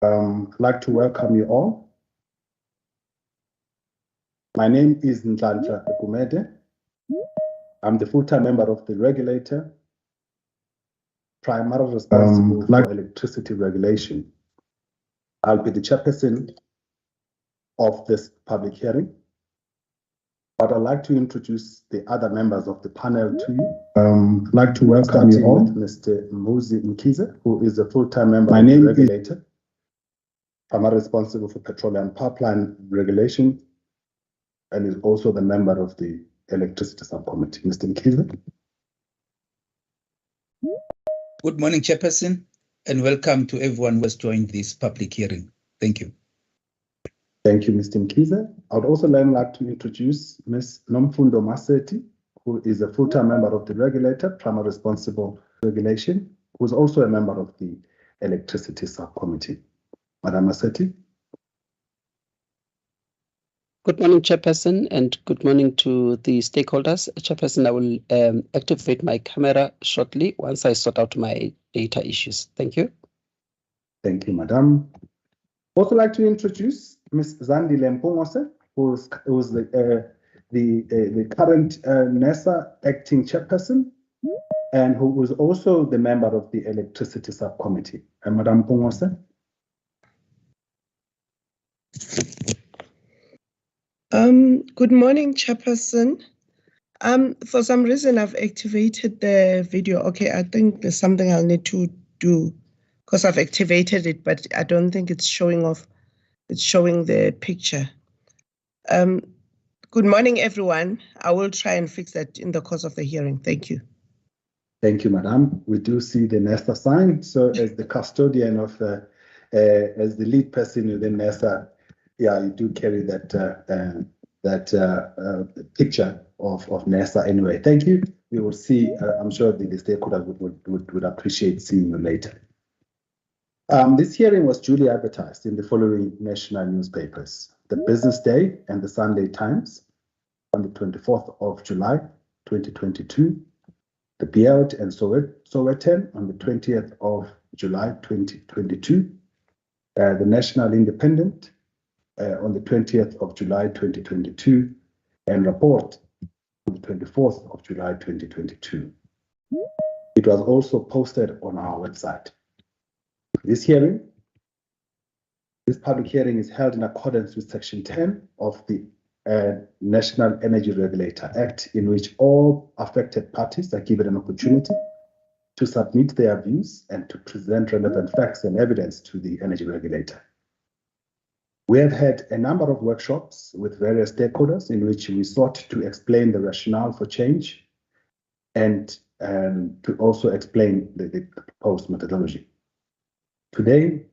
I'd like to welcome you all. My name is Nhlanhla Gumede. I'm the full-time member of the regulator, primarily responsible for electricity regulation. I'll be the chairperson of this public hearing, but I'd like to introduce the other members of the panel to you. I'd like to welcome you all, Mr. Mmuzi Mkhize, who is a full-time member of the regulator, primarily responsible for petroleum pipeline regulation, and is also the member of the electricity subcommittee. Mr. Mkhize. Good morning, Chairperson, and welcome to everyone who has joined this public hearing. Thank you. Thank you, Mr. Mkhize. I would also like to introduce Ms. Nomfundo Maseti, who is a full-time member of the regulator, primarily responsible for regulation, who is also a member of the electricity subcommittee. Madam Maseti. Good morning, Chairperson, and good morning to the stakeholders. Chairperson, I will activate my camera shortly once I sort out my data issues. Thank you. Thank you, Madam. Also like to introduce Ms. Zandile Mpungose, who's the current NERSA acting chairperson, and who is also the member of the electricity subcommittee. And Madam Mpungose. Good morning, Chairperson. For some reason, I've activated the video. Okay, I think there's something I'll need to do because I've activated it, but I don't think it's showing off. It's showing the picture. Good morning, everyone. I will try and fix that in the course of the hearing. Thank you. Thank you, Madam. We do see the NERSA sign. So as the custodian of as the lead person within NERSA, yeah, you do carry that picture of NERSA anyway. Thank you. We will see. I'm sure the stakeholders would appreciate seeing you later. This hearing was duly advertised in the following national newspapers: the Business Day and the Sunday Times on the 24th of July, 2022, the Beeld and Sowetan on the 20th of July, 2022, the National Independent on the 20th of July 2022, and Report on the 24th of July 2022. It was also posted on our website. This public hearing is held in accordance with Section 10 of the National Energy Regulator Act, in which all affected parties are given an opportunity to submit their views and to present relevant facts and evidence to the energy regulator. We have had a number of workshops with various stakeholders in which we sought to explain the rationale for change and to also explain the proposed methodology. Today,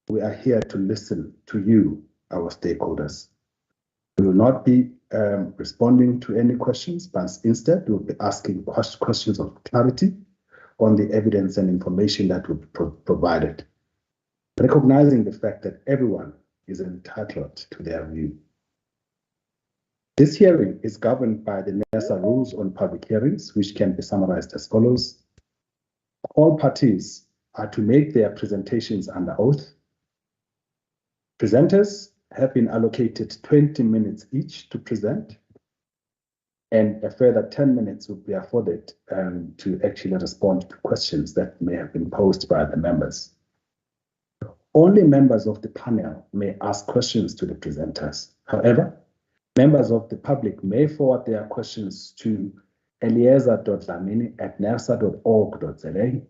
we are here to listen to you, our stakeholders. We will not be responding to any questions, but instead we'll be asking questions of clarity on the evidence and information that will be provided, recognizing the fact that everyone is entitled to their view. This hearing is governed by the NERSA rules on public hearings, which can be summarized as follows. All parties are to make their presentations under oath. Presenters have been allocated 20 minutes each to present, and a further 10 minutes will be afforded to actually respond to questions that may have been posed by the members. Only members of the panel may ask questions to the presenters. However, members of the public may forward their questions to eliezer.dlamini@nersa.org.za,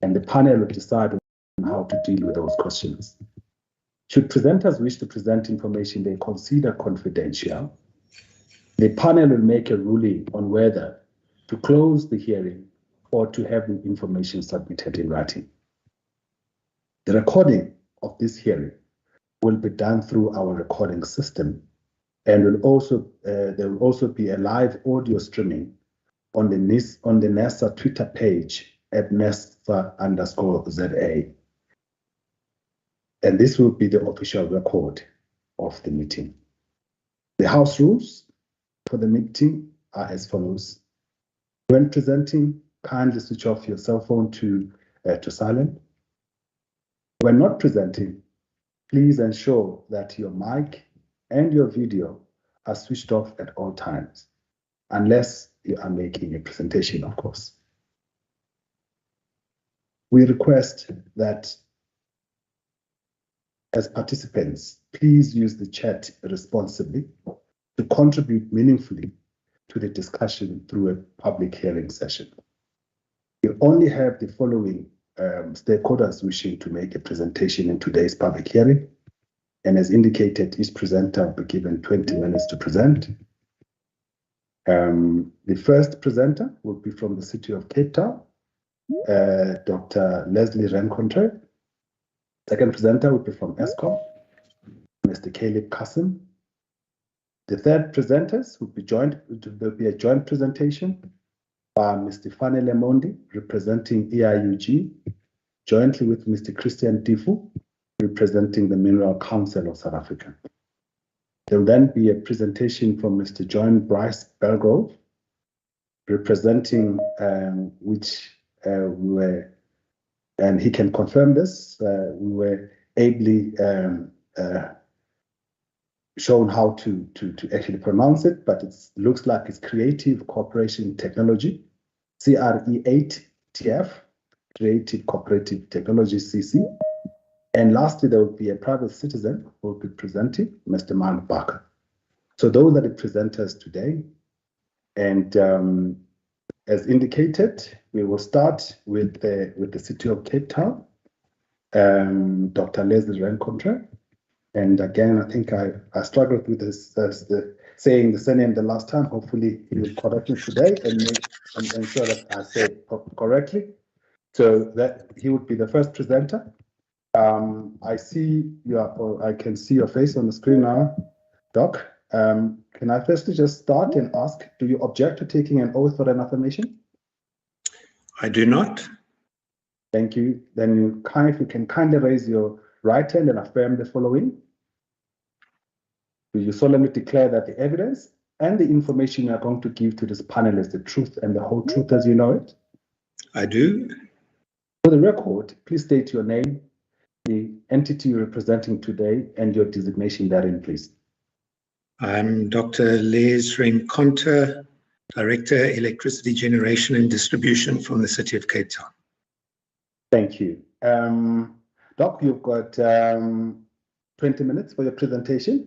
and the panel will decide on how to deal with those questions. Should presenters wish to present information they consider confidential, the panel will make a ruling on whether to close the hearing or to have the information submitted in writing. The recording of this hearing will be done through our recording system, and there will also be a live audio streaming on the NERSA Twitter page at NERSA_ZA. And this will be the official record of the meeting. The house rules for the meeting are as follows. When presenting, kindly switch off your cell phone to silent. When not presenting, please ensure that your mic and your video are switched off at all times, unless you are making a presentation, of course. We request that as participants, please use the chat responsibly to contribute meaningfully to the discussion through a public hearing session. We only have the following stakeholders wishing to make a presentation in today's public hearing. And as indicated, each presenter will be given 20 minutes to present. The first presenter will be from the city of Cape Town, Dr. Leslie Rencontre. Second presenter will be from Eskom, Mr. Caleb Kassim. The third presenters will be a joint presentation by Mr. Fanele Mondi, representing EIUG, jointly with Mr. Christian Difu, representing the Mineral Council of South Africa. There will then be a presentation from Mr. John Bryce Belgrove, representing and he can confirm this, we were ably shown how to actually pronounce it, but it looks like it's Creative Cooperation Technology, CRE8TF, Creative Cooperative Technology, CC. And lastly, there will be a private citizen who will be presenting, Mr. Mark Barker. So those are the presenters today. And as indicated, we will start with the city of Cape Town, Dr. Leslie Rencontre. And again, I think I struggled with this, saying the surname the last time. Hopefully, he will correct me today and ensure that I say it correctly. So that he would be the first presenter. I see I can see your face on the screen now, Doc. Can I firstly just start and ask, do you object to taking an oath or an affirmation? I do not. Thank you. Then if you can kindly raise your right hand and affirm the following. Do you solemnly declare that the evidence and the information you are going to give to this panel is the truth and the whole truth as you know it? I do. For the record, please state your name, the entity you're representing today, and your designation therein, please. I'm Dr. Les Rencontre, Director, Electricity Generation and Distribution from the City of Cape Town. Thank you. Doc, you've got 20 minutes for your presentation.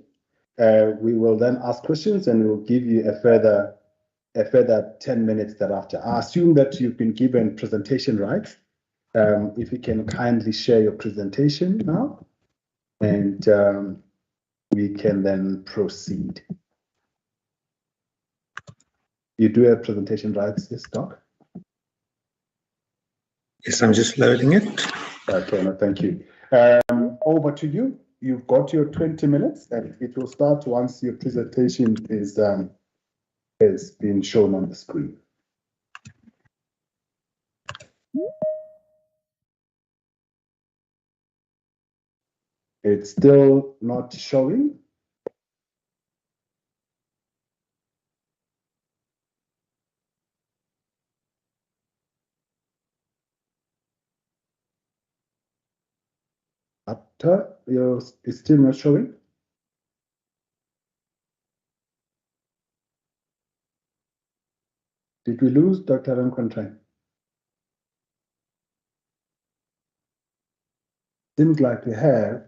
We will then ask questions and we'll give you a further 10 minutes thereafter. I assume that you've been given presentation rights. If you can kindly share your presentation now, and we can then proceed. You do have presentation rights, yes, Doc? Yes, I'm just loading it. Okay, no, thank you. Over to you. You've got your 20 minutes, and it will start once your presentation is being shown on the screen. It's still not showing. After it's still not showing. Did we lose Dr. Rencontre? Seems like we have.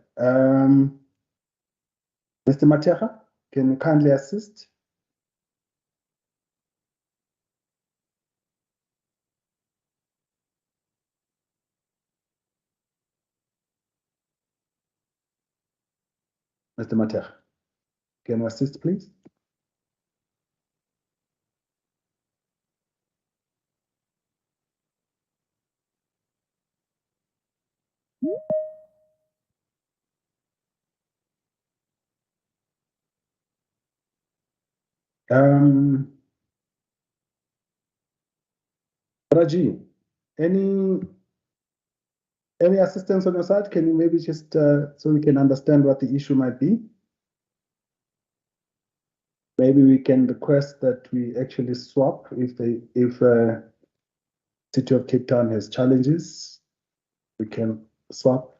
Mr. Mateja, can you kindly assist? Mr. Mateja, can you assist, please? Raji, any assistance on your side? Can you maybe just so we can understand what the issue might be? Maybe we can request that we actually swap if City of Cape Town has challenges. We can swap.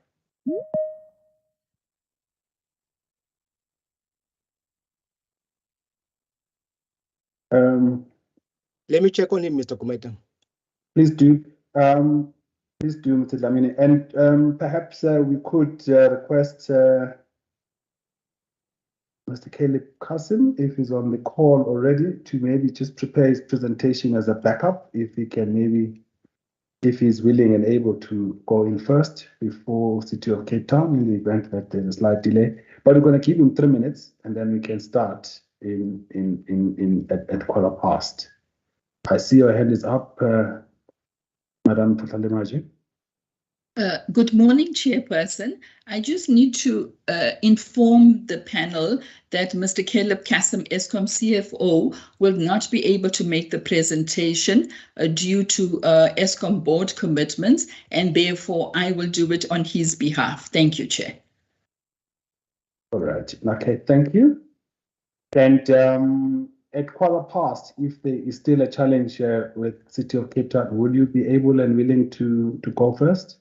Let me check on him, Mr. Kumeta. Please do. Please do, Mr. Dlamini. And perhaps we could request Mr. Caleb Kasim, if he's on the call already, to maybe just prepare his presentation as a backup, if he can maybe, if he's willing and able to go in first before City of Cape Town in the event that there's a slight delay. But we're going to give him 3 minutes and then we can start at 1:15. I see your hand is up, Madam Tlalemaji. Good morning, Chairperson. I just need to inform the panel that Mr. Caleb Kasim, Eskom CFO, will not be able to make the presentation due to Eskom board commitments, and therefore I will do it on his behalf. Thank you, Chair. All right. Okay, thank you. And at 1:15, if there is still a challenge with City of Cape Town, will you be able and willing to go first?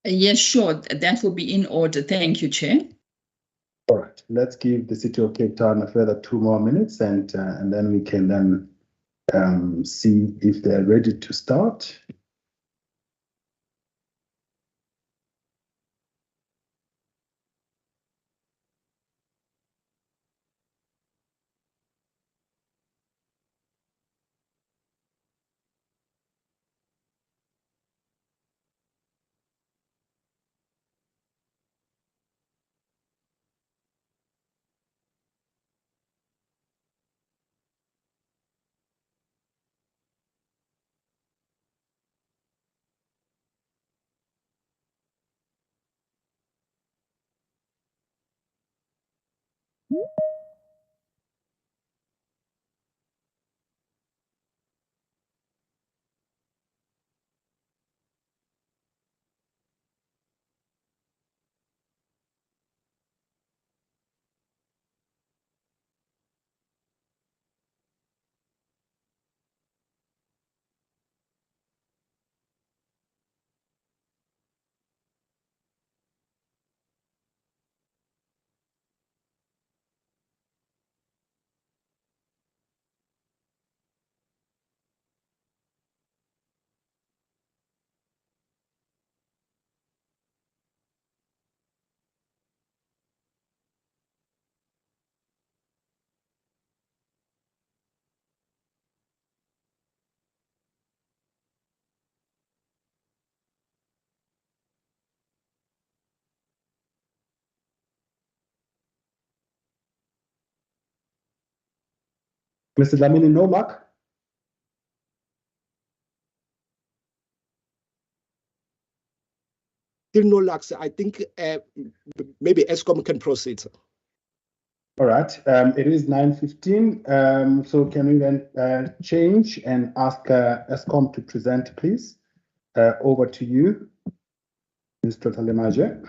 Yes, sure. That will be in order. Thank you, Chair. All right. Let's give the City of Cape Town a further 2 more minutes, and then we can then see if they're ready to start. Mr. Dlamini, no luck? Still no luck, sir. I think maybe Eskom can proceed, sir. All right. It is 9:15. So can we then change and ask Eskom to present, please? Over to you, Mr. Tlalemaji.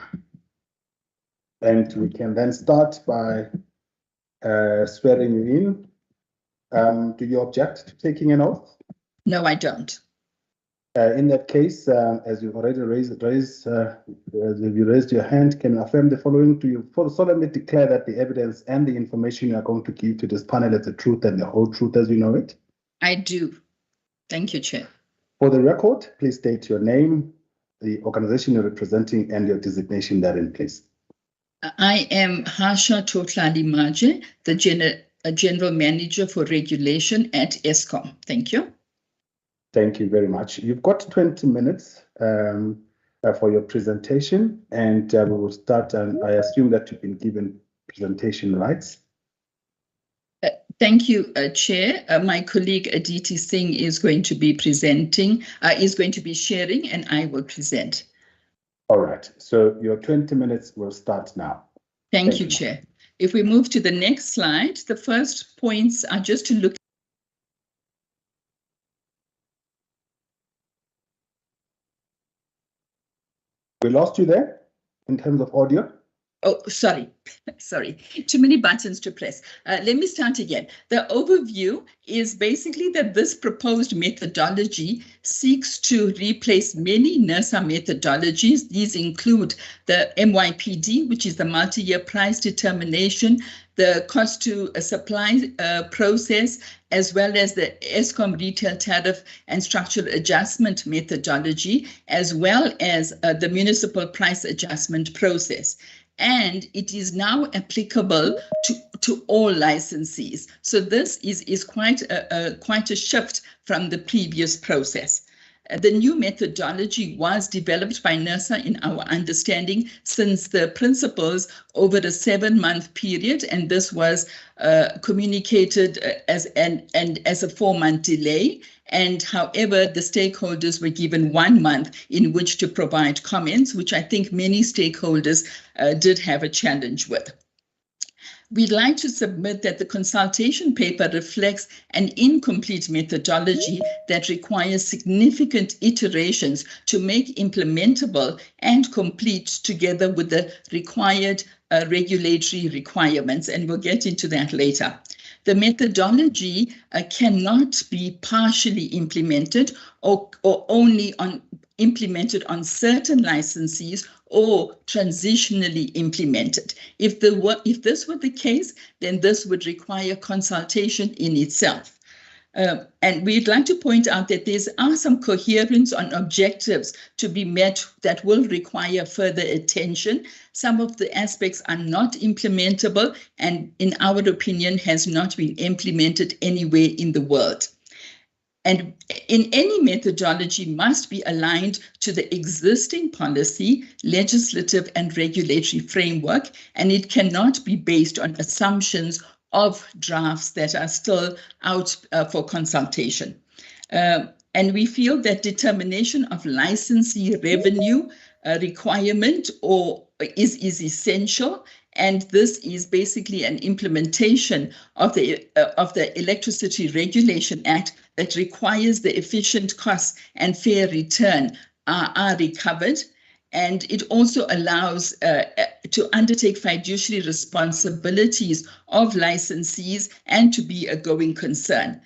And we can then start by swearing you in. Do you object to taking an oath? No, I don't. In that case, as you've already raised your hand, can you affirm the following? Do you solemnly declare that the evidence and the information you are going to give to this panel is the truth and the whole truth as you know it? I do. Thank you, Chair. For the record, please state your name, the organization you're representing, and your designation therein, please. I am Harsha Tlalemaji, the General Manager for Regulation at Eskom. Thank you. Thank you very much. You've got 20 minutes for your presentation, and we will start. And I assume that you've been given presentation rights. Thank you, Chair. My colleague Aditi Singh is going to be presenting, is going to be sharing, and I will present. All right. So your 20 minutes will start now. Thank you, Chair. If we move to the next slide, the first points are just to look. We lost you there in terms of audio. Oh, sorry, too many buttons to press. Let me start again. The overview is basically that this proposed methodology seeks to replace many NERSA methodologies. These include the MYPD, which is the multi-year price determination, the cost to supply process, as well as the Eskom retail tariff and structural adjustment methodology, as well as the municipal price adjustment process. And it is now applicable to all licensees. So this is quite a shift from the previous process. The new methodology was developed by NERSA in our understanding since the principles over a 7-month period, and this was communicated as a 4-month delay. And however, the stakeholders were given 1 month in which to provide comments, which I think many stakeholders did have a challenge with. We'd like to submit that the consultation paper reflects an incomplete methodology that requires significant iterations to make implementable and complete together with the required regulatory requirements, and we'll get into that later. The methodology cannot be partially implemented or only implemented on certain licensees or transitionally implemented. If this were the case, then this would require consultation in itself. And we'd like to point out that there are some coherence on objectives to be met that will require further attention. Some of the aspects are not implementable and, in our opinion, has not been implemented anywhere in the world. And in any methodology must be aligned to the existing policy, legislative and regulatory framework, and it cannot be based on assumptions of drafts that are still out for consultation. And we feel that determination of licensee revenue requirement is essential. And this is basically an implementation of the Electricity Regulation Act that requires the efficient costs and fair return are recovered. And it also allows to undertake fiduciary responsibilities of licensees and to be a going concern.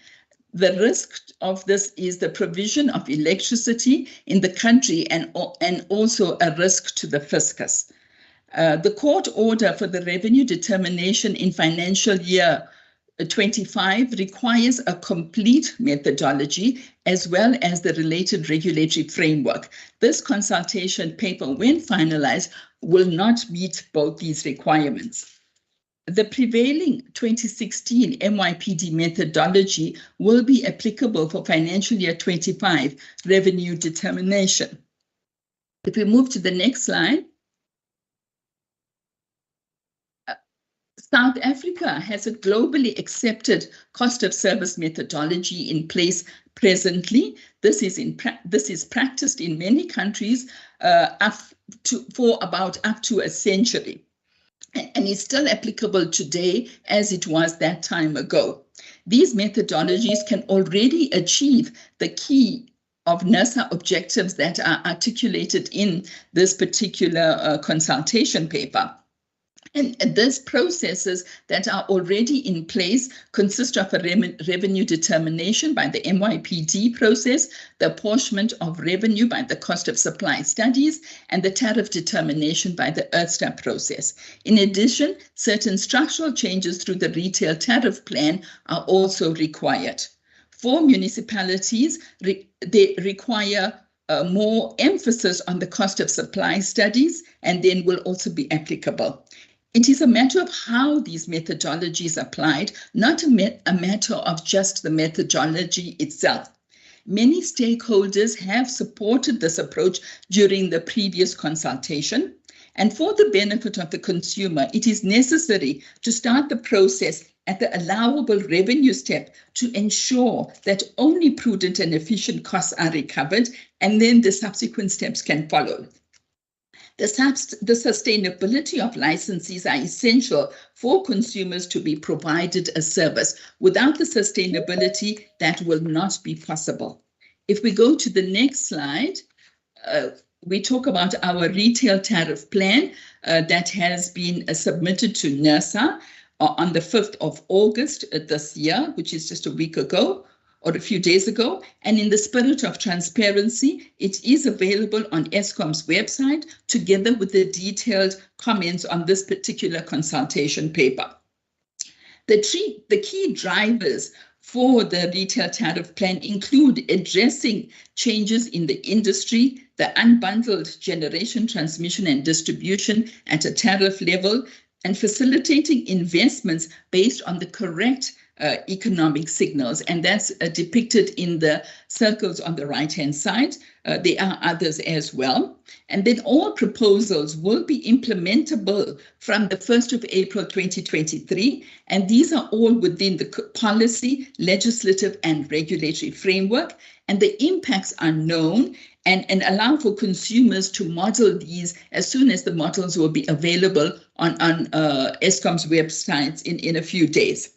The risk of this is the provision of electricity in the country and also a risk to the fiscus. The court order for the revenue determination in financial year 25 requires a complete methodology as well as the related regulatory framework. This consultation paper, when finalized, will not meet both these requirements. The prevailing 2016 MYPD methodology will be applicable for financial year 25 revenue determination. If we move to the next slide. South Africa has a globally accepted cost of service methodology in place presently. This is practiced in many countries for about up to a century, and is still applicable today as it was that time ago. These methodologies can already achieve the key of NERSA objectives that are articulated in this particular consultation paper. And these processes that are already in place consist of a revenue determination by the MYPD process, the apportionment of revenue by the cost of supply studies, and the tariff determination by the EarthStar process. In addition, certain structural changes through the retail tariff plan are also required. For municipalities, they require more emphasis on the cost of supply studies and then will also be applicable. It is a matter of how these methodologies are applied, not a matter of just the methodology itself. Many stakeholders have supported this approach during the previous consultation, and for the benefit of the consumer, it is necessary to start the process at the allowable revenue step to ensure that only prudent and efficient costs are recovered, and then the subsequent steps can follow. The sustainability of licensees are essential for consumers to be provided a service. Without the sustainability, that will not be possible. If we go to the next slide, we talk about our retail tariff plan that has been submitted to NERSA on the 5th of August this year, which is just a week ago or a few days ago. And in the spirit of transparency, it is available on Eskom's website together with the detailed comments on this particular consultation paper. The key drivers for the retail tariff plan include addressing changes in the industry, the unbundled generation, transmission and distribution at a tariff level, and facilitating investments based on the correct economic signals. And that's depicted in the circles on the right-hand side. There are others as well. And then all proposals will be implementable from the 1st of April 2023. And these are all within the policy, legislative and regulatory framework. And the impacts are known and allow for consumers to model these as soon as the models will be available on Eskom's websites in a few days.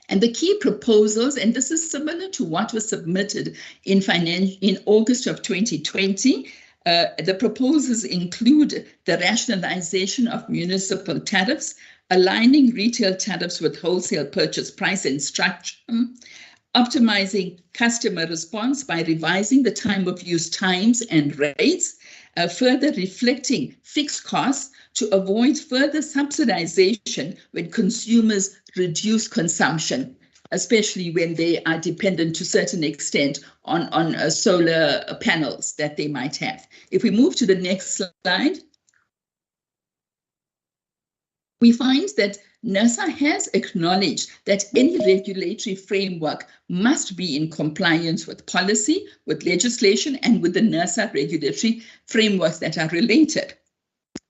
And the key proposals, and this is similar to what was submitted in August of 2020, the proposals include the rationalization of municipal tariffs, aligning retail tariffs with wholesale purchase price and structure, optimizing customer response by revising the time of use times and rates, further reflecting fixed costs to avoid further subsidization when consumers reduce consumption, especially when they are dependent to a certain extent on solar panels that they might have. If we move to the next slide, we find that NERSA has acknowledged that any regulatory framework must be in compliance with policy, with legislation, and with the NERSA regulatory frameworks that are related.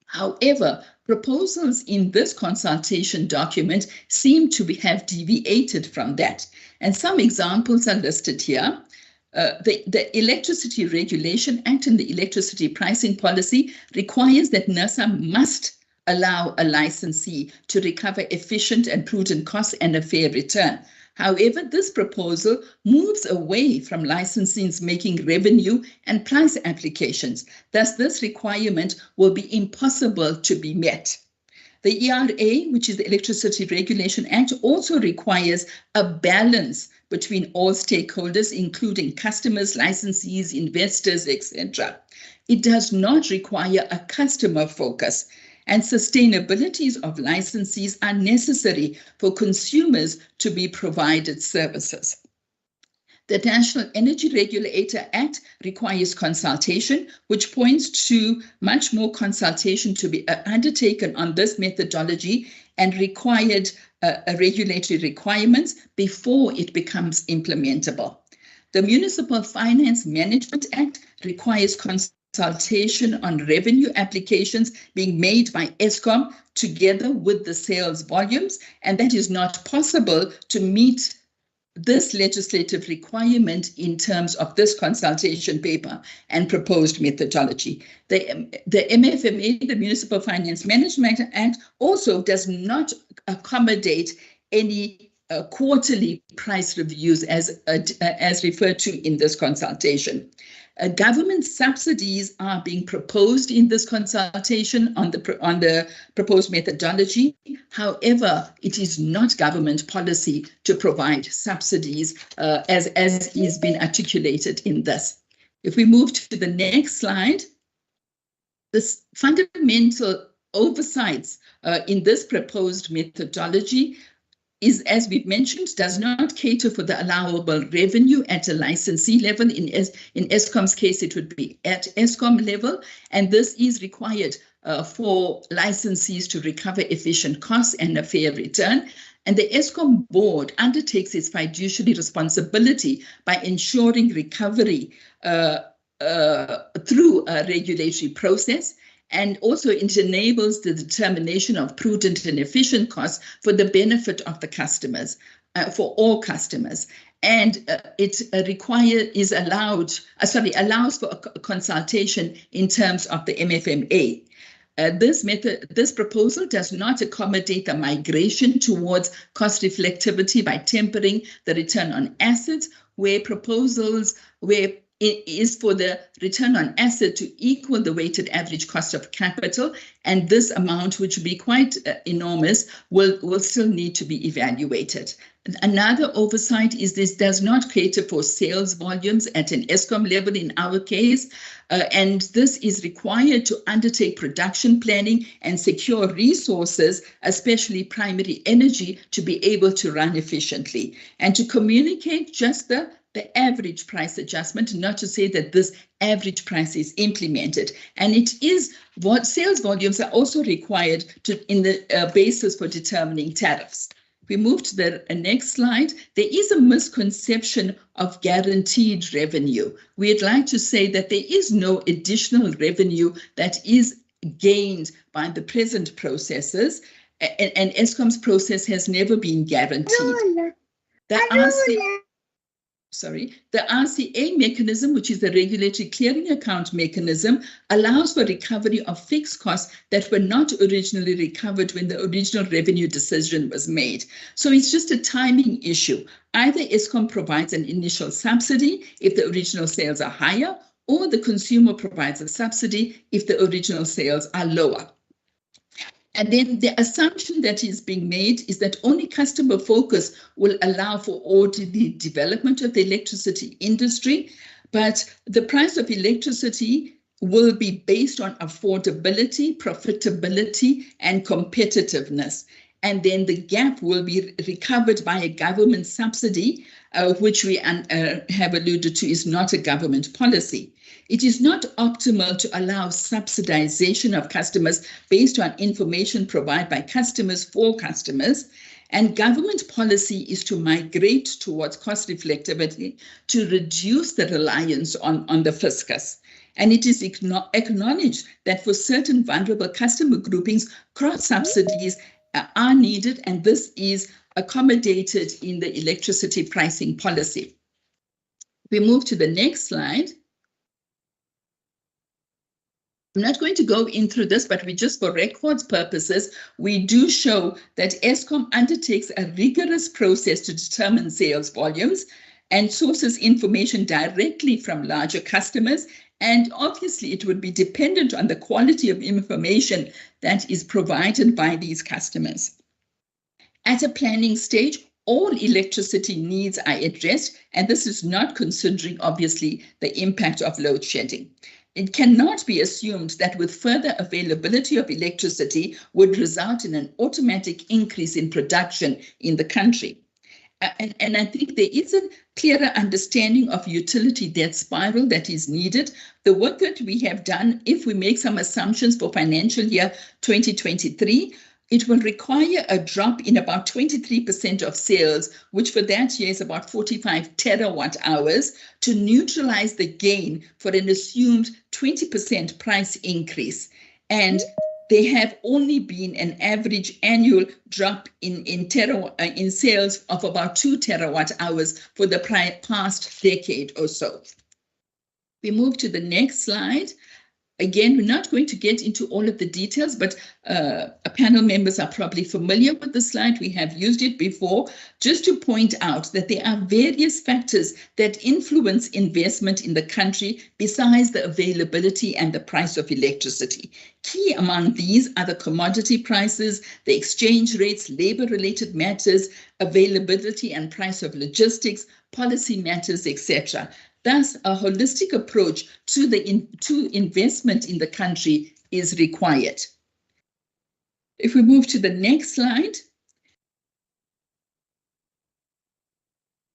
However, proposals in this consultation document seem to have deviated from that. And some examples are listed here. The Electricity Regulation Act and the Electricity Pricing Policy requires that NERSA must allow a licensee to recover efficient and prudent costs and a fair return. However, this proposal moves away from licensees making revenue and price applications. Thus, this requirement will be impossible to be met. The ERA, which is the Electricity Regulation Act, also requires a balance between all stakeholders, including customers, licensees, investors, etc. It does not require a customer focus, and sustainabilities of licensees are necessary for consumers to be provided services. The National Energy Regulator Act requires consultation, which points to much more consultation to be undertaken on this methodology and required regulatory requirements before it becomes implementable. The Municipal Finance Management Act requires consultation on revenue applications being made by Eskom together with the sales volumes, and that is not possible to meet this legislative requirement in terms of this consultation paper and proposed methodology. The MFMA, the Municipal Finance Management Act, also does not accommodate any quarterly price reviews as referred to in this consultation. Government subsidies are being proposed in this consultation on the proposed methodology. However, it is not government policy to provide subsidies as is been articulated in this. If we move to the next slide, this fundamental oversights in this proposed methodology is, as we've mentioned, does not cater for the allowable revenue at a licensee level. In Eskom's case, it would be at Eskom level, and this is required for licensees to recover efficient costs and a fair return. And the Eskom board undertakes its fiduciary responsibility by ensuring recovery through a regulatory process. And also it enables the determination of prudent and efficient costs for the benefit of the customers, for all customers. And it allows for a consultation in terms of the MFMA. This proposal does not accommodate the migration towards cost reflectivity by tempering the return on assets, where is for the return on asset to equal the weighted average cost of capital, and this amount, which will be quite enormous, will still need to be evaluated. Another oversight is this does not cater for sales volumes at an Eskom level in our case, and this is required to undertake production planning and secure resources, especially primary energy, to be able to run efficiently, and to communicate just the average price adjustment, not to say that this average price is implemented. And it is what sales volumes are also required in the basis for determining tariffs. We move to the next slide. There is a misconception of guaranteed revenue. We'd like to say that there is no additional revenue that is gained by the present processes, and Eskom's process has never been guaranteed. The RCA mechanism, which is the regulatory clearing account mechanism, allows for recovery of fixed costs that were not originally recovered when the original revenue decision was made. So it's just a timing issue. Either Eskom provides an initial subsidy if the original sales are higher, or the consumer provides a subsidy if the original sales are lower. And then the assumption that is being made is that only customer focus will allow for orderly development of the electricity industry, but the price of electricity will be based on affordability, profitability, and competitiveness. And then the gap will be recovered by a government subsidy, which we have alluded to is not a government policy. It is not optimal to allow subsidization of customers based on information provided by customers for customers, and government policy is to migrate towards cost reflectivity to reduce the reliance on the fiscus. And it is acknowledged that for certain vulnerable customer groupings, cross-subsidies are needed, and this is accommodated in the electricity pricing policy. We move to the next slide. I'm not going to go in through this, but just for records purposes, we do show that Eskom undertakes a rigorous process to determine sales volumes and sources information directly from larger customers. And obviously, it would be dependent on the quality of information that is provided by these customers. At a planning stage, all electricity needs are addressed, and this is not considering, obviously, the impact of load shedding. It cannot be assumed that with further availability of electricity would result in an automatic increase in production in the country. And I think there is a clearer understanding of utility debt spiral that is needed. The work that we have done, if we make some assumptions for financial year 2023, it will require a drop in about 23% of sales, which for that year is about 45 terawatt hours, to neutralize the gain for an assumed 20% price increase. And there have only been an average annual drop in sales of about 2 terawatt hours for the past decade or so. We move to the next slide. Again, we're not going to get into all of the details, but panel members are probably familiar with the slide. We have used it before, just to point out that there are various factors that influence investment in the country besides the availability and the price of electricity. Key among these are the commodity prices, the exchange rates, labor-related matters, availability and price of logistics, policy matters, etc. Thus, a holistic approach to investment in the country is required. If we move to the next slide,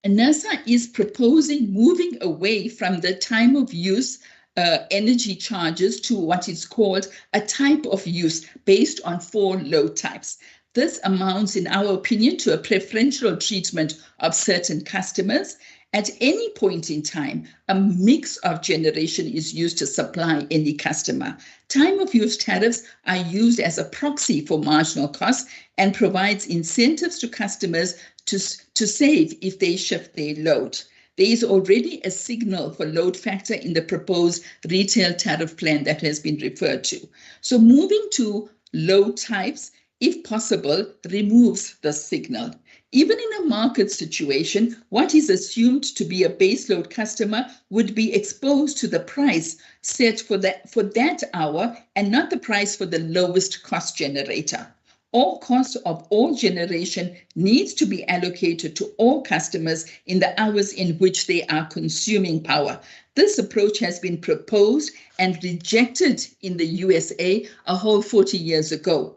NERSA is proposing moving away from the time of use energy charges to what is called a type of use based on 4 load types. This amounts, in our opinion, to a preferential treatment of certain customers. At any point in time, a mix of generation is used to supply any customer. Time of use tariffs are used as a proxy for marginal costs and provides incentives to customers to save if they shift their load. There is already a signal for load factor in the proposed retail tariff plan that has been referred to. So moving to load types, if possible, removes the signal. Even in a market situation, what is assumed to be a baseload customer would be exposed to the price set for that hour and not the price for the lowest cost generator. All cost of all generation needs to be allocated to all customers in the hours in which they are consuming power. This approach has been proposed and rejected in the USA a whole 40 years ago.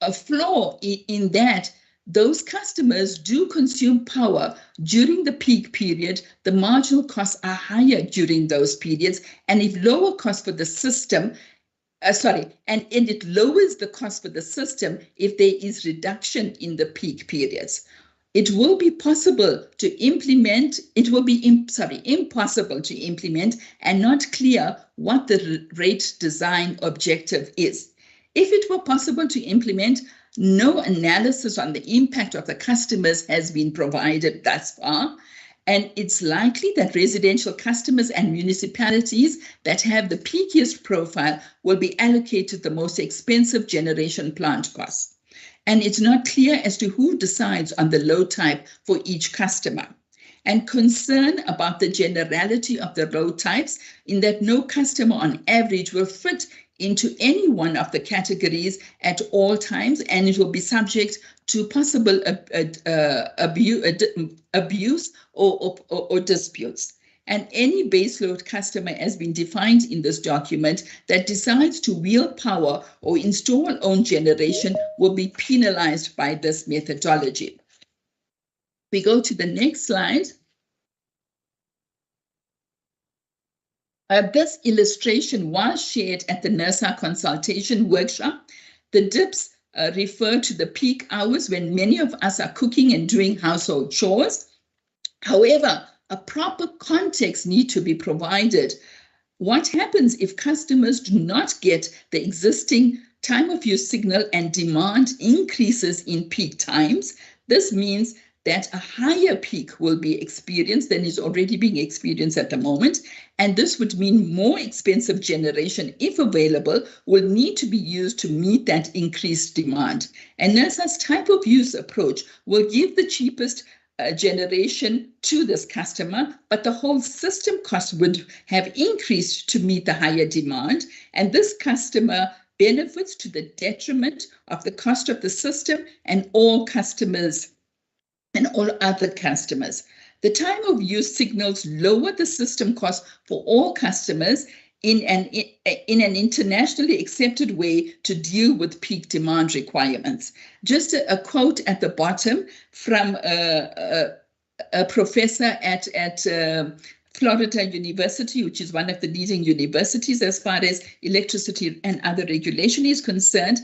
A flaw in that those customers do consume power during the peak period, the marginal costs are higher during those periods, and if lower cost for the system, and it lowers the cost for the system if there is reduction in the peak periods. It will be possible to implement, impossible to implement and not clear what the rate design objective is. If it were possible to implement, no analysis on the impact of the customers has been provided thus far, and it's likely that residential customers and municipalities that have the peakiest profile will be allocated the most expensive generation plant costs. And it's not clear as to who decides on the load type for each customer. And concern about the generality of the load types in that no customer on average will fit into any one of the categories at all times, and it will be subject to possible abuse or disputes. And any baseload customer has been defined in this document that decides to wheel power or install own generation will be penalized by this methodology. We go to the next slide. This illustration was shared at the NERSA consultation workshop. The dips refer to the peak hours when many of us are cooking and doing household chores. However, a proper context needs to be provided. What happens if customers do not get the existing time of use signal and demand increases in peak times? This means that a higher peak will be experienced than is already being experienced at the moment. And this would mean more expensive generation, if available, will need to be used to meet that increased demand. And NERSA's type of use approach will give the cheapest generation to this customer, but the whole system cost would have increased to meet the higher demand. And this customer benefits to the detriment of the cost of the system and all customers and all other customers. The time of use signals lower the system cost for all customers in an internationally accepted way to deal with peak demand requirements. Just a quote at the bottom from a professor at Florida University, which is one of the leading universities as far as electricity and other regulation is concerned.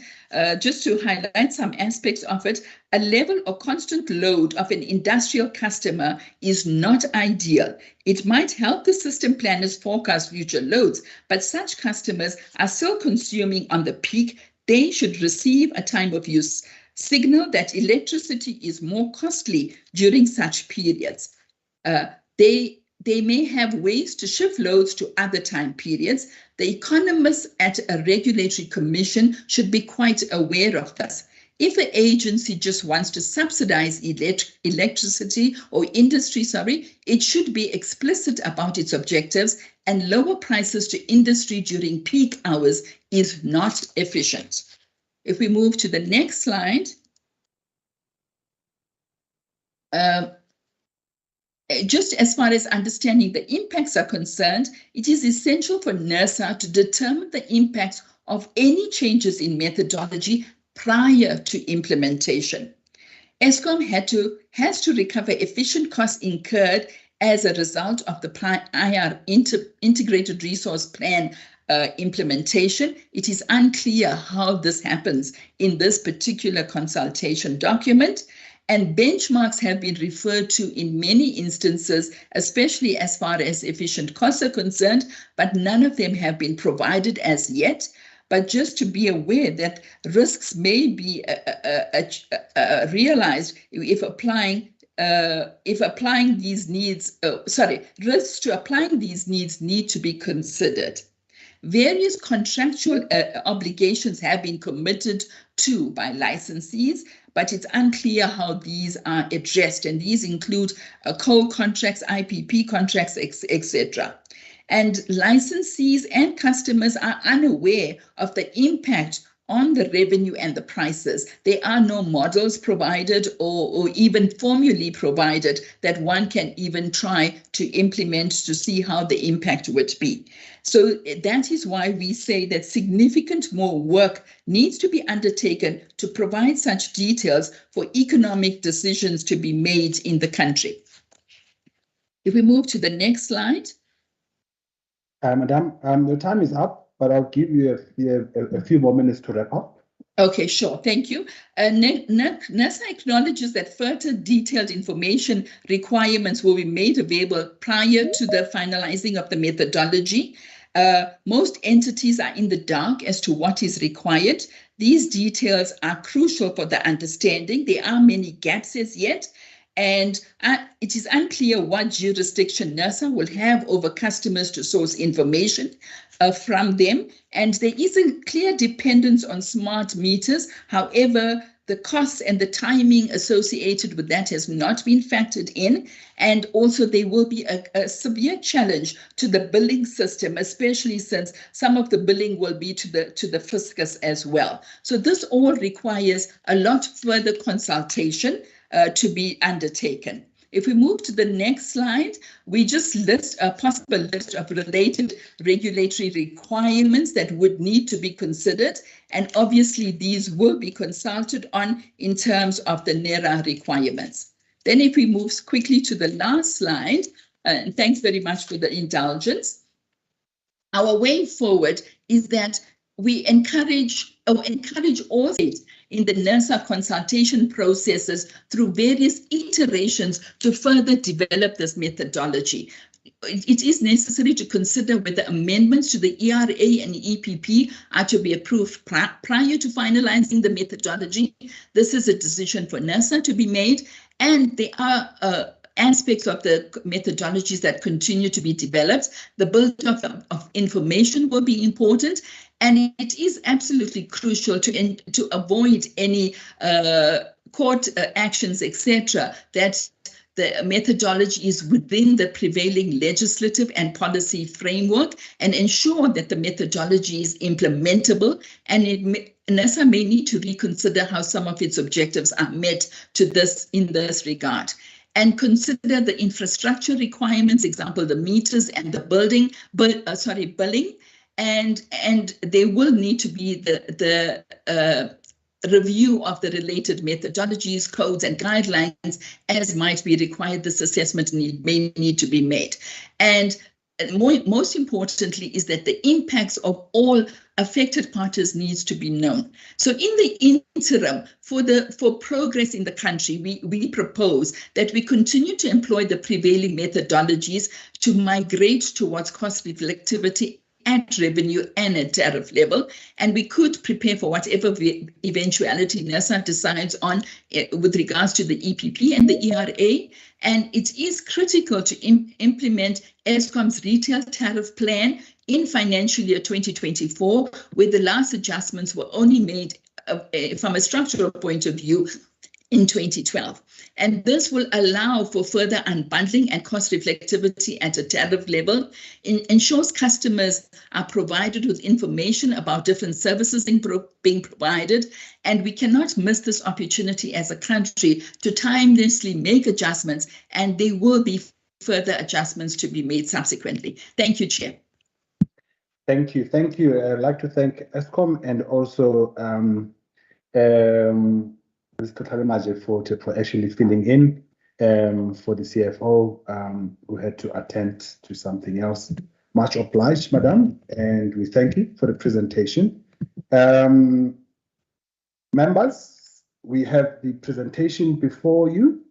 Just to highlight some aspects of it, a level or constant load of an industrial customer is not ideal. It might help the system planners forecast future loads, but such customers are still consuming on the peak. They should receive a time of use signal that electricity is more costly during such periods. They may have ways to shift loads to other time periods. The economists at a regulatory commission should be quite aware of this. If an agency just wants to subsidize electricity or industry, it should be explicit about its objectives, and lower prices to industry during peak hours is not efficient. If we move to the next slide, just as far as understanding the impacts are concerned, it is essential for NERSA to determine the impacts of any changes in methodology prior to implementation. Eskom has to recover efficient costs incurred as a result of the IR Integrated Resource Plan implementation. It is unclear how this happens in this particular consultation document. And benchmarks have been referred to in many instances, especially as far as efficient costs are concerned, but none of them have been provided as yet. But just to be aware that risks may be realized if applying these needs, risks to applying these needs need to be considered. various contractual obligations have been committed to by licensees, but it's unclear how these are addressed. And these include coal contracts, IPP contracts, etc. And licensees and customers are unaware of the impact on the revenue and the prices. There are no models provided or even formulae provided that one can even try to implement to see how the impact would be. So that is why we say that significant more work needs to be undertaken to provide such details for economic decisions to be made in the country. If we move to the next slide. Madam, your time is up, but I'll give you a few more minutes to wrap up. Okay, sure. Thank you. NERSA acknowledges that further detailed information requirements will be made available prior to the finalizing of the methodology. Most entities are in the dark as to what is required. These details are crucial for the understanding. There are many gaps as yet, and it is unclear what jurisdiction NERSA will have over customers to source information from them. And there is a clear dependence on smart meters. However, the costs and the timing associated with that has not been factored in. And also there will be a severe challenge to the billing system, especially since some of the billing will be to the fiscus as well. So this all requires a lot further consultation to be undertaken. If we move to the next slide, we just list a possible list of related regulatory requirements that would need to be considered. And obviously these will be consulted on in terms of the NERA requirements. Then if we move quickly to the last slide, and thanks very much for the indulgence. Our way forward is that we encourage all states in the NERSA consultation processes through various iterations to further develop this methodology. It is necessary to consider whether amendments to the ERA and EPP are to be approved prior to finalizing the methodology. This is a decision for NERSA to be made, and there are aspects of the methodologies that continue to be developed. The build-up of information will be important, and it is absolutely crucial to avoid any court actions, etc., that the methodology is within the prevailing legislative and policy framework, and ensure that the methodology is implementable, and NERSA may need to reconsider how some of its objectives are met in this regard. And consider the infrastructure requirements, example, the meters and the billing, and there will need to be the review of the related methodologies, codes, and guidelines as might be required. This assessment may need to be made. And most importantly is that the impacts of all affected parties needs to be known. So in the interim, for progress in the country, we propose that we continue to employ the prevailing methodologies to migrate towards cost reflectivity at revenue and at tariff level, and we could prepare for whatever eventuality NERSA decides on with regards to the EPP and the ERA. And it is critical to implement Eskom's retail tariff plan in financial year 2024, where the last adjustments were only made from a structural point of view in 2012. And this will allow for further unbundling and cost reflectivity at a tariff level. Ensures customers are provided with information about different services being provided. And we cannot miss this opportunity as a country to timelessly make adjustments, and there will be further adjustments to be made subsequently. Thank you, Chair. Thank you. Thank you. I'd like to thank Eskom and also Mr. Thalemaje for actually filling in for the CFO who had to attend to something else. Much obliged, Madam, and we thank you for the presentation. Members, we have the presentation before you.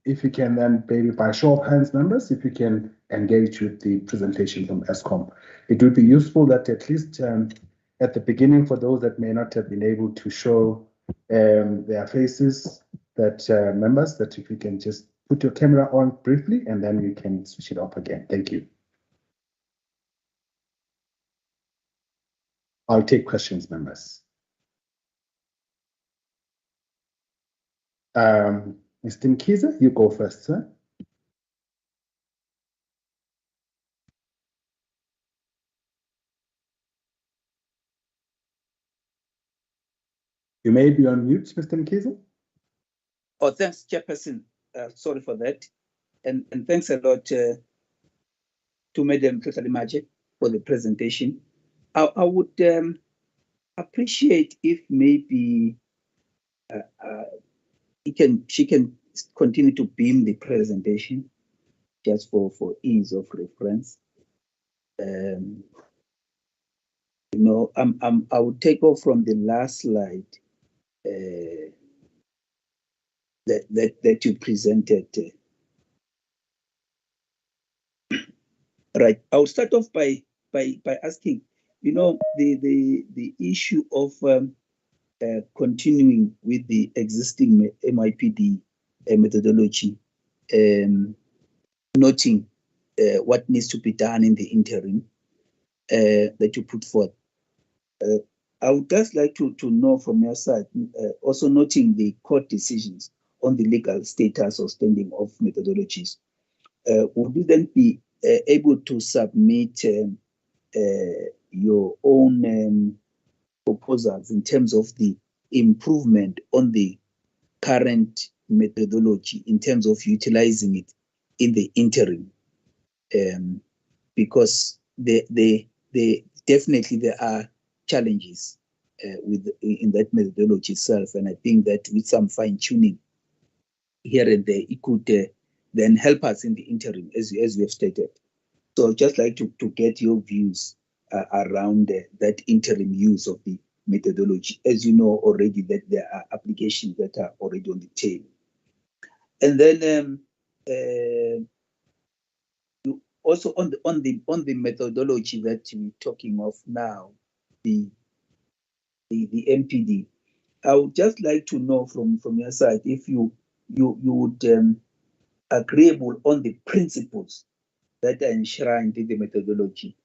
If you can then, maybe by show of hands, members, if you can engage with the presentation from Eskom. It would be useful that at least at the beginning, for those that may not have been able to show their faces, that members, that if you can just put your camera on briefly and then you can switch it off again. Thank you. I'll take questions, members. Mr. Mkhize, you go first, sir. You may be on mute, Mr. Mkhize. Oh, thanks, Chairperson. Sorry for that. And thanks a lot to Madam Tlotla-Limache for the presentation. I would appreciate if maybe she can continue to beam the presentation just for ease of reference. You know, I would take off from the last slide that you presented. Right. I'll start off by asking, you know, the issue of continuing with the existing MIPD methodology, noting what needs to be done in the interim that you put forth. I would just like to know from your side, also noting the court decisions on the legal status or standing of methodologies. Would you then be able to submit your own proposals in terms of the improvement on the current methodology in terms of utilizing it in the interim? Because definitely there are challenges in that methodology itself, and I think that with some fine tuning here and there, it could then help us in the interim, as we have stated. So I'd just like to get your views around that interim use of the methodology. As you know already, that there are applications that are already on the table. And then also on the methodology that we're talking of now, the MPD, I would just like to know from your side if you would agreeable on the principles that are enshrined in the methodology.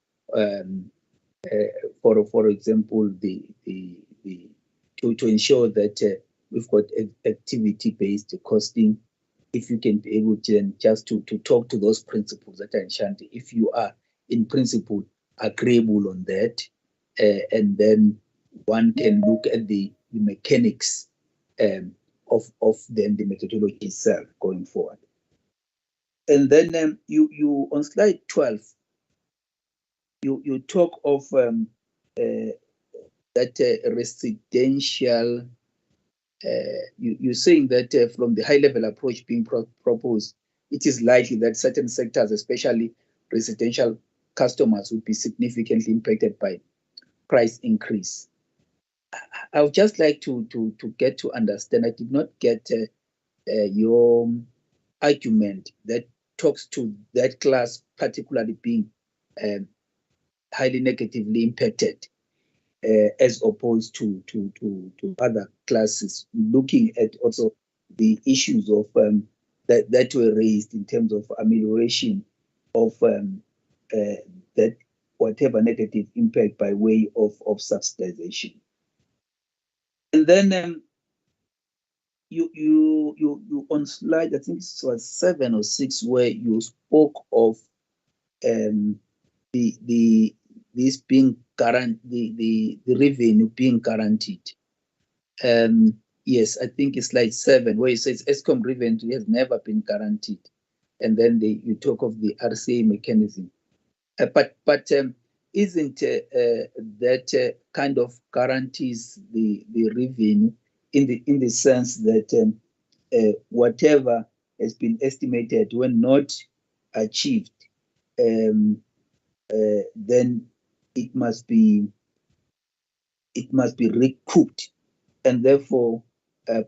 For example, to ensure that we've got activity-based costing. If you can be able to then just to talk to those principles that are enshrined, if you are in principle agreeable on that, and then one can look at the mechanics of then the methodology itself going forward. And then you on slide 12, you talk of that residential. You're saying that from the high-level approach being proposed, it is likely that certain sectors, especially residential customers, would be significantly impacted by price increase. I would just like to get to understand. I did not get your argument that talks to that class particularly being highly negatively impacted as opposed to other classes, looking at also the issues of that were raised in terms of amelioration of that whatever negative impact by way of subsidization. And then you on slide, I think it was 7 or 6, where you spoke of this being guaranteed, the revenue being guaranteed. Yes, I think it's slide 7, where it says Eskom revenue has never been guaranteed, and then you talk of the RCA mechanism. But isn't that kind of guarantees the revenue in the sense that whatever has been estimated when not achieved, then it must be recouped, and therefore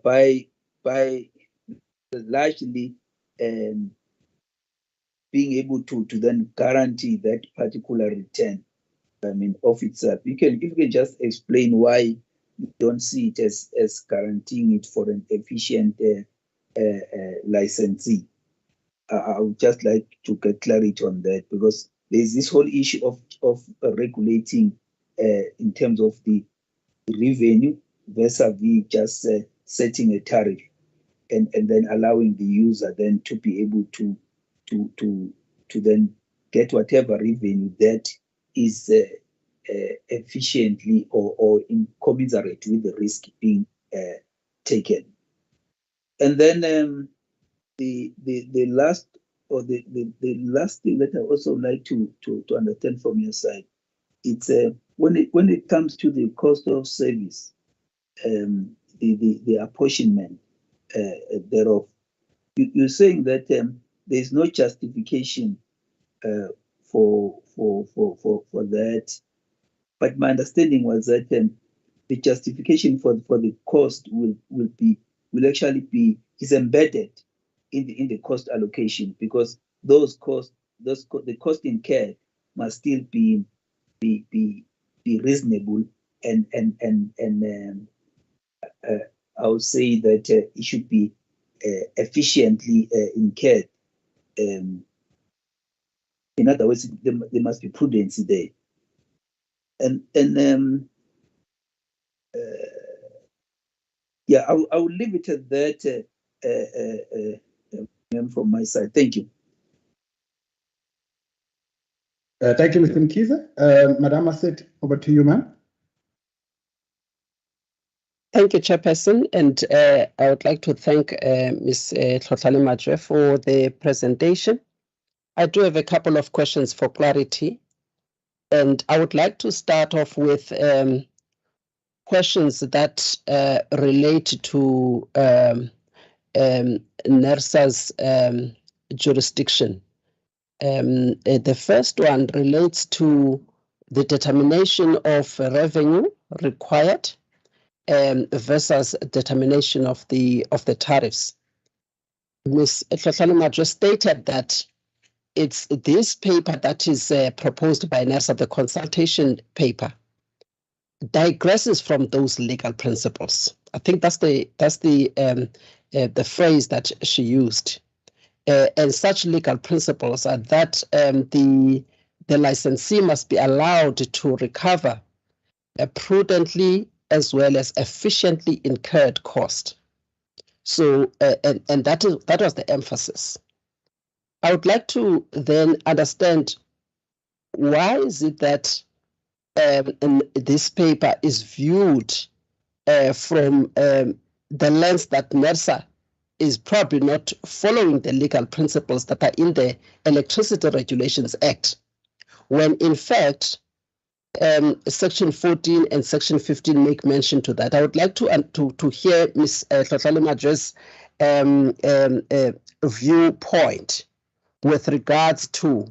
by largely being able to then guarantee that particular return, I mean, of itself. If you can just explain why you don't see it as guaranteeing it for an efficient licensee. I would just like to get clarity on that, because there's this whole issue of regulating in terms of the revenue vis-a-vis just setting a tariff and then allowing the user then to be able to then get whatever revenue that is efficiently or incommensurate with the risk being taken. And then the last thing that I also like to understand from your side, it's when it comes to the cost of service, the apportionment thereof. You're saying that there's no justification for that, but my understanding was that the justification for the cost will actually be embedded in the cost allocation, because the cost incurred must still be reasonable and I would say that it should be efficiently incurred. In other words, there must be prudence there. Yeah, I will leave it at that from my side. Thank you. Thank you, Mr. Mkhize. Madam Asset, over to you, ma'am. Thank you, Chairperson, and I would like to thank Ms. Tlotlale Majwe for the presentation. I do have a couple of questions for clarity, and I would like to start off with questions that relate to NERSA's jurisdiction. The first one relates to the determination of revenue required versus determination of the tariffs. Ms. Tlotlale Majwe stated that it's this paper that is proposed by NERSA, the consultation paper, digresses from those legal principles. I think that's the phrase that she used. And such legal principles are that the licensee must be allowed to recover prudently as well as efficiently incurred cost. So, and that was the emphasis. I would like to then understand, why is it that this paper is viewed from the lens that NERSA is probably not following the legal principles that are in the Electricity Regulations Act, when in fact Section 14 and Section 15 make mention to that. I would like to hear Ms. Tlotlale Majwe's viewpoint with regards to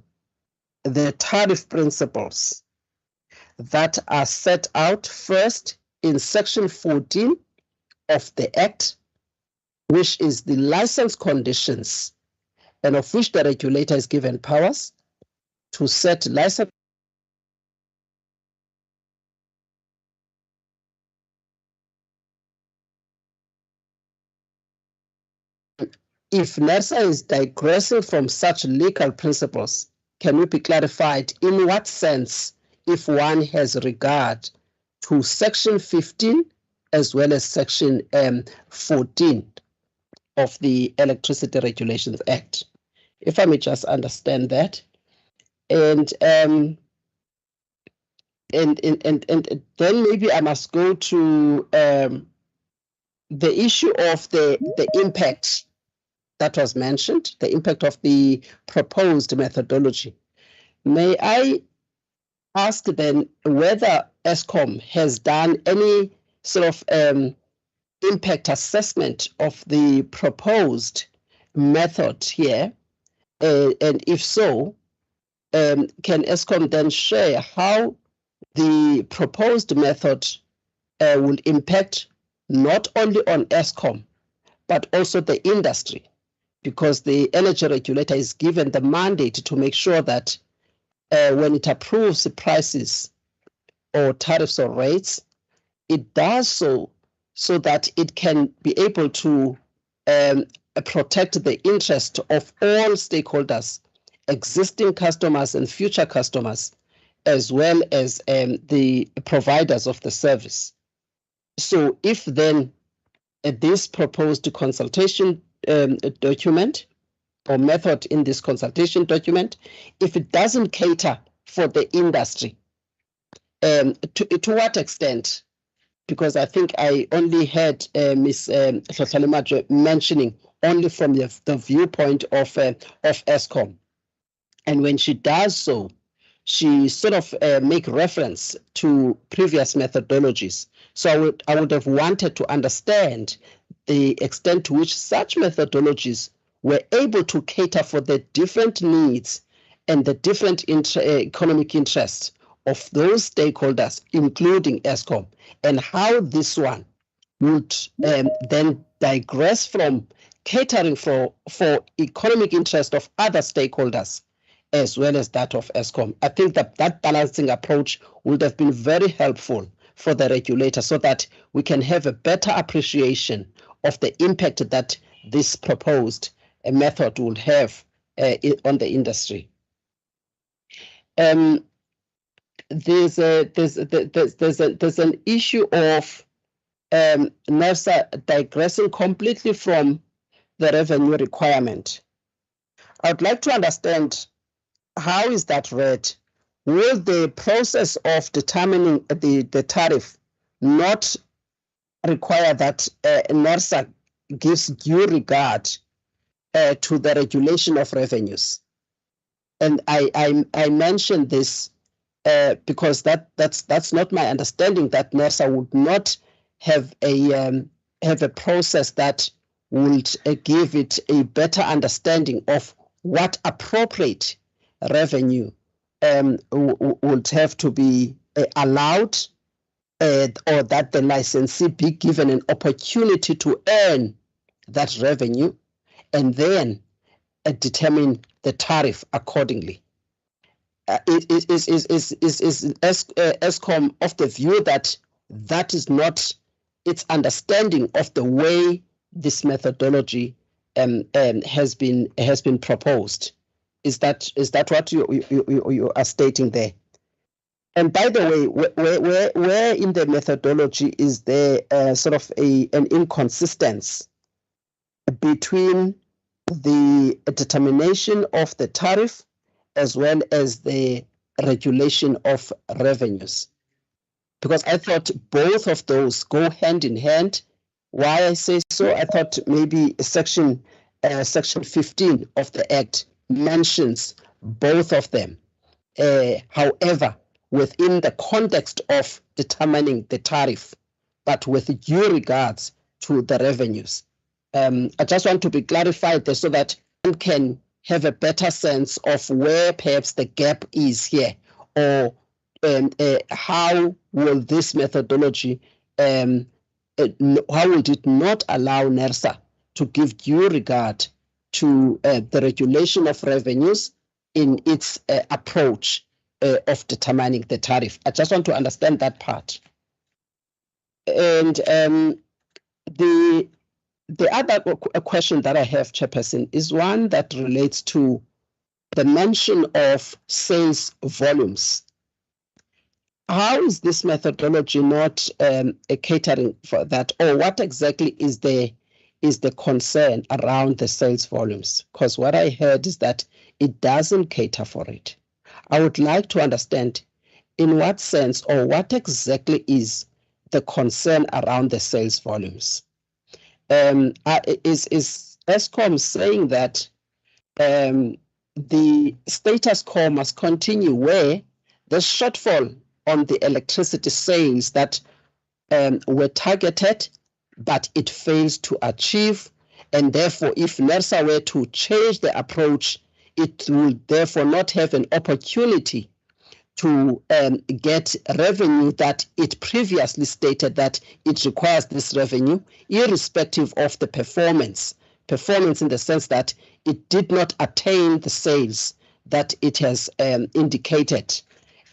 the tariff principles that are set out first in Section 14 of the Act, which is the license conditions, and of which the regulator is given powers to set license. If NERSA is digressing from such legal principles, can it be clarified in what sense, if one has regard to Section 15 as well as Section 14 of the Electricity Regulations Act? If I may just understand that. And then maybe I must go to the issue of the impact that was mentioned, the impact of the proposed methodology. May I ask then whether Eskom has done any sort of impact assessment of the proposed method here? And if so, can Eskom then share how the proposed method will impact not only on Eskom, but also the industry? Because the energy regulator is given the mandate to make sure that when it approves the prices or tariffs or rates, it does so that it can be able to protect the interest of all stakeholders, existing customers and future customers, as well as the providers of the service. So if then this proposed consultation document or method in this consultation document, if it doesn't cater for the industry, to what extent? Because I think I only heard Ms. Hlahla mentioning only from the viewpoint of Eskom. And when she does so, she sort of make reference to previous methodologies. So I would have wanted to understand the extent to which such methodologies were able to cater for the different needs and the different economic interests of those stakeholders, including Eskom, and how this one would then digress from catering for economic interest of other stakeholders as well as that of Eskom. I think that balancing approach would have been very helpful for the regulator so that we can have a better appreciation of the impact that this proposed method would have on the industry. There's an issue of NERSA digressing completely from the revenue requirement. I would like to understand, how is that read? Will the process of determining the tariff not require that NERSA gives due regard to the regulation of revenues? And I mentioned this because that's not my understanding, that NERSA would not have a process that would give it a better understanding of what appropriate revenue would have to be allowed, or that the licensee be given an opportunity to earn that revenue and then determine the tariff accordingly. Is Eskom of the view that that is not its understanding of the way this methodology has been proposed? Is that what you are stating there? And by the way, where in the methodology is there sort of an inconsistency between the determination of the tariff as well as the regulation of revenues? Because I thought both of those go hand in hand. Why I say so? I thought maybe section 15 of the Act mentions both of them. However, within the context of determining the tariff, but with due regards to the revenues. I just want to be clarified there so that one can have a better sense of where perhaps the gap is here, or how will this methodology, how would it not allow NERSA to give due regard to the regulation of revenues in its approach of determining the tariff? I just want to understand that part. And the other question that I have, Chairperson, is one that relates to the mention of sales volumes. How is this methodology not catering for that, or what exactly is the concern around the sales volumes? Because what I heard is that it doesn't cater for it. I would like to understand in what sense or what exactly is the concern around the sales volumes. Is Eskom saying that the status quo must continue where the shortfall on the electricity sales that were targeted, but it fails to achieve, and therefore if NERSA were to change the approach, it will therefore not have an opportunity to get revenue that it previously stated that it requires this revenue, irrespective of the performance in the sense that it did not attain the sales that it has indicated.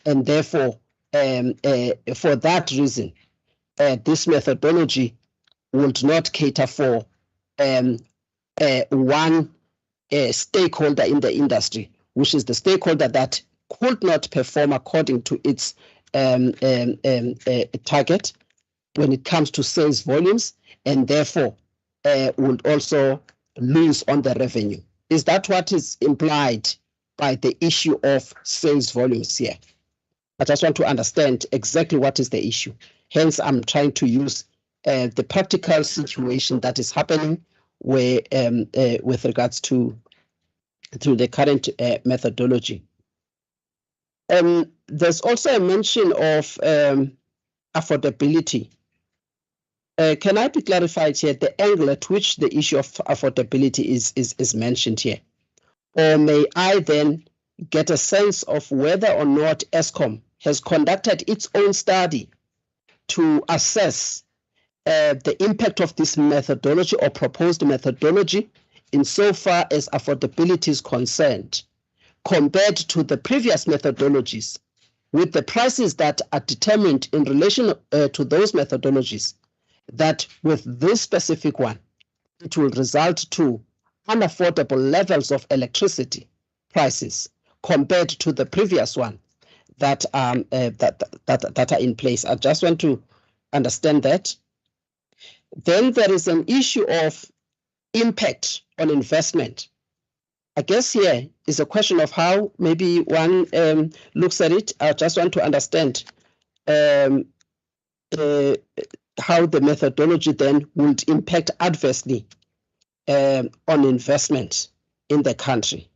And therefore, for that reason, this methodology would not cater for one stakeholder in the industry, which is the stakeholder that could not perform according to its target when it comes to sales volumes, and therefore would also lose on the revenue. Is that what is implied by the issue of sales volumes here? I just want to understand exactly what is the issue. Hence, I'm trying to use the practical situation that is happening where, with regards to the current methodology. There's also a mention of affordability. Can I be clarified here the angle at which the issue of affordability is mentioned here? Or may I then get a sense of whether or not Eskom has conducted its own study to assess the impact of this methodology or proposed methodology insofar as affordability is concerned, compared to the previous methodologies, with the prices that are determined in relation to those methodologies, that with this specific one, it will result to unaffordable levels of electricity prices compared to the previous one that are in place. I just want to understand that. Then there is an issue of impact on investment. I guess here is a question of how maybe one looks at it. I just want to understand how the methodology then would impact adversely on investment in the country,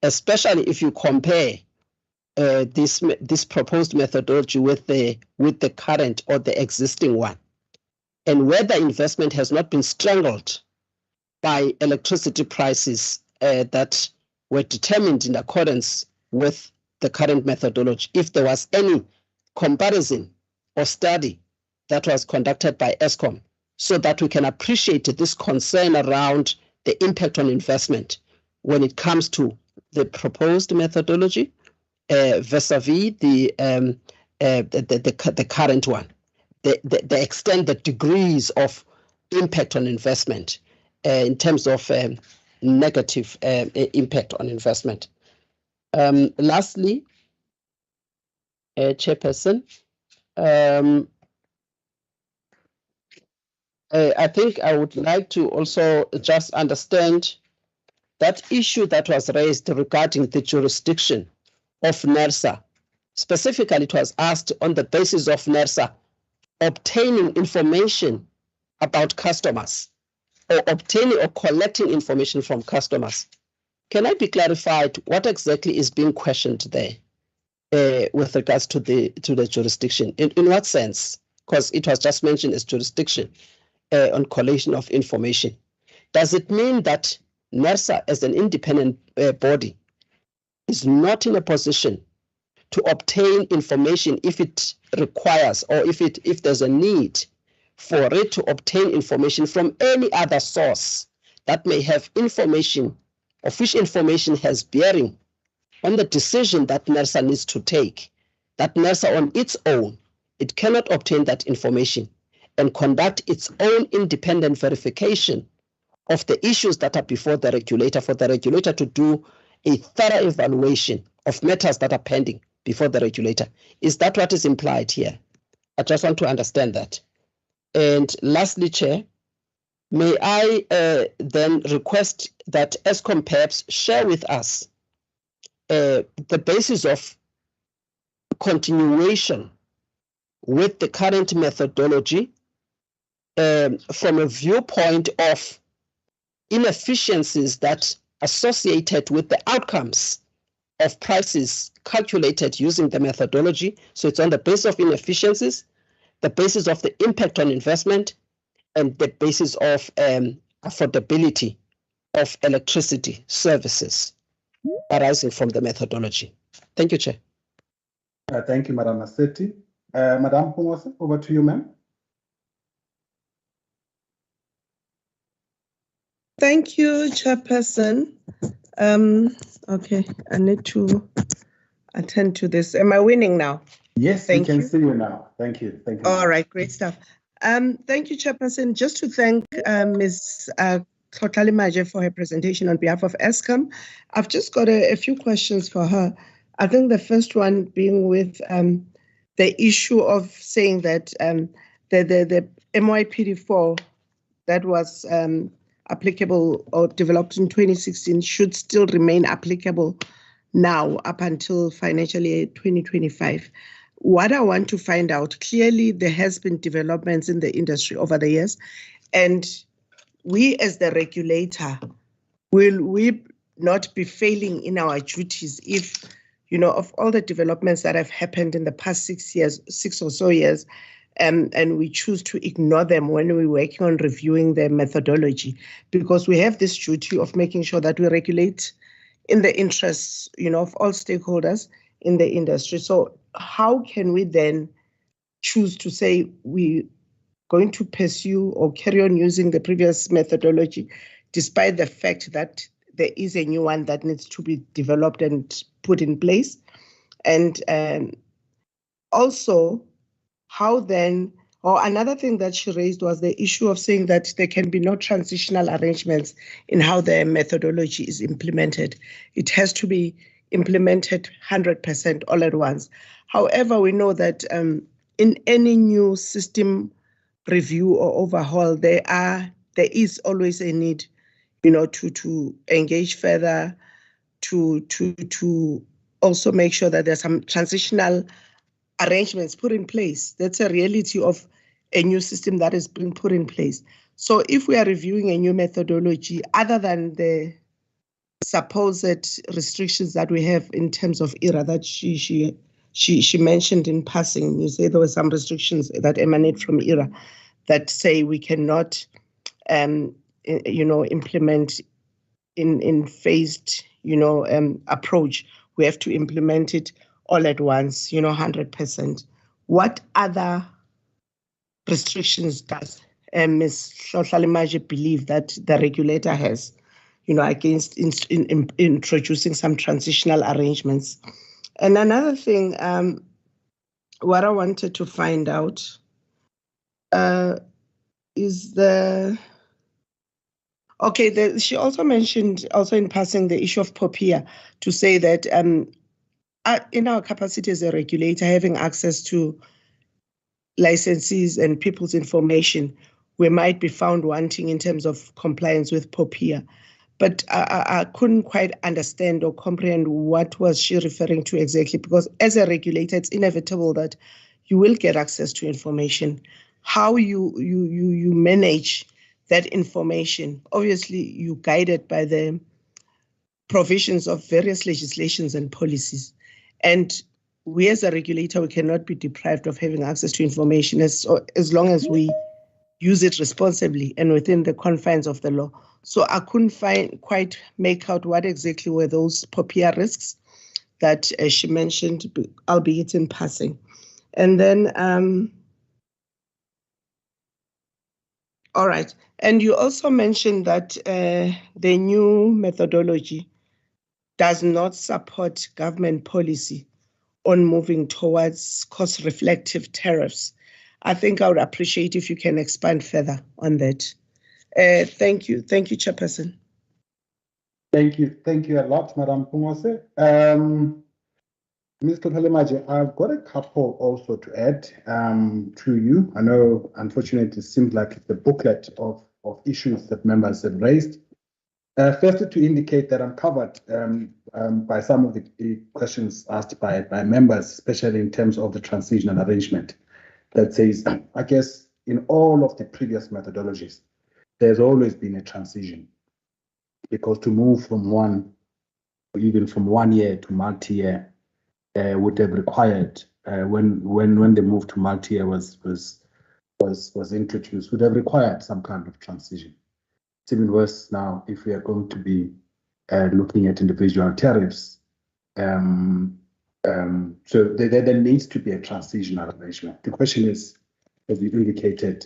especially if you compare this proposed methodology with the current or the existing one, and whether investment has not been strangled by electricity prices that were determined in accordance with the current methodology, if there was any comparison or study that was conducted by Eskom, so that we can appreciate this concern around the impact on investment when it comes to the proposed methodology vis-a-vis the current one, the extent, the degrees of impact on investment in terms of negative impact on investment. Lastly, Chairperson, I think I would like to also just understand that issue that was raised regarding the jurisdiction of NERSA. Specifically, it was asked on the basis of NERSA obtaining information about customers or obtaining or collecting information from customers. Can I be clarified what exactly is being questioned there with regards to the jurisdiction? In what sense? Because it was just mentioned as jurisdiction on collation of information. Does it mean that NERSA as an independent body is not in a position to obtain information if it requires or if there's a need for it to obtain information from any other source that may have information, of which information has bearing on the decision that NERSA needs to take, that NERSA on its own, it cannot obtain that information and conduct its own independent verification of the issues that are before the regulator, for the regulator to do a thorough evaluation of matters that are pending before the regulator. Is that what is implied here? I just want to understand that. And lastly, Chair, may I then request that Eskom perhaps share with us the basis of continuation with the current methodology from a viewpoint of inefficiencies that associated with the outcomes of prices calculated using the methodology. So it's on the basis of inefficiencies, the basis of the impact on investment, and the basis of affordability of electricity services arising from the methodology. Thank you, Chair. Thank you, Madam Maseti. Madam Phongose, over to you, ma'am. Thank you, Chairperson. Okay, I need to attend to this. Am I winning now? Yes, we can see you now. Thank you. Thank you. All right, great stuff. Thank you, Chairperson. Just to thank Ms. Tlotla Maje for her presentation on behalf of Eskom. I've just got a few questions for her. I think the first one being with the issue of saying that the MYPD4 that was applicable or developed in 2016 should still remain applicable now up until financial year 2025. What I want to find out, clearly there has been developments in the industry over the years, and we as the regulator, will we not be failing in our duties if, of all the developments that have happened in the past 6 or so years, and we choose to ignore them when we're working on reviewing their methodology, because we have this duty of making sure that we regulate in the interests, of all stakeholders in the industry. So how can we then choose to say we're going to pursue or carry on using the previous methodology, despite the fact that there is a new one that needs to be developed and put in place? And also, how then, or another thing that she raised was the issue of saying that there can be no transitional arrangements in how the methodology is implemented. It has to be implemented 100% all at once. However, we know that in any new system review or overhaul, there is always a need, to engage further, to also make sure that there's some transitional arrangements put in place. That's a reality of a new system that has been put in place. So if we are reviewing a new methodology, other than the supposed restrictions that we have in terms of ERA that she mentioned in passing, you say there were some restrictions that emanate from ERA that say we cannot, implement in phased, approach. We have to implement it all at once, 100%. What other restrictions does Ms. Hlohlale believe that the regulator has, against in introducing some transitional arrangements? And another thing, what I wanted to find out is she also mentioned, also in passing, the issue of POPIA, to say that in our capacity as a regulator, having access to licenses and people's information, we might be found wanting in terms of compliance with POPIA. But I couldn't quite understand or comprehend what was she referring to exactly, because as a regulator, it's inevitable that you will get access to information. How you manage that information, obviously you're guided by the provisions of various legislations and policies. And we as a regulator, we cannot be deprived of having access to information as long as we use it responsibly and within the confines of the law. So I couldn't quite make out what exactly were those POPIA risks that she mentioned, albeit in passing. And then, all right. And you also mentioned that the new methodology does not support government policy on moving towards cost-reflective tariffs. I think I would appreciate if you can expand further on that. Thank you. Thank you, Chairperson. Thank you. Thank you a lot, Madam Pungose. Mr. Hlohlale, I've got a couple also to add to you. I know, unfortunately, it seems like it's the booklet of issues that members have raised. Firstly, to indicate that I'm covered by some of the questions asked by members, especially in terms of the transitional arrangement that says, I guess, in all of the previous methodologies, there's always been a transition, because to move from one, or even from 1 year to multi-year, would have required, when the move to multi-year was introduced, would have required some kind of transition. It's even worse now if we are going to be looking at individual tariffs. So there needs to be a transitional arrangement. The question is, as you indicated,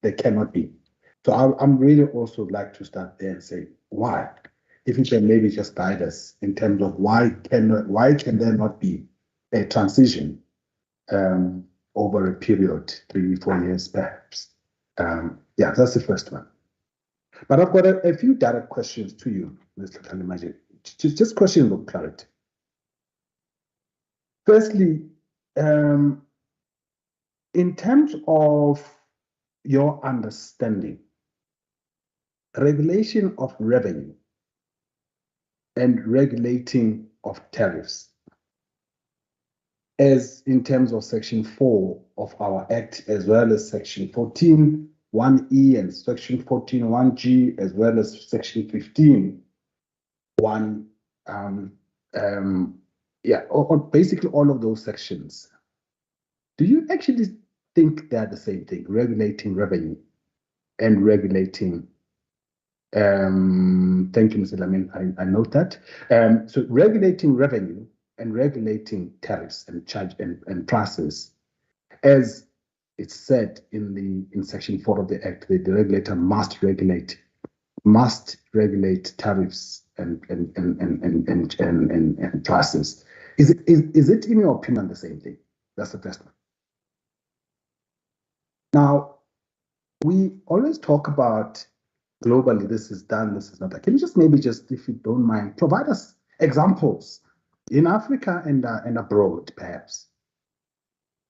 there cannot be. So I'm really also like to start there and say, why? If you can maybe just guide us in terms of why can there not be a transition over a period, 3-4 years perhaps? Yeah, that's the first one. But I've got a few direct questions to you, Mr. Hlohlale, just questions of clarity. Firstly, in terms of your understanding, regulation of revenue and regulating of tariffs, as in terms of Section 4 of our Act, as well as Section 14, 1E and Section 14, 1G, as well as Section 15, 1, or basically all of those sections. Do you actually think they're the same thing, regulating revenue and regulating? Thank you, Mr. Lamin. I note that. So regulating revenue and regulating tariffs and charge and prices, as it's said in Section 4 of the Act, the regulator must regulate tariffs and prices. Is it in your opinion the same thing? That's the first one. Now, we always talk about globally, this is done, this is not done. Can you just maybe if you don't mind, provide us examples in Africa and abroad, perhaps,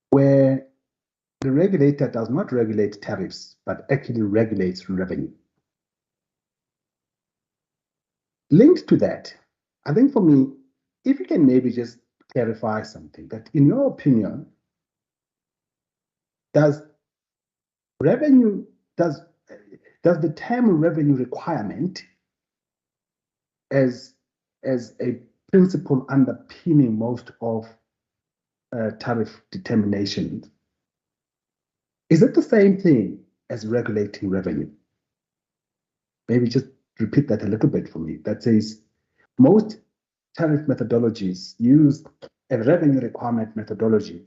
where the regulator does not regulate tariffs, but actually regulates revenue? Linked to that, I think for me, if you can maybe just clarify something, that in your opinion, does the term revenue requirement as a principle underpinning most of tariff determinations, is it the same thing as regulating revenue? Maybe just repeat that a little bit for me. That says most tariff methodologies use a revenue requirement methodology,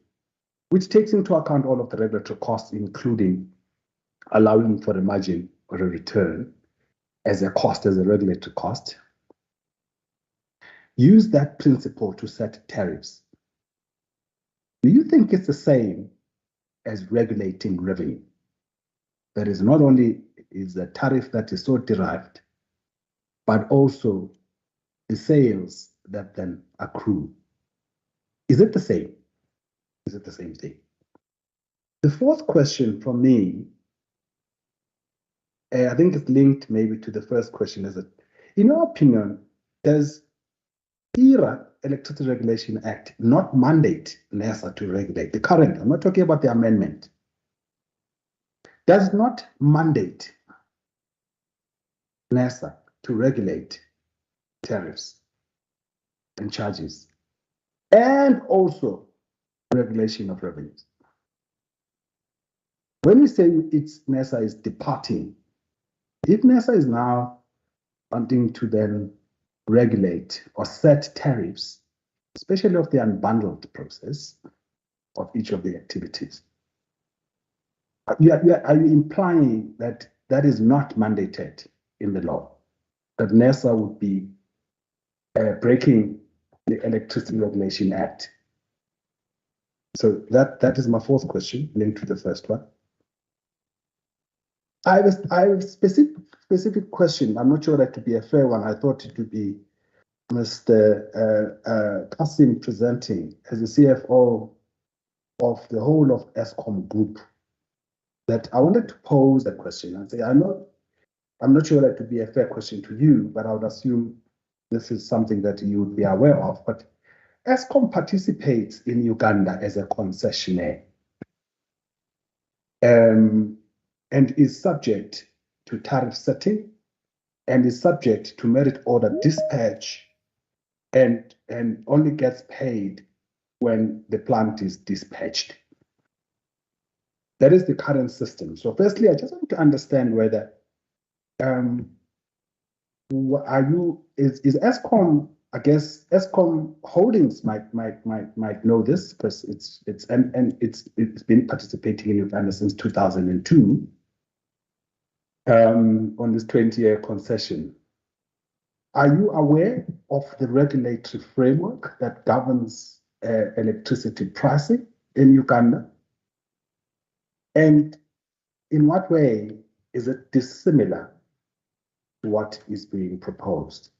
which takes into account all of the regulatory costs, including allowing for a margin or a return as a cost, as a regulatory cost. Use that principle to set tariffs. Do you think it's the same as regulating revenue? That is, not only is the tariff that is so derived, but also the sales that then accrue. Is it the same? Is it the same thing? The fourth question from me, I think it's linked maybe to the first question, is it, in your opinion, does ERA, Electricity Regulation Act, not mandate NERSA to regulate? The current, I'm not talking about the amendment, does not mandate NERSA to regulate tariffs and charges, and also regulation of revenues. When we say NERSA is departing, if NERSA is now wanting to then regulate or set tariffs, especially of the unbundled process of each of the activities, are you implying that that is not mandated in the law, that NERSA would be breaking the Electricity Regulation Act? So that is my fourth question, linked to the first one. I have a specific question. I'm not sure that to be a fair one. I thought it would be Mr. Kassim presenting as the CFO of the whole of Eskom Group. That I wanted to pose a question and say, I'm not sure that to be a fair question to you, but I would assume this is something that you would be aware of. But Eskom participates in Uganda as a concessionaire, and is subject to tariff setting, and is subject to merit order dispatch, and only gets paid when the plant is dispatched. That is the current system. So firstly, I just want to understand whether is Eskom, I guess Eskom Holdings might know this, because it's been participating in Uganda since 2002 on this 20-year concession. Are you aware of the regulatory framework that governs electricity pricing in Uganda? And in what way is it dissimilar to what is being proposed?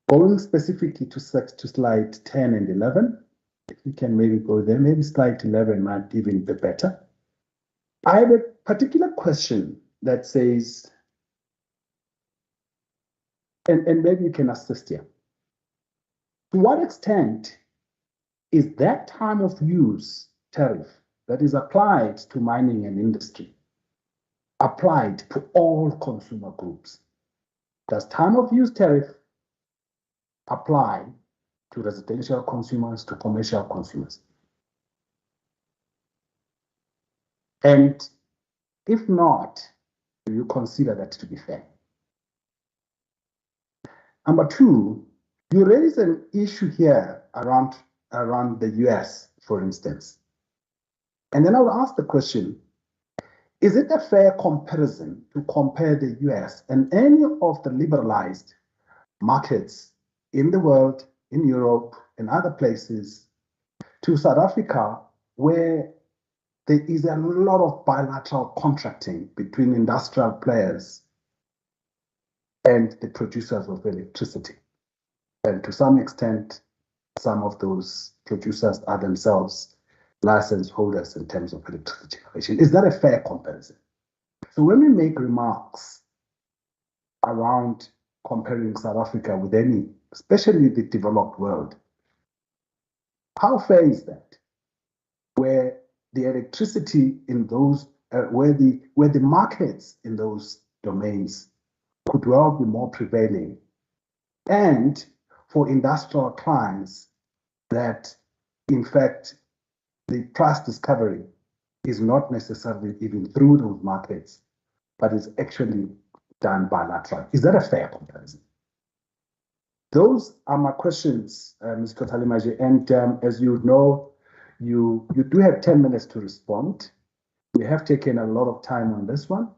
Going specifically to slide 10 and 11, if you can maybe go there, maybe slide 11 might even be better. I have a particular question that says, and maybe you can assist here. To what extent is that time of use tariff that is applied to mining and industry applied to all consumer groups? Does time of use tariff apply to residential consumers, to commercial consumers? And if not, do you consider that to be fair? Number two, you raise an issue here around the US, for instance. And then I would ask the question, is it a fair comparison to compare the US and any of the liberalized markets in the world, in Europe, and other places, to South Africa, where there is a lot of bilateral contracting between industrial players and the producers of electricity? And to some extent, some of those producers are themselves license holders in terms of electricity generation. Is that a fair comparison? So when we make remarks around comparing South Africa with any, especially the developed world, how fair is that? Where the electricity in those, where the markets in those domains could well be more prevailing, and for industrial clients that, in fact, the price discovery is not necessarily even through those markets, but is actually done bilaterally. Is that a fair comparison? Those are my questions, Ms. Kotalimaji. And as you know, you do have 10 minutes to respond. We have taken a lot of time on this one.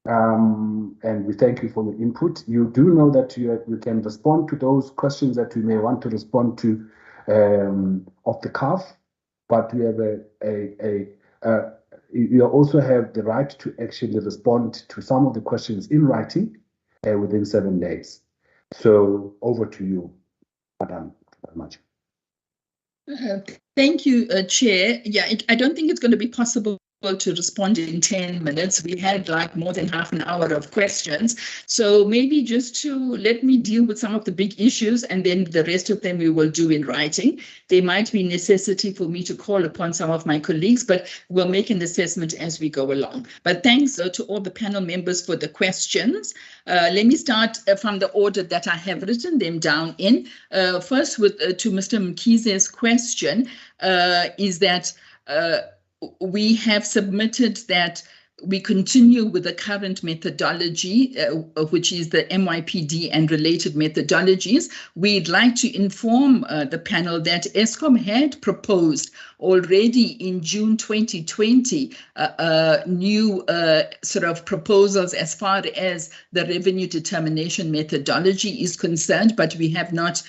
And we thank you for your input. You do know that you can respond to those questions that you may want to respond to off the cuff, but we have you also have the right to actually respond to some of the questions in writing within 7 days. So over to you, Madam Kotalimaji. Thank you, Chair. Yeah, I don't think it's going to be possible to respond in 10 minutes. We had like more than half an hour of questions. So maybe just to let me deal with some of the big issues, and then the rest of them we will do in writing. There might be necessity for me to call upon some of my colleagues, but we'll make an assessment as we go along. But thanks to all the panel members for the questions. Let me start from the order that I have written them down in. First, with to Mr. Mkhize's question, is that we have submitted that we continue with the current methodology, which is the MYPD and related methodologies. We'd like to inform the panel that Eskom had proposed already in June 2020 new sort of proposals as far as the revenue determination methodology is concerned, but we have not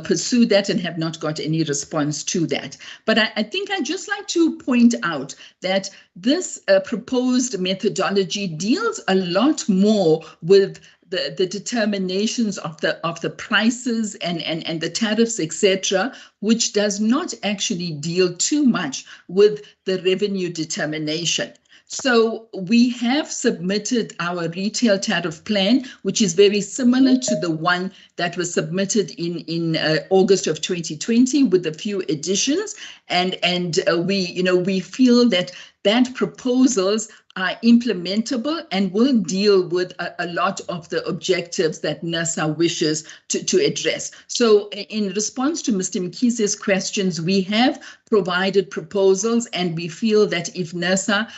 pursued that and have not got any response to that. But I think I'd just like to point out that this proposed methodology deals a lot more with the determinations of the prices and the tariffs, etc., which does not actually deal too much with the revenue determination. So we have submitted our retail tariff plan, which is very similar to the one that was submitted in August of 2020 with a few additions, and we feel that proposals are implementable and will deal with a lot of the objectives that NERSA wishes to address. So in response to Mr. Mkhize's questions, we have provided proposals, and we feel that if NERSA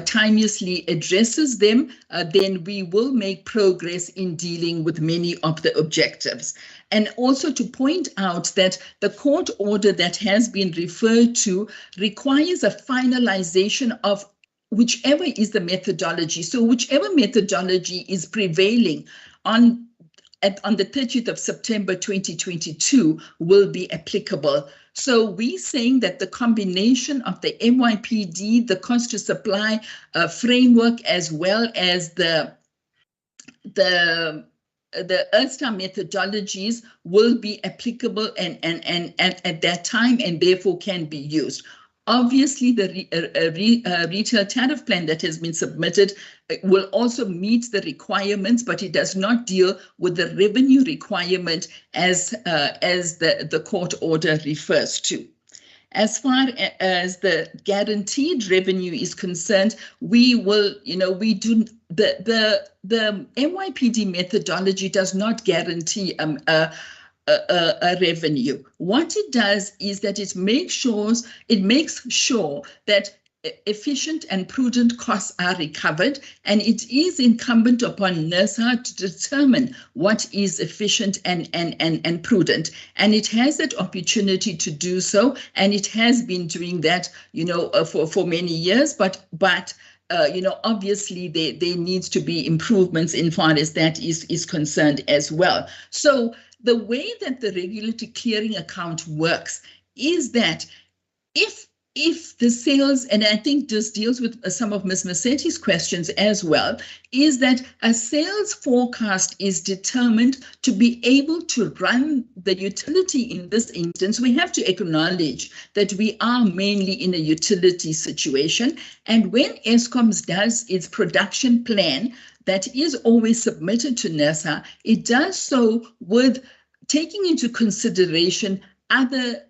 timeously addresses them, then we will make progress in dealing with many of the objectives. And also to point out that the court order that has been referred to requires a finalization of whichever is the methodology. So whichever methodology is prevailing on the 30th of September 2022 will be applicable. So we're saying that the combination of the MYPD, the cost to supply framework, as well as the the Earthstar methodologies will be applicable and at that time, and therefore can be used. Obviously, the retail tariff plan that has been submitted will also meet the requirements, but it does not deal with the revenue requirement as the court order refers to. As far as the guaranteed revenue is concerned, we will, the MYPD methodology does not guarantee a revenue. What it does is that it makes sure that efficient and prudent costs are recovered, and it is incumbent upon NERSA to determine what is efficient and prudent. And it has that opportunity to do so, and it has been doing that, for many years. But obviously there needs to be improvements in far as that is concerned as well. So the way that the regulatory clearing account works is that if the sales, and I think this deals with some of Ms. Masetti's questions as well, is that a sales forecast is determined to be able to run the utility. In this instance, we have to acknowledge that we are mainly in a utility situation. And when Eskom does its production plan, that is always submitted to NERSA, it does so with taking into consideration other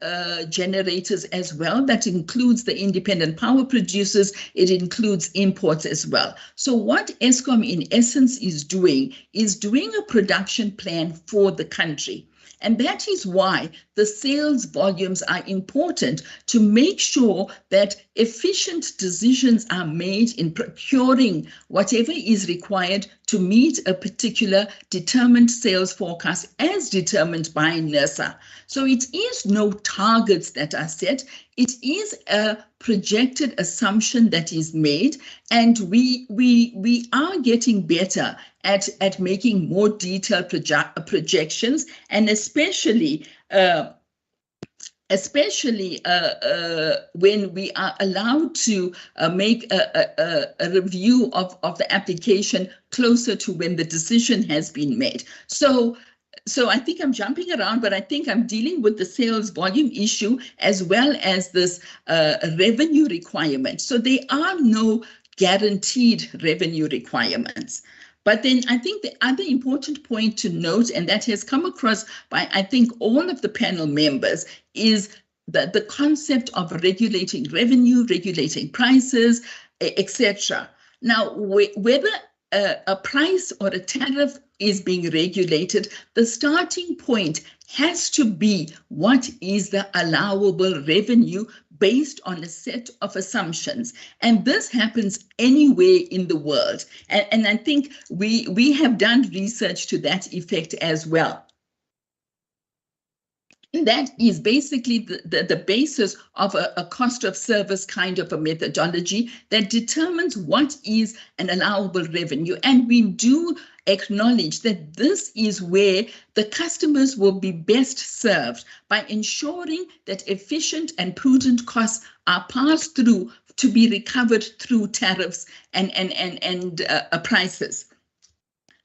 generators as well. That includes the independent power producers. It includes imports as well. So what Eskom in essence is doing a production plan for the country. And that is why the sales volumes are important, to make sure that efficient decisions are made in procuring whatever is required to meet a particular determined sales forecast as determined by NERSA. So it is no targets that are set. It is a projected assumption that is made, and we are getting better at making more detailed projections, and especially when we are allowed to make a review of the application closer to when the decision has been made. So I think I'm jumping around, but I think I'm dealing with the sales volume issue as well as this revenue requirement. So there are no guaranteed revenue requirements. But then I think the other important point to note, and that has come across by, I think, all of the panel members, is that the concept of regulating revenue, regulating prices, etc. Now, whether a price or a tariff is being regulated, the starting point has to be what is the allowable revenue based on a set of assumptions. And this happens anywhere in the world. And I think we have done research to that effect as well. That is basically the basis of a cost of service kind of a methodology that determines what is an allowable revenue. And we do acknowledge that this is where the customers will be best served by ensuring that efficient and prudent costs are passed through to be recovered through tariffs and prices.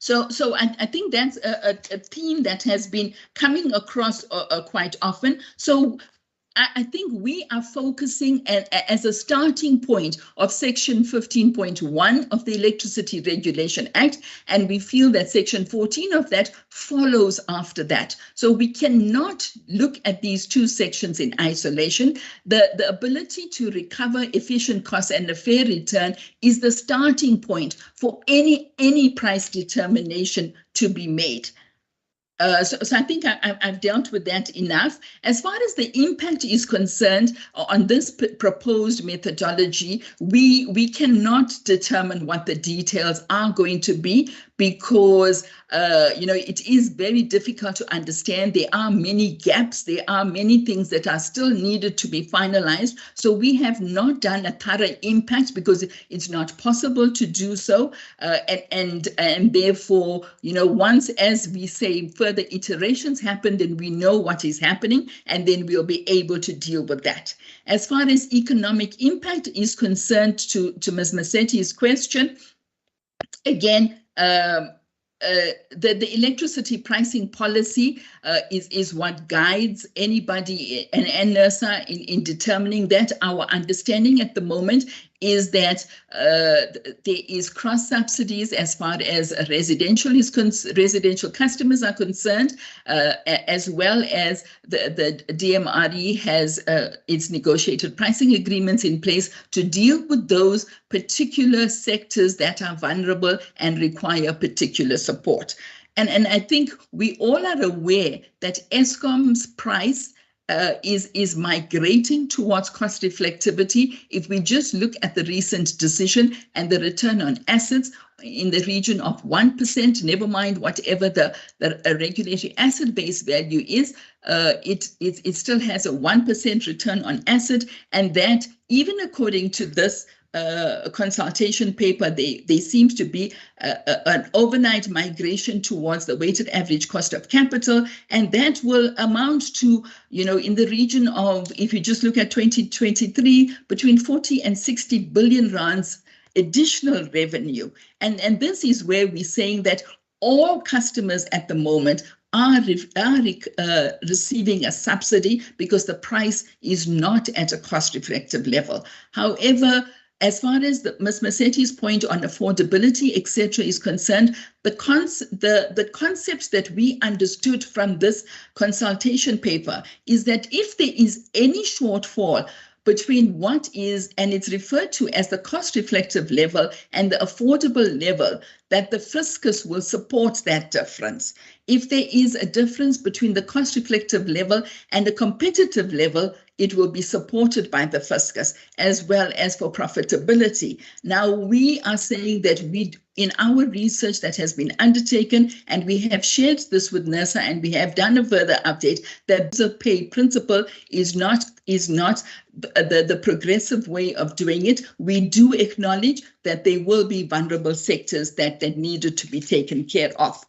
So I think that's a theme that has been coming across quite often. So I think we are focusing as a starting point of Section 15.1 of the Electricity Regulation Act, and we feel that Section 14 of that follows after that. So we cannot look at these two sections in isolation. The ability to recover efficient costs and a fair return is the starting point for any price determination to be made. So I think I've dealt with that enough. As far as the impact is concerned on this proposed methodology, we cannot determine what the details are going to be because, it is very difficult to understand. There are many gaps. There are many things that are still needed to be finalized. So we have not done a thorough impact because it's not possible to do so. And therefore, once, as we say, further iterations happen, then we know what is happening, and then we'll be able to deal with that. As far as economic impact is concerned, to Ms. Masetti's question, again, the electricity pricing policy is what guides anybody and NERSA in determining that. Our understanding at the moment is that there is cross subsidies as far as residential customers are concerned, as well as the DMRE has its negotiated pricing agreements in place to deal with those particular sectors that are vulnerable and require particular support. And I think we all are aware that Eskom's price is migrating towards cost reflectivity. If we just look at the recent decision and the return on assets in the region of 1%, never mind whatever the regulatory asset base value is, it still has a 1% return on asset, and that even according to this consultation paper, there seems to be an overnight migration towards the weighted average cost of capital, and that will amount to, in the region of, if you just look at 2023, between 40 and 60 billion rands additional revenue. And this is where we're saying that all customers at the moment are receiving a subsidy because the price is not at a cost reflective level. However, as far as Ms. Masetti's point on affordability, etc., is concerned, the concepts that we understood from this consultation paper is that if there is any shortfall between what is, and it's referred to as the cost reflective level and the affordable level, that the fiscus will support that difference. If there is a difference between the cost reflective level and the competitive level, it will be supported by the fiscus, as well as for profitability. Now, we are saying that in our research that has been undertaken, and we have shared this with NERSA, and we have done a further update, that the pay principle is not the progressive way of doing it. We do acknowledge that there will be vulnerable sectors that needed to be taken care of.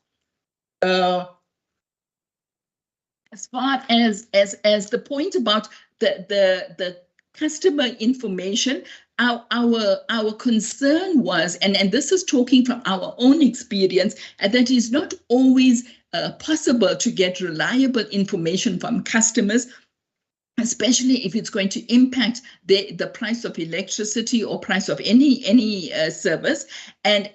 As far as the point about the customer information, our concern was, and this is talking from our own experience, that it is not always possible to get reliable information from customers, especially if it's going to impact the price of electricity or price of any service. And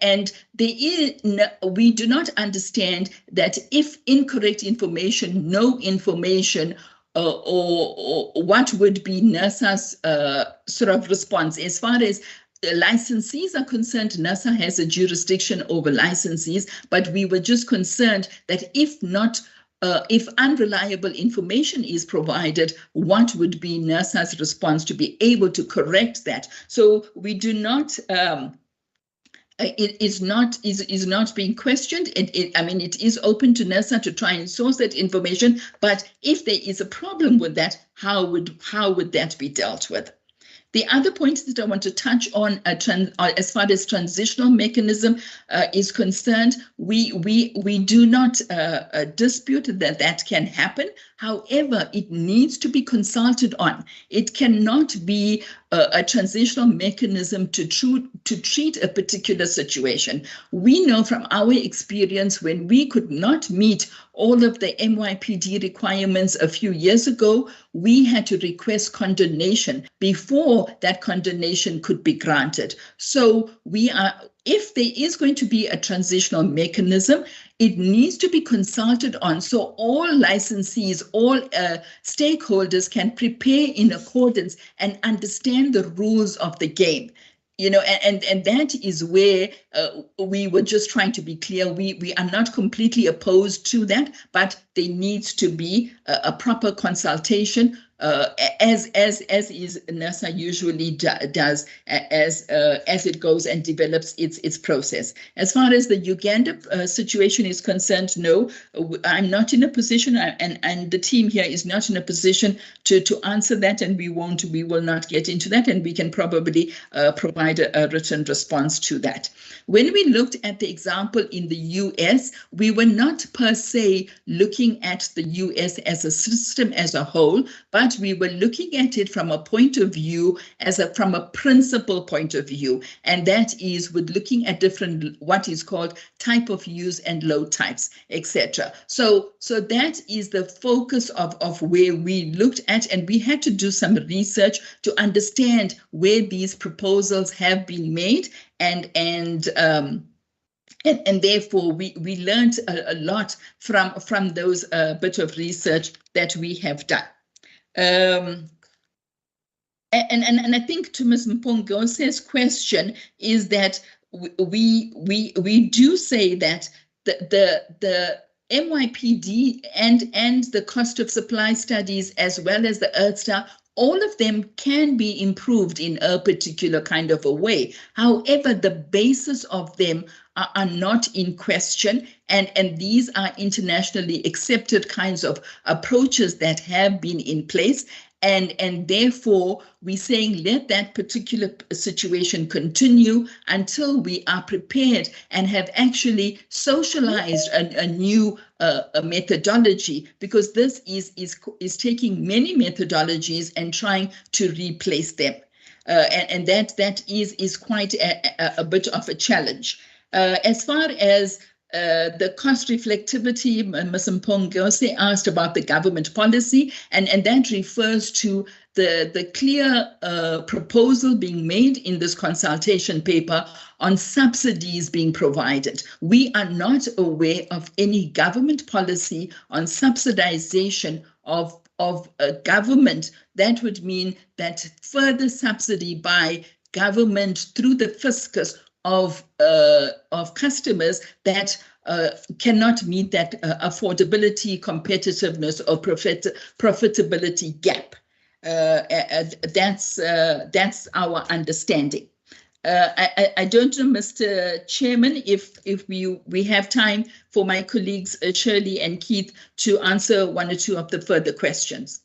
we do not understand that if incorrect information, no information, or what would be NERSA's sort of response. As far as licensees are concerned, NERSA has a jurisdiction over licensees, but we were just concerned that if unreliable information is provided, what would be NERSA's response to be able to correct that? So we do not. It is not being questioned. It is open to NERSA to try and source that information. But if there is a problem with that, how would that be dealt with? The other point that I want to touch on, as far as transitional mechanism is concerned, we do not dispute that can happen. However, it needs to be consulted on. It cannot be a transitional mechanism to treat a particular situation. We know from our experience, when we could not meet all of the MYPD requirements a few years ago, we had to request condonation before that condonation could be granted. So if there is going to be a transitional mechanism, it needs to be consulted on so all licensees, all stakeholders can prepare in accordance and understand the rules of the game. And that is where we were just trying to be clear. We are not completely opposed to that, but there needs to be a proper consultation, as is NERSA usually does as it goes and develops its process. As far as the Uganda situation is concerned, no, I'm not in a position, and the team here is not in a position to answer that, and we will not get into that, and we can probably provide a written response to that. When we looked at the example in the US, we were not per se looking at the US as a system as a whole, but but we were looking at it from a point of view from a principal point of view, and that is with looking at different, what is called type of use and load types, etc. So that is the focus of where we looked at, and we had to do some research to understand where these proposals have been made, and therefore we learned a lot from those bit of research that we have done. And I think to Ms. Mpongose's question is that we do say that the MYPD and the cost of supply studies, as well as the EarthStar, all of them can be improved in a particular kind of a way. However, the basis of them are not in question, and these are internationally accepted kinds of approaches that have been in place. And therefore, we're saying let that particular situation continue until we are prepared and have actually socialized a new methodology, because this is taking many methodologies and trying to replace them. And that is quite a bit of a challenge. As far as the cost reflectivity, Ms. Mpongose asked about the government policy, and that refers to the clear proposal being made in this consultation paper on subsidies being provided. We are not aware of any government policy on subsidization of government. That would mean that further subsidy by government through the fiscus of customers that cannot meet that affordability, competitiveness, or profitability gap. That's our understanding. I don't know, Mr. Chairman, if we have time for my colleagues Shirley and Keith to answer one or two of the further questions.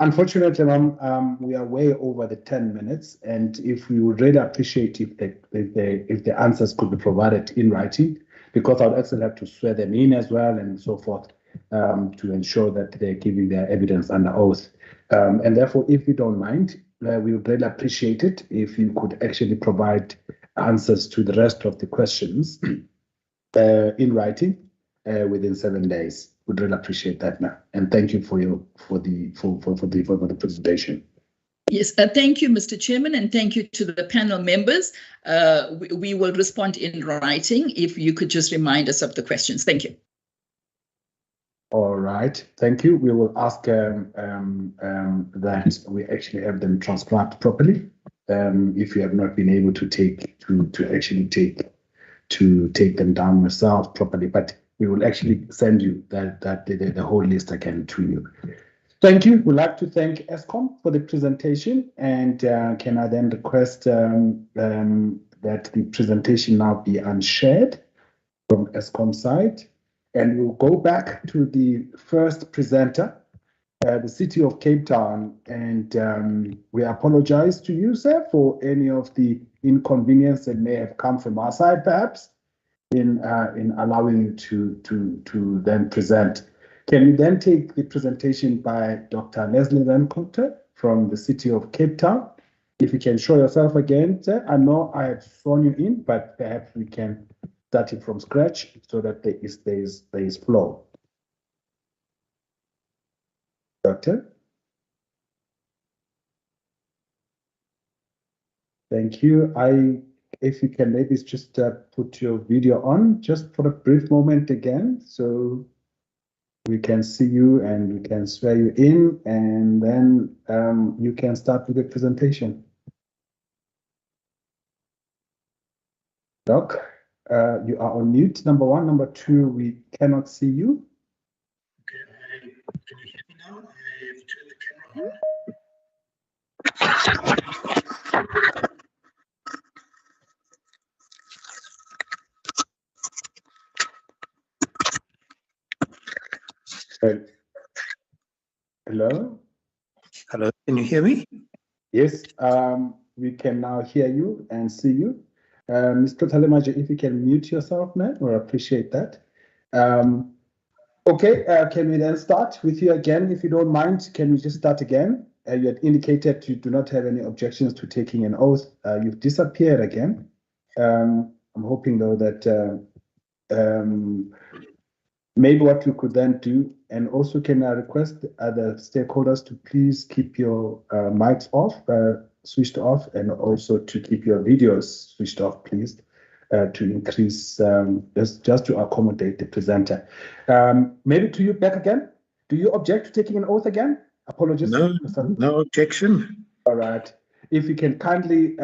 Unfortunately, ma'am, we are way over the 10 minutes, and if we would really appreciate if the answers could be provided in writing, because I would actually have to swear them in as well and so forth, to ensure that they're giving their evidence under oath. And therefore, if you don't mind, we would really appreciate it if you could actually provide answers to the rest of the questions in writing within 7 days. Would really appreciate that, ma'am. And thank you for the presentation. Yes, thank you, Mr. Chairman, and thank you to the panel members. We will respond in writing if you could just remind us of the questions. Thank you. All right, thank you. We will ask that we actually have them transcribed properly. If you have not been able to take them down yourself properly, but we will actually send you the whole list again to you. Thank you. We'd like to thank Eskom for the presentation, and can I then request that the presentation now be unshared from Eskom side, and we'll go back to the first presenter, the City of Cape Town, and we apologize to you, sir, for any of the inconvenience that may have come from our side, perhaps, in allowing you to then present. Can you then take the presentation by Dr. Leslie Rencote from the City of Cape Town? If you can show yourself again, sir. I know I have thrown you in, but perhaps we can start it from scratch so that there is flow. Doctor? Thank you. If you can maybe just put your video on just for a brief moment again, so we can see you and we can swear you in, and then you can start with the presentation. Doc, you are on mute, number one. Number two, we cannot see you. Okay, can you hear me now? I've turned the camera on. Hello? Hello, can you hear me? Yes, we can now hear you and see you. Mr. Talemaji, if you can mute yourself, man, we'll appreciate that. Okay, can we then start with you again, if you don't mind? Can we just start again? You had indicated you do not have any objections to taking an oath. You've disappeared again. I'm hoping, though, that maybe what you could then do, and also can I request other stakeholders to please keep your mics off, switched off, and also to keep your videos switched off, please, to increase, just to accommodate the presenter. Maybe to you back again. Do you object to taking an oath again? Apologies. No, no objection. All right. If you can kindly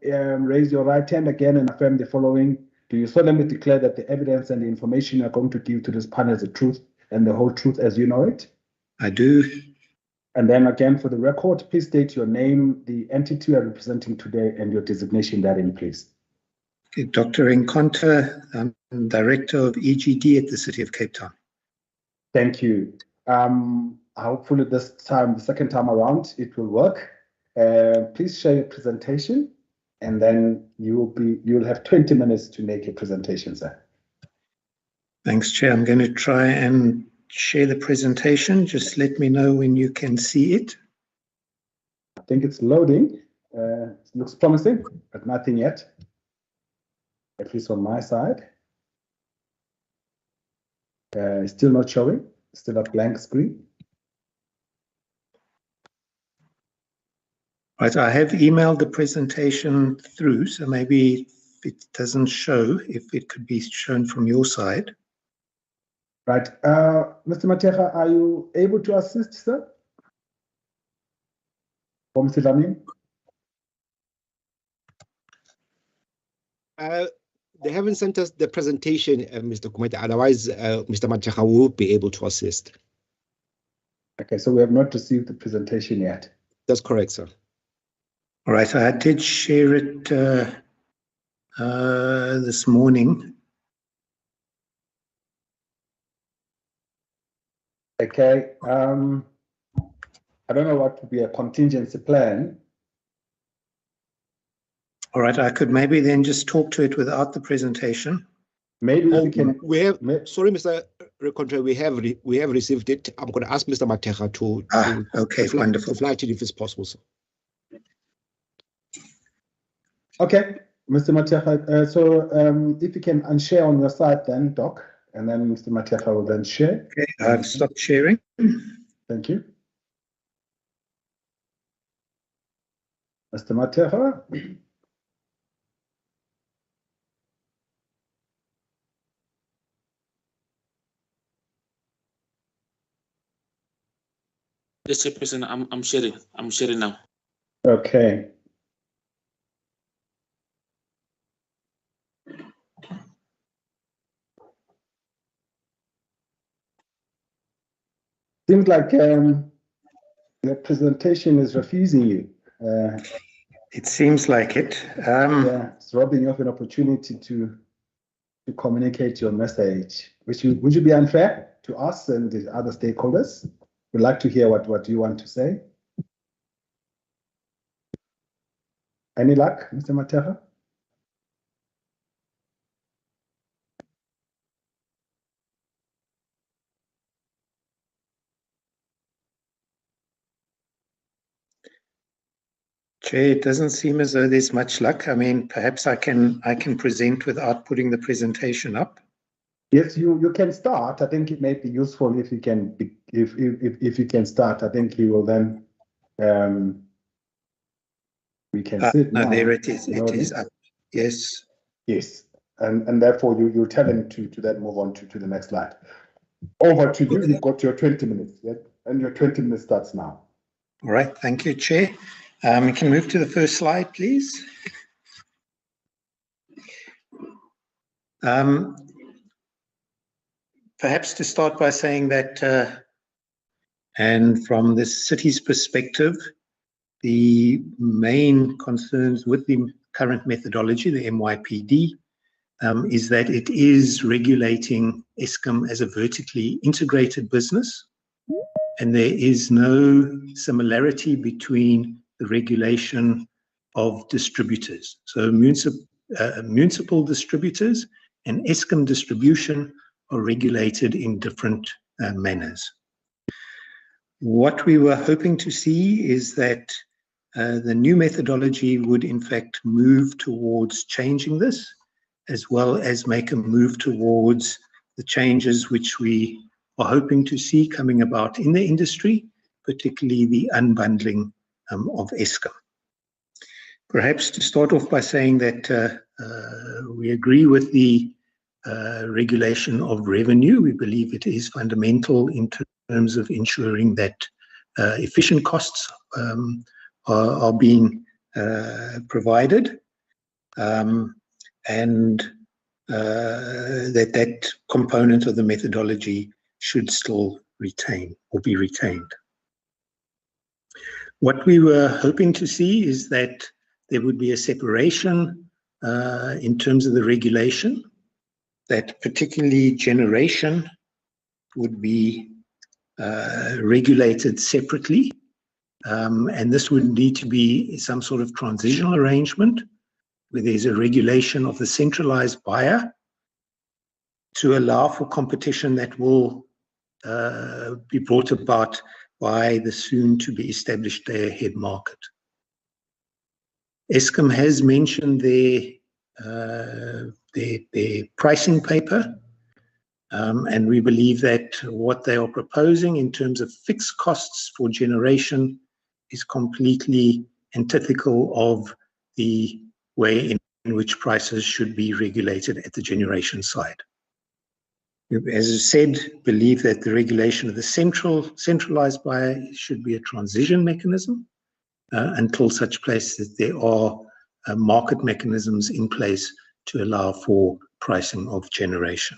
raise your right hand again and affirm the following. Do you solemnly declare that the evidence and the information you are going to give to this panel is the truth and the whole truth as you know it? I do. And then again, for the record, please state your name, the entity you are representing today, and your designation therein, please. Okay, Dr. Nkonta, I'm Director of EGD at the City of Cape Town. Thank you. Hopefully this time, the second time around, it will work. Please share your presentation, and then you'll have 20 minutes to make your presentation, sir. Thanks, Chair. I'm going to try and share the presentation. Just let me know when you can see it. I think it's loading. It looks promising, but nothing yet, at least on my side. It's still not showing, still a blank screen. Right, I have emailed the presentation through, so maybe it doesn't show, if it could be shown from your side. Right, Mr. Mateja, are you able to assist, sir? Or Mr. Lamine? They haven't sent us the presentation, Mr. Kumete. Otherwise, Mr. Mateja will be able to assist. Okay, so we have not received the presentation yet. That's correct, sir. All right, I did share it this morning. Okay, I don't know what would be a contingency plan. All right, I could maybe then just talk to it without the presentation. Maybe we can. We have. Sorry, Mr. Recontra, we have received it. I'm going to ask Mr. Mateja to okay, wonderful. To flag it if it's possible, sir. Okay, Mr. Mateja. So if you can unshare on your side, then, Doc, and then Mr. Mateja will then share. Okay, I've stopped sharing. Thank you. Mr. Mateja. Yes, Chairperson, I'm sharing. I'm sharing now. Okay. Seems like the presentation is refusing you. It seems like it. Yeah, it's robbing you of an opportunity to communicate your message, which would you be unfair to us and the other stakeholders? We'd like to hear what you want to say. Any luck, Mr. Mateja? Chair, it doesn't seem as though there's much luck. I mean, perhaps I can present without putting the presentation up. Yes, you can start. I think it may be useful if you can if you can start. I think you will then we can see it now. There it is. It is up. Yes. Yes, and therefore you tell him to then move on to the next slide. Over to you. You've got your 20 minutes, yeah? And your 20 minutes starts now. All right. Thank you, Chair. We can move to the first slide, please. Perhaps to start by saying that, and from the city's perspective, the main concerns with the current methodology, the MYPD, is that it is regulating Eskom as a vertically integrated business, and there is no similarity between the regulation of distributors. So municipal distributors and Eskom distribution are regulated in different manners. What we were hoping to see is that the new methodology would in fact move towards changing this, as well as make a move towards the changes which we are hoping to see coming about in the industry, particularly the unbundling of Eskom. Perhaps to start off by saying that we agree with the regulation of revenue. We believe it is fundamental in terms of ensuring that efficient costs are being provided, and that component of the methodology should still retain or be retained. What we were hoping to see is that there would be a separation in terms of the regulation, that particularly generation would be regulated separately, and this would need to be some sort of transitional arrangement where there's a regulation of the centralized buyer to allow for competition that will be brought about by the soon to be established day-ahead market. Eskom has mentioned their pricing paper, and we believe that what they are proposing in terms of fixed costs for generation is completely antithetical of the way in which prices should be regulated at the generation side. As I said, believe that the regulation of the centralized buyer should be a transition mechanism until such place that there are market mechanisms in place to allow for pricing of generation.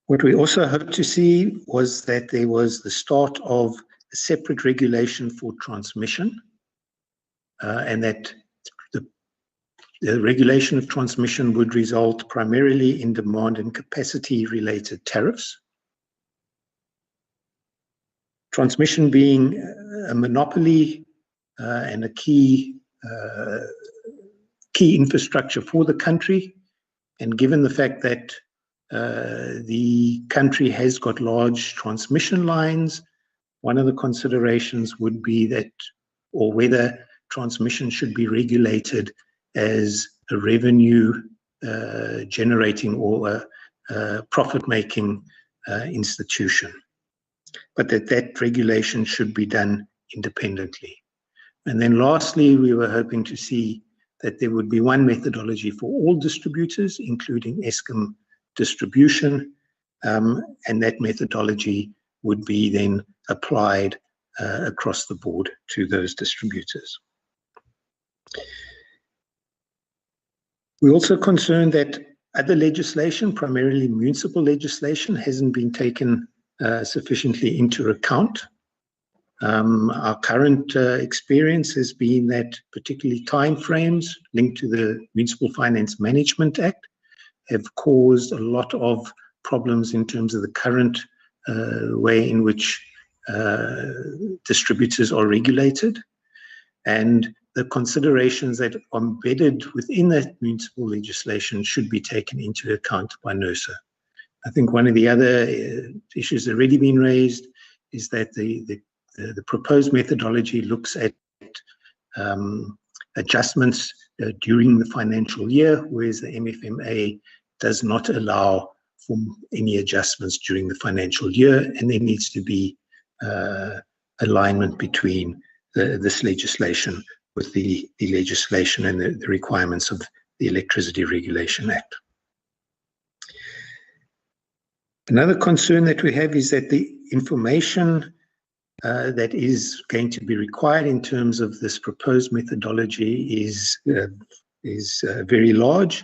What we also hoped to see was that there was the start of a separate regulation for transmission, and that the regulation of transmission would result primarily in demand and capacity related tariffs. Transmission being a monopoly and a key infrastructure for the country, and given the fact that the country has got large transmission lines, one of the considerations would be that, or whether transmission should be regulated as a revenue generating or a profit-making institution, but that regulation should be done independently. And then lastly, we were hoping to see that there would be one methodology for all distributors, including Eskom distribution, and that methodology would be then applied across the board to those distributors. We're also concerned that other legislation, primarily municipal legislation, hasn't been taken sufficiently into account. Our current experience has been that particularly timeframes linked to the Municipal Finance Management Act have caused a lot of problems in terms of the current way in which distributors are regulated, and the considerations that are embedded within that municipal legislation should be taken into account by NERSA. I think one of the other issues that have already been raised is that the proposed methodology looks at adjustments during the financial year, whereas the MFMA does not allow for any adjustments during the financial year, and there needs to be alignment between this legislation with the legislation and the requirements of the Electricity Regulation Act. Another concern that we have is that the information that is going to be required in terms of this proposed methodology is very large,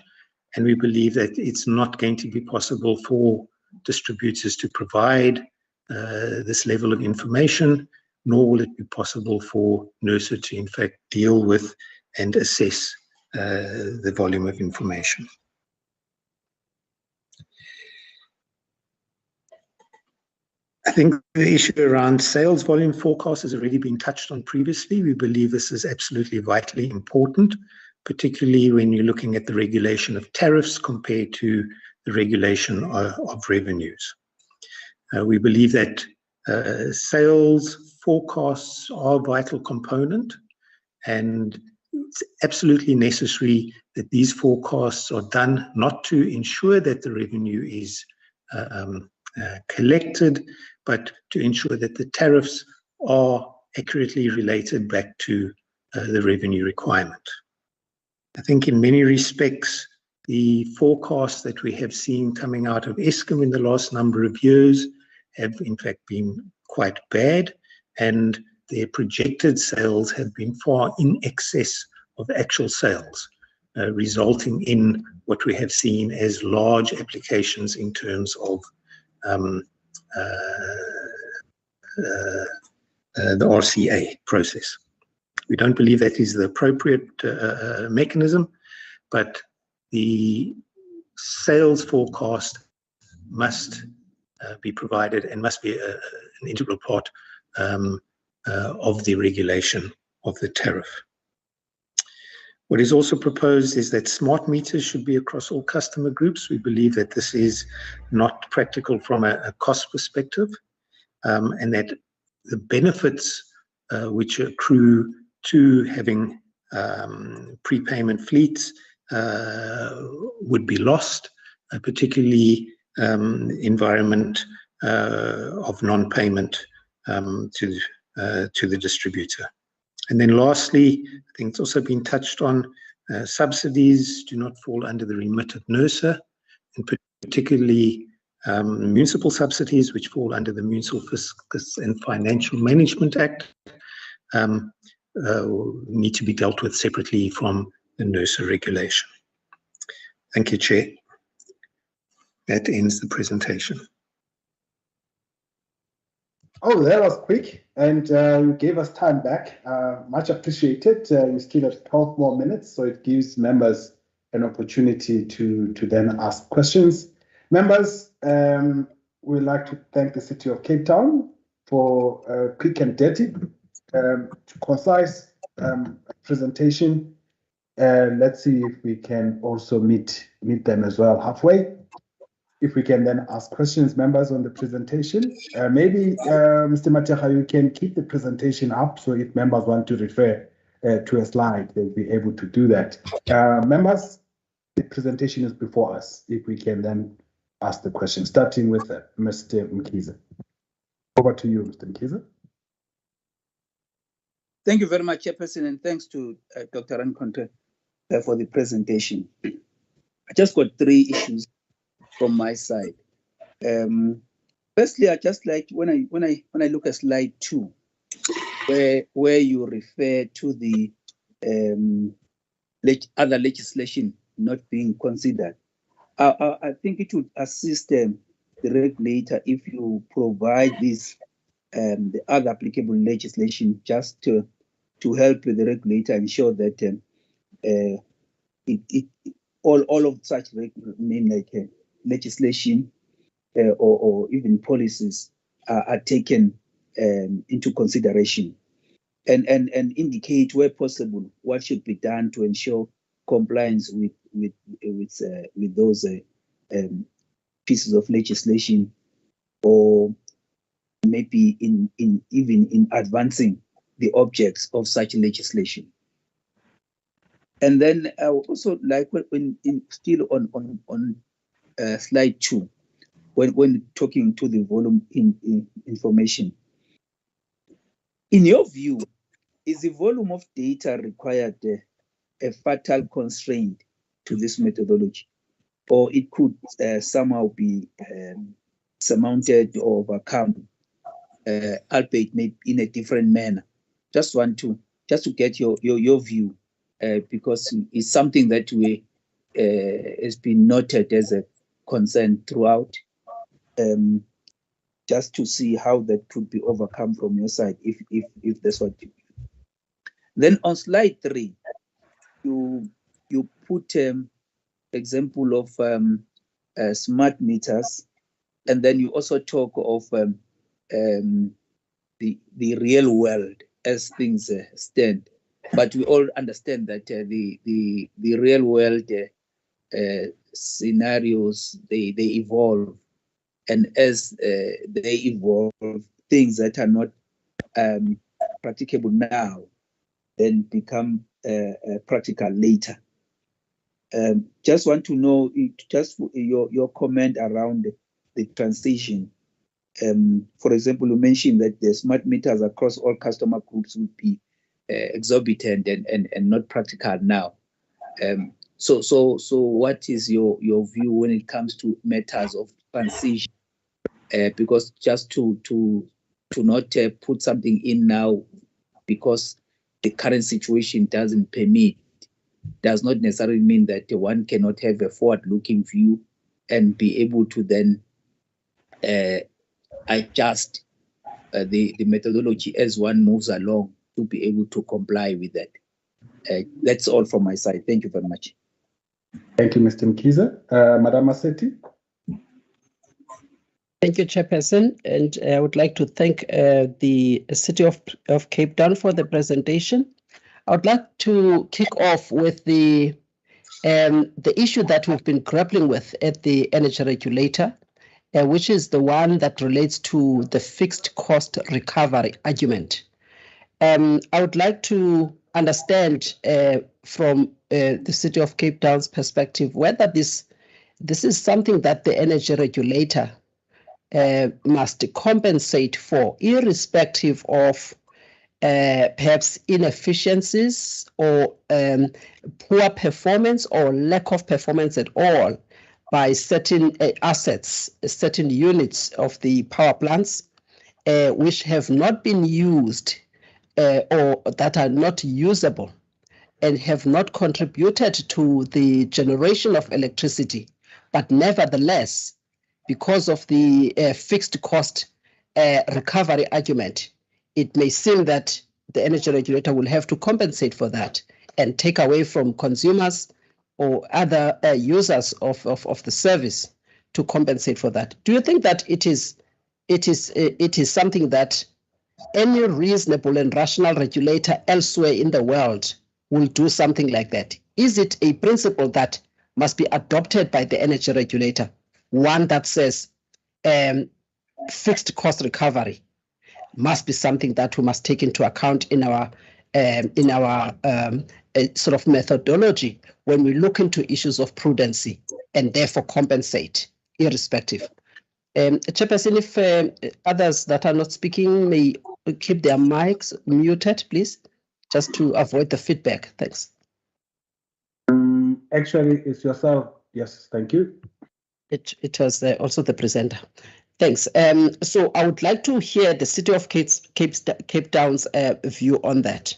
and we believe that it's not going to be possible for distributors to provide this level of information, nor will it be possible for NERSA to in fact deal with and assess the volume of information. I think the issue around sales volume forecast has already been touched on previously. We believe this is absolutely vitally important, particularly when you're looking at the regulation of tariffs compared to the regulation of revenues. We believe that sales forecasts are a vital component, and it's absolutely necessary that these forecasts are done not to ensure that the revenue is collected, but to ensure that the tariffs are accurately related back to the revenue requirement. I think in many respects, the forecasts that we have seen coming out of Eskom in the last number of years have in fact been quite bad, and their projected sales have been far in excess of actual sales, resulting in what we have seen as large applications in terms of the RCA process. We don't believe that is the appropriate mechanism, but the sales forecast must be provided and must be an integral part of the regulation of the tariff. What is also proposed is that smart meters should be across all customer groups. We believe that this is not practical from a cost perspective, and that the benefits which accrue to having prepayment fleets would be lost, particularly environment of non-payment to the distributor. And then lastly, I think it's also been touched on, subsidies do not fall under the remit of NERSA, and particularly municipal subsidies, which fall under the Municipal Fiscus and Financial Management Act, need to be dealt with separately from the NERSA regulation. Thank you, Chair. That ends the presentation. Oh, that was quick, and you gave us time back. Much appreciated. You still have 12 more minutes, so it gives members an opportunity to then ask questions. Members, we'd like to thank the City of Cape Town for a quick and dirty, concise presentation. Let's see if we can also meet them as well halfway. If we can then ask questions, members, on the presentation. Maybe, Mr. Matjega, you can keep the presentation up, so if members want to refer to a slide, they'll be able to do that. Members, the presentation is before us. If we can then ask the question, starting with Mr. Mkhize. Over to you, Mr. Mkhize. Thank you very much, Chairperson, and thanks to Dr. Rankonte for the presentation. I just got 3 issues from my side. Firstly, I just like when I look at slide 2, where you refer to the other legislation not being considered. I think it would assist the regulator if you provide this the other applicable legislation just to help the regulator ensure that all of such legislation or even policies are taken into consideration, and indicate where possible what should be done to ensure compliance with those pieces of legislation, or maybe even in advancing the objects of such legislation. And then I would also like still on slide 2, when talking to the volume in information. In your view, is the volume of data required a fatal constraint to this methodology, or it could somehow be surmounted or overcome, albeit maybe in a different manner? Just to get your view, because it's something that has been noted as a concern throughout. Just to see how that could be overcome from your side, if that's what you. Then on slide 3, you put example of smart meters, and then you also talk of the real world as things stand. But we all understand that the real world scenarios, they evolve. And as they evolve, things that are not practicable now then become practical later. Just want to know just your comment around the transition. For example, you mentioned that the smart meters across all customer groups would be exorbitant and not practical now. So what is your view when it comes to matters of transition? Because just to not put something in now because the current situation doesn't permit, does not necessarily mean that one cannot have a forward-looking view and be able to then adjust the methodology as one moves along to be able to comply with that. That's all from my side. Thank you very much. Thank you, Mr. Mkhize. Madam Masetti. Thank you, Chairperson, and I would like to thank the City of Cape Town for the presentation. I would like to kick off with the issue that we've been grappling with at the energy regulator, which is the one that relates to the fixed cost recovery argument. I would like to understand from the City of Cape Town's perspective whether this is something that the energy regulator must compensate for, irrespective of perhaps inefficiencies or poor performance or lack of performance at all by certain assets, certain units of the power plants, which have not been used or that are not usable and have not contributed to the generation of electricity, but nevertheless, because of the fixed cost recovery argument, it may seem that the energy regulator will have to compensate for that and take away from consumers or other users of the service to compensate for that. Do you think that it is something that any reasonable and rational regulator elsewhere in the world will do something like that? Is it a principle that must be adopted by the energy regulator? One that says fixed cost recovery must be something that we must take into account in our sort of methodology when we look into issues of prudency and therefore compensate irrespective. Chairperson, if others that are not speaking may keep their mics muted, please, just to avoid the feedback. Thanks. Actually, it's yourself. Yes, thank you. It was also the presenter. Thanks. So I would like to hear the City of Cape Town's view on that.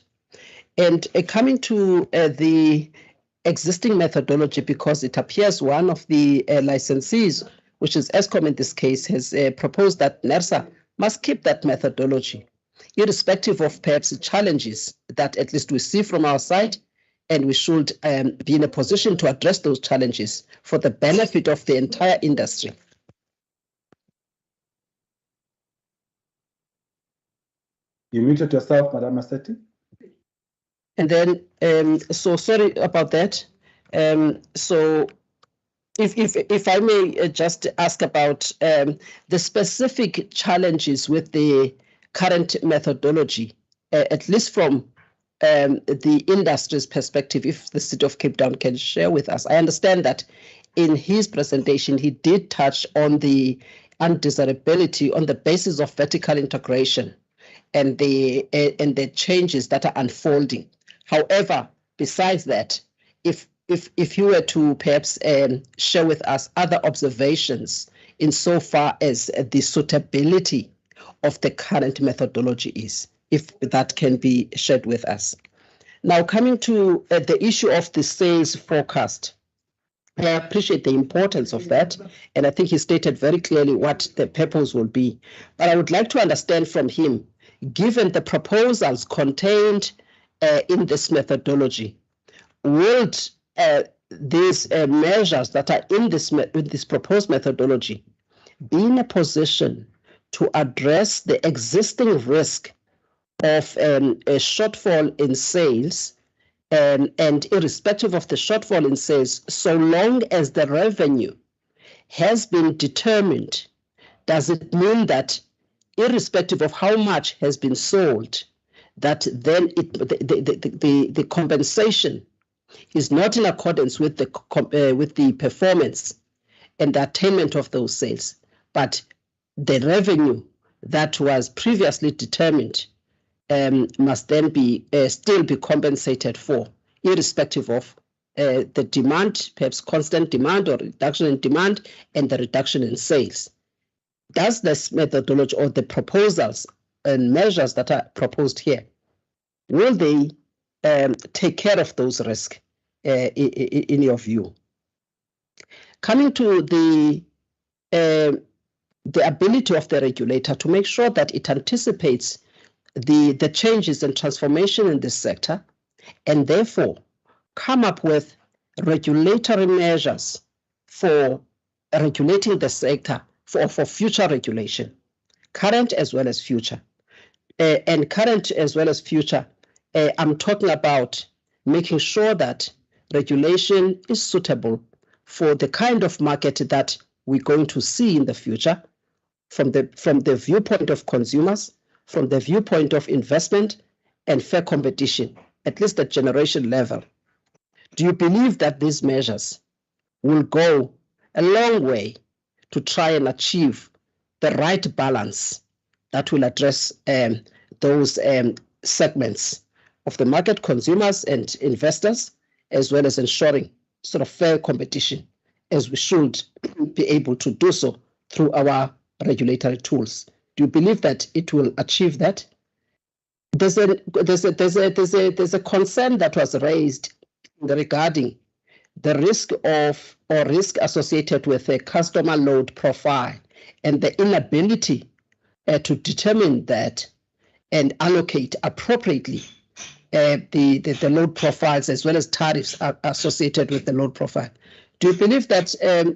And coming to the existing methodology, because it appears one of the licensees, which is Eskom in this case, has proposed that NERSA must keep that methodology, irrespective of perhaps the challenges that at least we see from our side, and we should be in a position to address those challenges for the benefit of the entire industry. You muted yourself, Madam Masetti. And then, so sorry about that. So if I may just ask about the specific challenges with the current methodology, at least from the industry's perspective, if the City of Cape Town can share with us. I understand that in his presentation, he did touch on the undesirability on the basis of vertical integration and the changes that are unfolding. However, besides that, if you were to perhaps share with us other observations insofar as the suitability of the current methodology is, if that can be shared with us. Now, coming to the issue of the sales forecast, I appreciate the importance of that, and I think he stated very clearly what the purpose will be. But I would like to understand from him, given the proposals contained in this methodology, would these measures that are in this proposed methodology be in a position to address the existing risk of a shortfall in sales and irrespective of the shortfall in sales, so long as the revenue has been determined, does it mean that irrespective of how much has been sold, that then the compensation is not in accordance with the performance and the attainment of those sales, but the revenue that was previously determined must then be still be compensated for, irrespective of the demand, perhaps constant demand or reduction in demand, and the reduction in sales. Does this methodology or the proposals and measures that are proposed here, will they take care of those risks in your view? Coming to the ability of the regulator to make sure that it anticipates the changes and transformation in this sector, and therefore come up with regulatory measures for regulating the sector for future regulation, current as well as future. And current as well as future, I'm talking about making sure that regulation is suitable for the kind of market that we're going to see in the future, from the viewpoint of consumers, from the viewpoint of investment and fair competition, at least at generation level. Do you believe that these measures will go a long way to try and achieve the right balance that will address those segments of the market, consumers and investors, as well as ensuring sort of fair competition, as we should be able to do so through our regulatory tools? Do you believe that it will achieve that? There's a concern that was raised regarding the risk of or risk associated with a customer load profile and the inability to determine that and allocate appropriately the load profiles as well as tariffs associated with the load profile. Do you believe that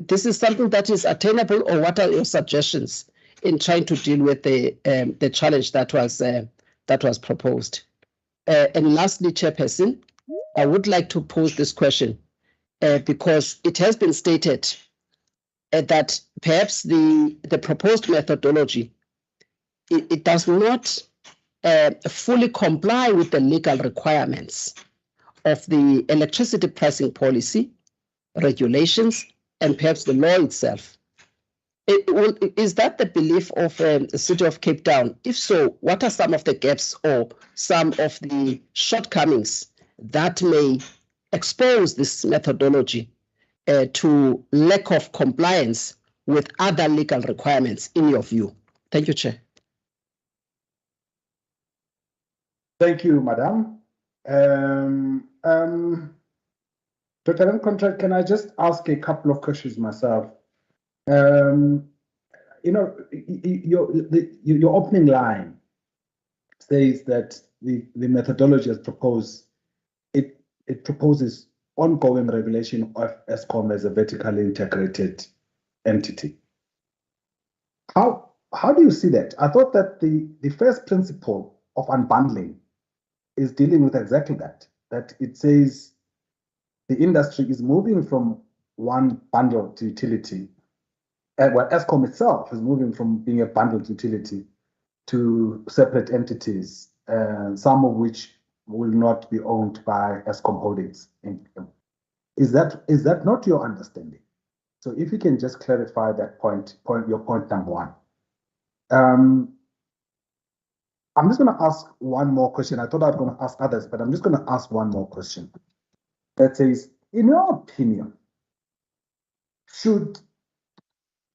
this is something that is attainable, or what are your suggestions in trying to deal with the challenge that was proposed? And lastly, Chairperson, I would like to pose this question because it has been stated that perhaps the proposed methodology it does not fully comply with the legal requirements of the electricity pricing policy, regulations, and perhaps the law itself. Is that the belief of the City of Cape Town? If so, what are some of the gaps or some of the shortcomings that may expose this methodology to lack of compliance with other legal requirements in your view? Thank you, Chair. Thank you, Madam. Dr. Nkontra, can I just ask a couple of questions myself? You know, your opening line says that the methodology as proposed, it proposes ongoing regulation of Eskom as a vertically integrated entity. How do you see that? I thought that the first principle of unbundling is dealing with exactly that it says the industry is moving from one bundled utility, well, Eskom itself is moving from being a bundled utility to separate entities, some of which will not be owned by Eskom Holdings. Is that not your understanding? So if you can just clarify that your point number one. I'm just going to ask one more question. I thought I was going to ask others, but I'm just going to ask one more question. That says, in your opinion, should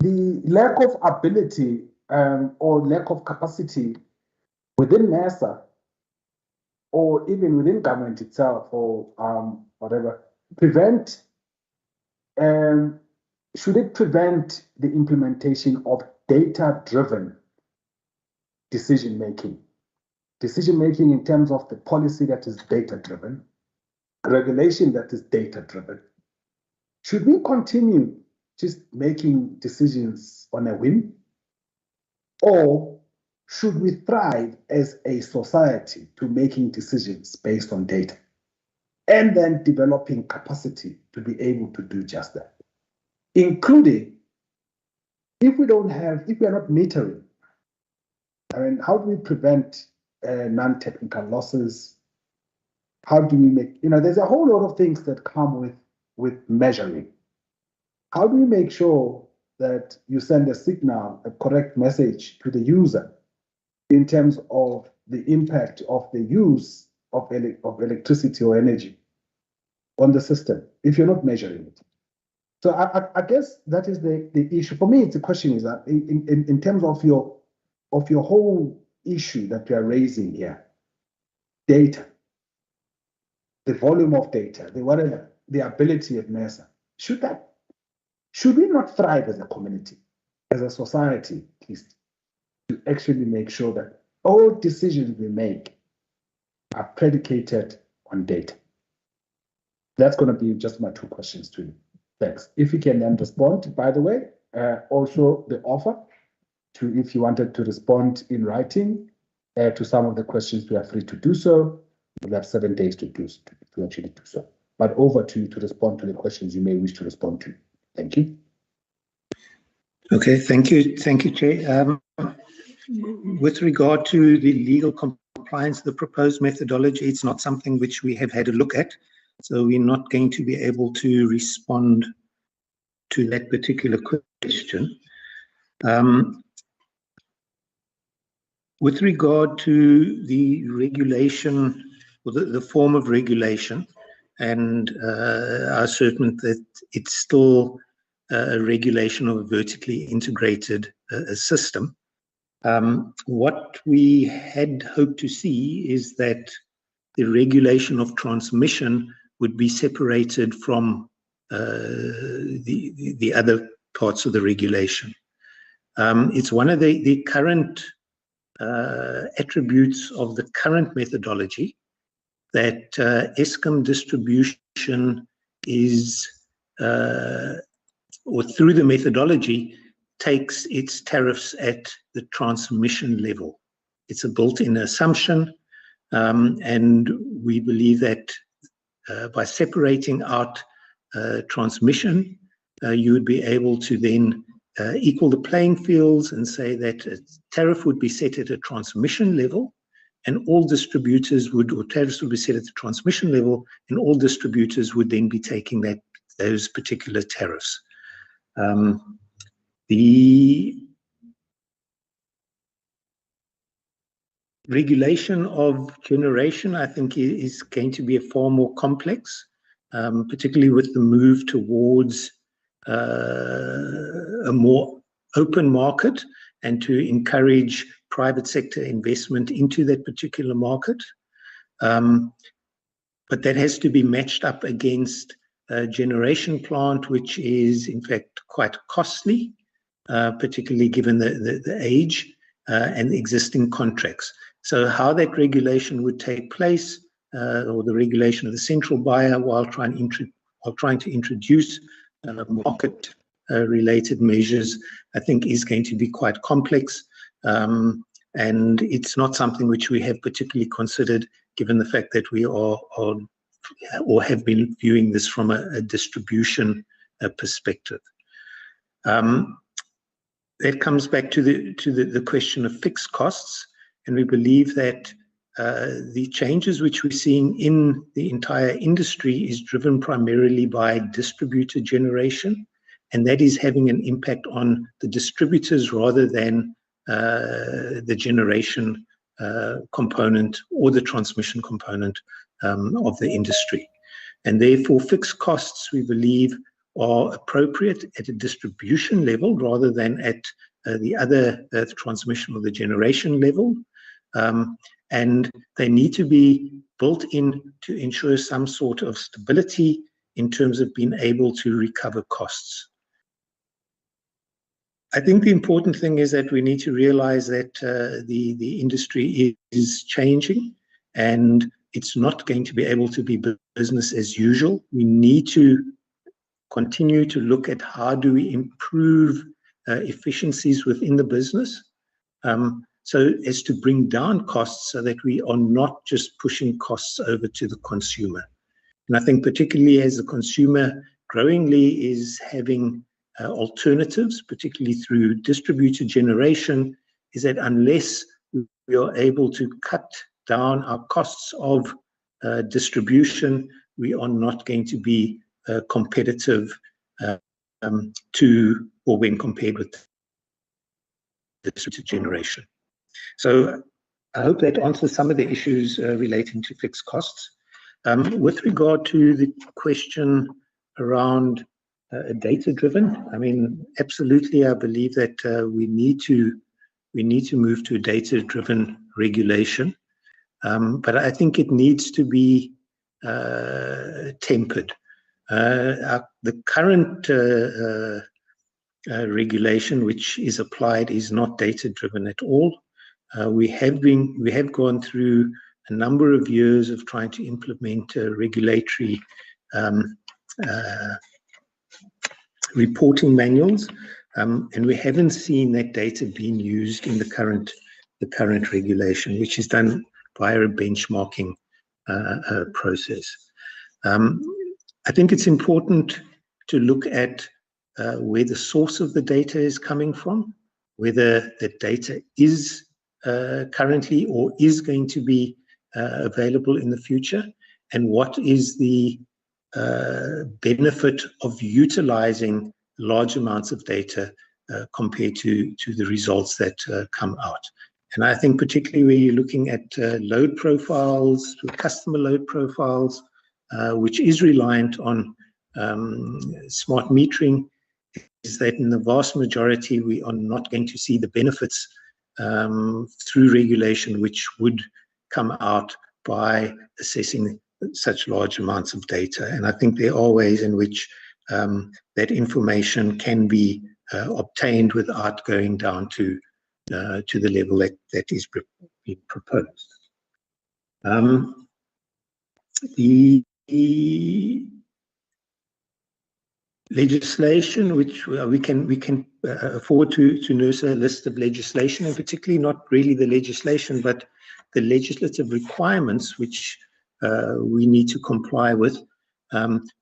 the lack of ability or lack of capacity within NERSA or even within government itself or whatever, should it prevent the implementation of data-driven decision-making? Decision-making in terms of the policy that is data-driven, regulation that is data-driven. Should we continue just making decisions on a whim? Or should we thrive as a society to making decisions based on data? and then developing capacity to be able to do just that, including if we are not metering, I mean, how do we prevent non-technical losses? How do we make, there's a whole lot of things that come with measuring. How do we make sure that you send a signal, a correct message to the user in terms of the impact of the use of electricity or energy on the system if you're not measuring it? So I guess that is the issue. For me, the question is that in terms of your whole issue that we are raising here, data, the volume of data, the ability of NERSA, should we not thrive as a community, as a society, at least, to actually make sure that all decisions we make are predicated on data? That's going to be just my two questions to you. Thanks. If you can then respond, by the way, also the offer to, if you wanted to respond in writing to some of the questions, we are free to do so. We'll have 7 days to actually do so. But over to you to respond to the questions you may wish to respond to. Thank you. Okay, thank you, Chair. With regard to the legal compliance, the proposed methodology, it's not something which we have had a look at, so we're not going to be able to respond to that particular question. With regard to the regulation, or the form of regulation, and our statement that it's still a regulation of a vertically integrated system. What we had hoped to see is that the regulation of transmission would be separated from the other parts of the regulation. It's one of the current attributes of the current methodology that Eskom distribution is, or through the methodology, takes its tariffs at the transmission level. It's a built-in assumption, and we believe that by separating out transmission, you would be able to then equal the playing fields and say that a tariff would be set at a transmission level, and all distributors would, or tariffs would be set at the transmission level, and all distributors would then be taking those particular tariffs. The regulation of generation, I think, is going to be far more complex, particularly with the move towards a more open market and to encourage private sector investment into that particular market. But that has to be matched up against a generation plant, which is in fact quite costly, particularly given the age and existing contracts. So how that regulation would take place, or the regulation of the central buyer while trying to introduce market related measures, I think is going to be quite complex. And it's not something which we have particularly considered, given the fact that we are or have been viewing this from a distribution perspective. That comes back to the question of fixed costs, and we believe that the changes which we're seeing in the entire industry is driven primarily by distributed generation, and that is having an impact on the distributors rather than the generation component or the transmission component of the industry. And therefore, fixed costs, we believe, are appropriate at a distribution level rather than at the other transmission or the generation level. And they need to be built in to ensure some sort of stability in terms of being able to recover costs. I think the important thing is that we need to realize that the industry is changing, and it's not going to be able to be business as usual. We need to continue to look at how do we improve efficiencies within the business, so as to bring down costs so that we are not just pushing costs over to the consumer. And I think particularly as the consumer growingly is having alternatives, particularly through distributed generation, is that unless we are able to cut down our costs of distribution, we are not going to be competitive to or when compared with distributed generation. So I hope that answers some of the issues relating to fixed costs. With regard to the question around data-driven, I mean, absolutely, I believe that we need to move to a data-driven regulation, but I think it needs to be tempered. The current regulation which is applied is not data-driven at all. We have gone through a number of years of trying to implement regulatory reporting manuals, and we haven't seen that data being used in the current regulation, which is done via a benchmarking process. I think it's important to look at where the source of the data is coming from, whether the data is currently or is going to be available in the future, and what is the benefit of utilizing large amounts of data compared to the results that come out. And I think particularly where you're looking at load profiles, customer load profiles, which is reliant on smart metering, is that in the vast majority we are not going to see the benefits through regulation which would come out by assessing such large amounts of data. And I think there are ways in which that information can be obtained without going down to the level that is being proposed. The legislation, which we can afford to nurse a list of legislation, and particularly not really the legislation, but the legislative requirements which we need to comply with,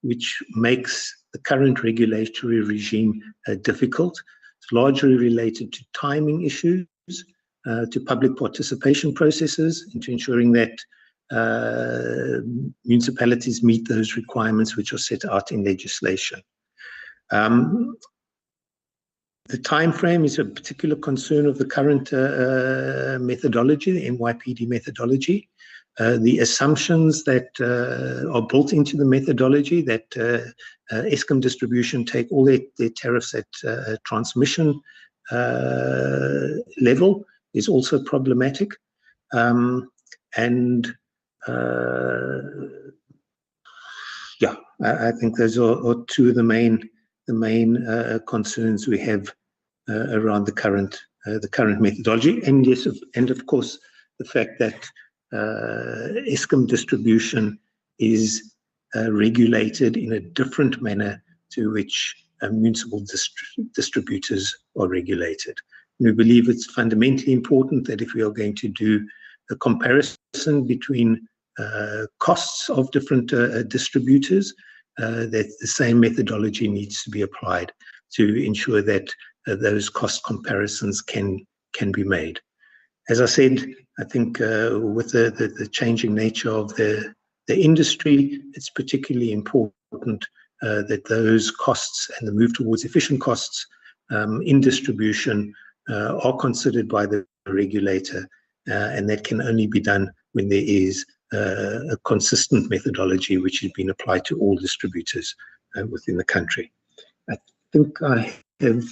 which makes the current regulatory regime difficult. It's largely related to timing issues, to public participation processes, and to ensuring that municipalities meet those requirements which are set out in legislation. The time frame is a particular concern of the current methodology, the NYPD methodology. The assumptions that are built into the methodology, that Eskom distribution take all their tariffs at transmission level, is also problematic. Yeah, I think those are two of the main concerns we have around the current methodology, and yes, and of course the fact that Eskom distribution is regulated in a different manner to which municipal distributors are regulated. We believe it's fundamentally important that if we are going to do a comparison between costs of different distributors, that the same methodology needs to be applied to ensure that those cost comparisons can be made. As I said, I think with the changing nature of the industry, it's particularly important that those costs and the move towards efficient costs in distribution are considered by the regulator, and that can only be done when there is a consistent methodology which has been applied to all distributors within the country. I think I have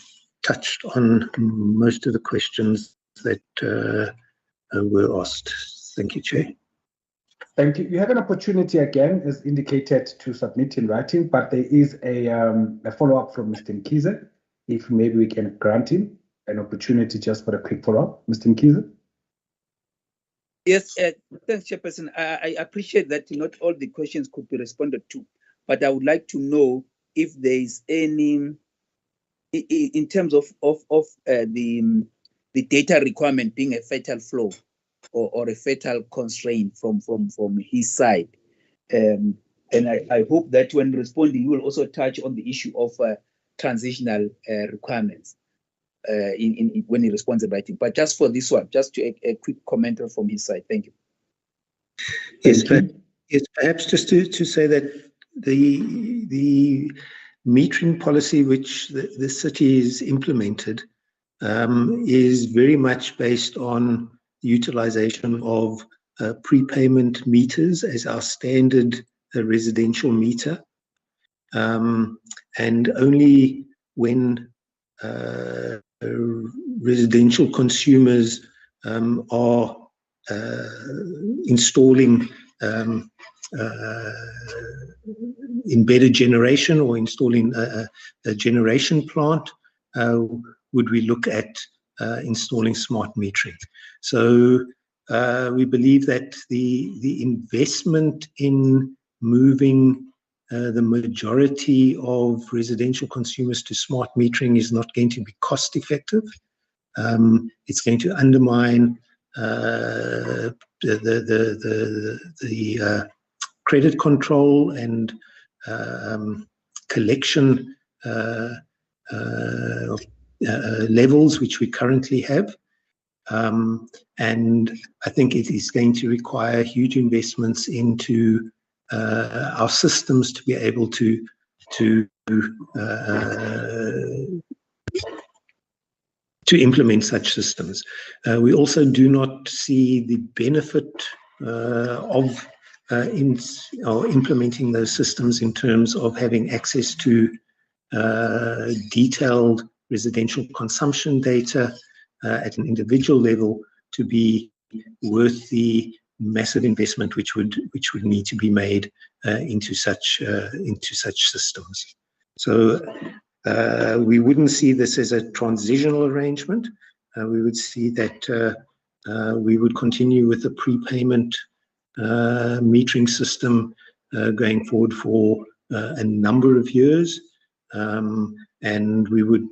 touched on most of the questions that were asked. Thank you, Chair. Thank you. You have an opportunity again, as indicated, to submit in writing, but there is a follow-up from Mr. Mkhize. If maybe we can grant him an opportunity just for a quick follow-up. Mr. Mkhize? Yes, thanks, Chairperson. I appreciate that not all the questions could be responded to, but I would like to know if there is any, in terms of the data requirement being a fatal flaw or a fatal constraint from his side. And I hope that when responding, you will also touch on the issue of transitional requirements when he responds in writing. But just for this one, just a quick comment from his side. Thank you. Yes, perhaps just to say that the metering policy which the city has implemented is very much based on the utilization of prepayment meters as our standard residential meter. And only when residential consumers are installing embedded generation or installing a generation plant, would we look at installing smart metering. So we believe that the investment in moving the majority of residential consumers to smart metering is not going to be cost effective. It's going to undermine the credit control and collection levels which we currently have. And I think it is going to require huge investments into our systems to be able to implement such systems. We also do not see the benefit of implementing those systems in terms of having access to detailed residential consumption data at an individual level to be worth the massive investment which would need to be made into such systems. So we wouldn't see this as a transitional arrangement. We would see that we would continue with the prepayment metering system going forward for a number of years, and we would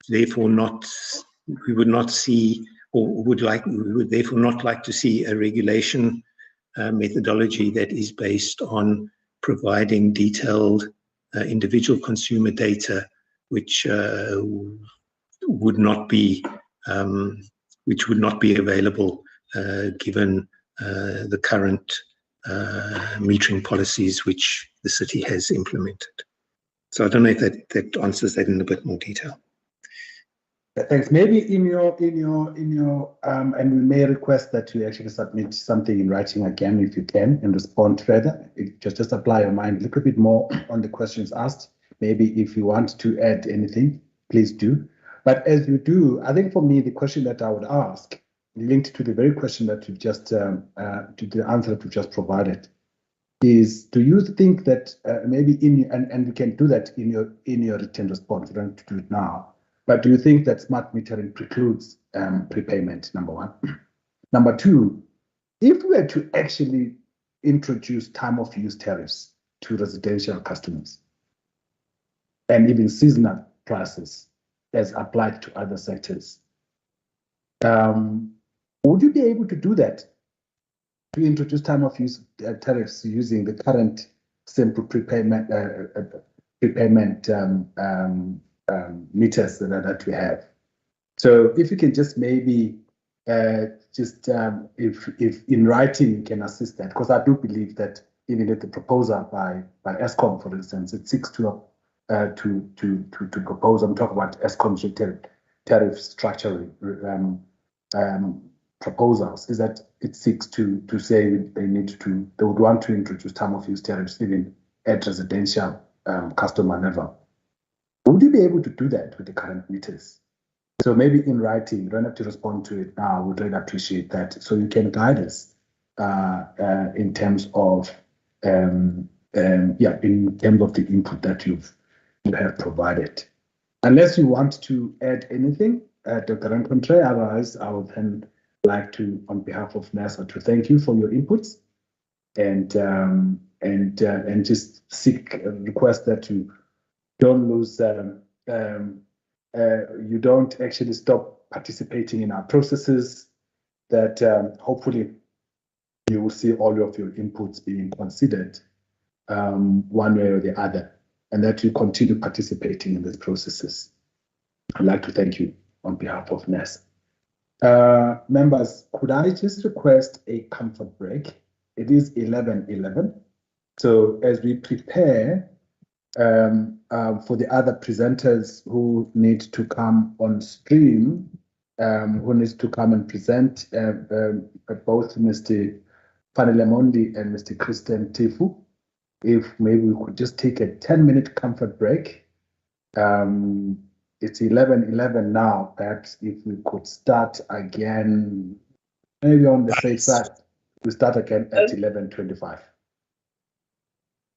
therefore not see, or we would therefore not like to see a regulation methodology that is based on providing detailed individual consumer data, which would not be available given the current metering policies which the city has implemented. So I don't know if that answers that in a bit more detail. Thanks. Maybe in your and we may request that you actually submit something in writing again if you can and respond further. Just apply your mind a little bit more on the questions asked. Maybe if you want to add anything, please do. But as you do, I think for me the question that I would ask, linked to the very question that you've just to the answer that you just provided, is: do you think that maybe and you can do that in your written response? You don't have to do it now. But do you think that smart metering precludes prepayment, number one? Number two, if we were to actually introduce time of use tariffs to residential customers and even seasonal prices as applied to other sectors, would you be able to do that, to introduce time of use tariffs using the current simple prepayment meters that we have? So if you can just maybe if in writing you can assist that, because I do believe that even at the proposal by Eskom, for instance, it seeks to propose. I'm talking about Eskom's tariff structuring proposals. Is that it seeks to say they would want to introduce time of use tariffs even at residential customer level. Would you be able to do that with the current meters? So maybe in writing, you don't have to respond to it now. We'd really appreciate that. So you can guide us in terms of in terms of the input that you have provided. Unless you want to add anything, Dr. Nkontrey, otherwise I would then like to, on behalf of NASA, to thank you for your inputs and just request that you don't lose, you don't actually stop participating in our processes, that hopefully you will see all of your inputs being considered one way or the other, and that you continue participating in these processes. I'd like to thank you on behalf of NES. Members, could I just request a comfort break? It is 11:11. So as we prepare for the other presenters who need to come on stream, who needs to come and present, both Mr. Fanele Mondi and Mr. Christian Tefu, if maybe we could just take a 10-minute comfort break. It's 11:11 now. Perhaps if we could start again, maybe on the safe side, we start again at 11:25.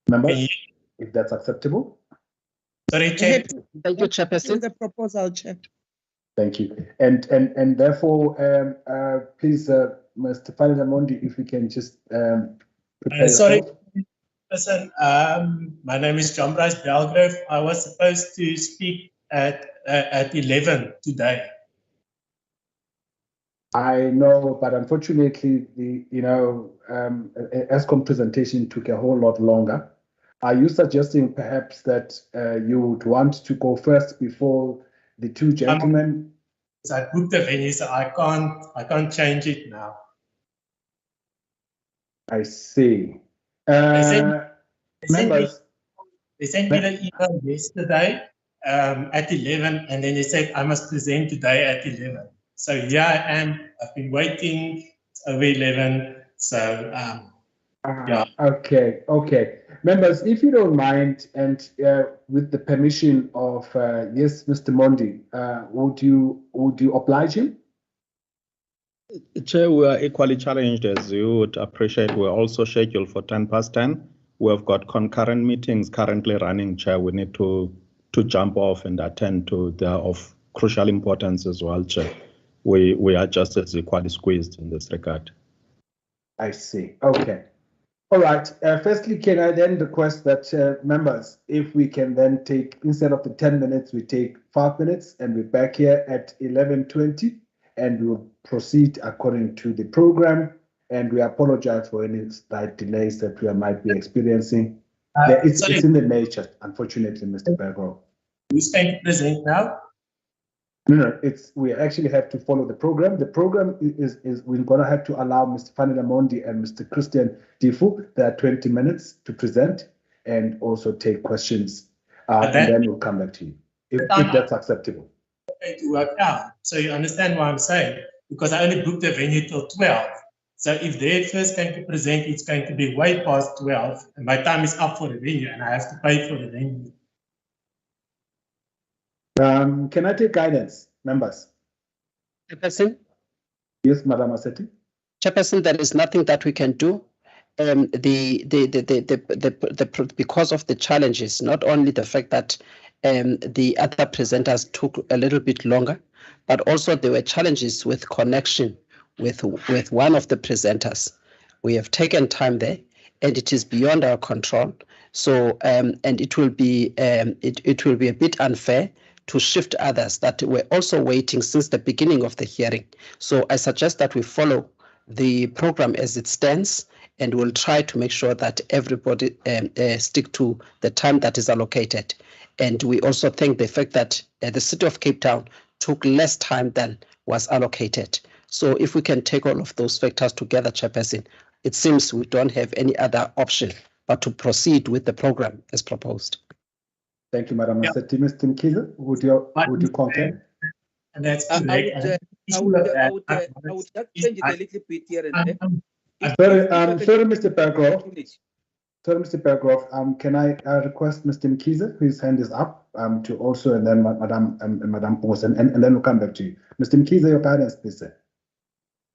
Members, if that's acceptable. Sorry, Chair. Thank you, Chairperson. The proposal, Chair. Thank you. And therefore, please, Mr. Fanele Mondi, if we can just prepare Sorry, yourself. listen, my name is John Bryce Belgrove. I was supposed to speak at 11 today. I know, but unfortunately, the ESCOM presentation took a whole lot longer. Are you suggesting perhaps that you would want to go first before the two gentlemen? I booked the venue, so I can't change it now. I see. Members, they sent me the email yesterday at 11, and then they said I must present today at 11. So here I am. I've been waiting. It's over 11. So yeah. Okay. Members, if you don't mind, and with the permission of yes, Mr. Mondi, would you oblige him? Chair, we are equally challenged as you would appreciate. We're also scheduled for 10:10. We have got concurrent meetings currently running, Chair. We need to jump off and attend to. They are of crucial importance as well, Chair. We are just as equally squeezed in this regard. I see. Okay. All right. Firstly, can I then request that members, if we can then take, instead of the 10 minutes, we take 5 minutes, and we're back here at 11:20, and we'll proceed according to the program. And we apologize for any slight delays that we might be experiencing. It's in the nature, unfortunately, Mr. Bergro. Who's going to present now? No, we actually have to follow the program. The program is we're going to have to allow Mr. Fanele Mondi and Mr. Christian Tefu. There are 20 minutes to present and also take questions, and then we'll come back to you if that's acceptable. Okay, to work out. So you understand what I'm saying? Because I only booked the venue till 12. So if they're first going to present, it's going to be way past 12, and my time is up for the venue, and I have to pay for the venue. Can I take guidance, members? Chairperson? Yes, Madam Aseti. Chairperson, there is nothing that we can do. Because of the challenges, not only the fact that the other presenters took a little bit longer, but also there were challenges with connection with one of the presenters. We have taken time there, and it is beyond our control. So, and it will be a bit unfair to shift others that were also waiting since the beginning of the hearing. So I suggest that we follow the program as it stands, and we'll try to make sure that everybody stick to the time that is allocated. And we also thank the fact that the City of Cape Town took less time than was allocated. So if we can take all of those factors together, Chairperson, it seems we don't have any other option but to proceed with the program as proposed. Thank you, Madam Aseti. Mr. Mkhize, would you concur? And that's I would just change it a little bit here and there. Sorry, Mr. Berghoff. Sorry, Mr. Berghoff. Can I request Mr. Mkhize, whose hand is up, to also, and then Madam Pose, and then we'll come back to you. Mr. Mkhize, your guidance, please, sir.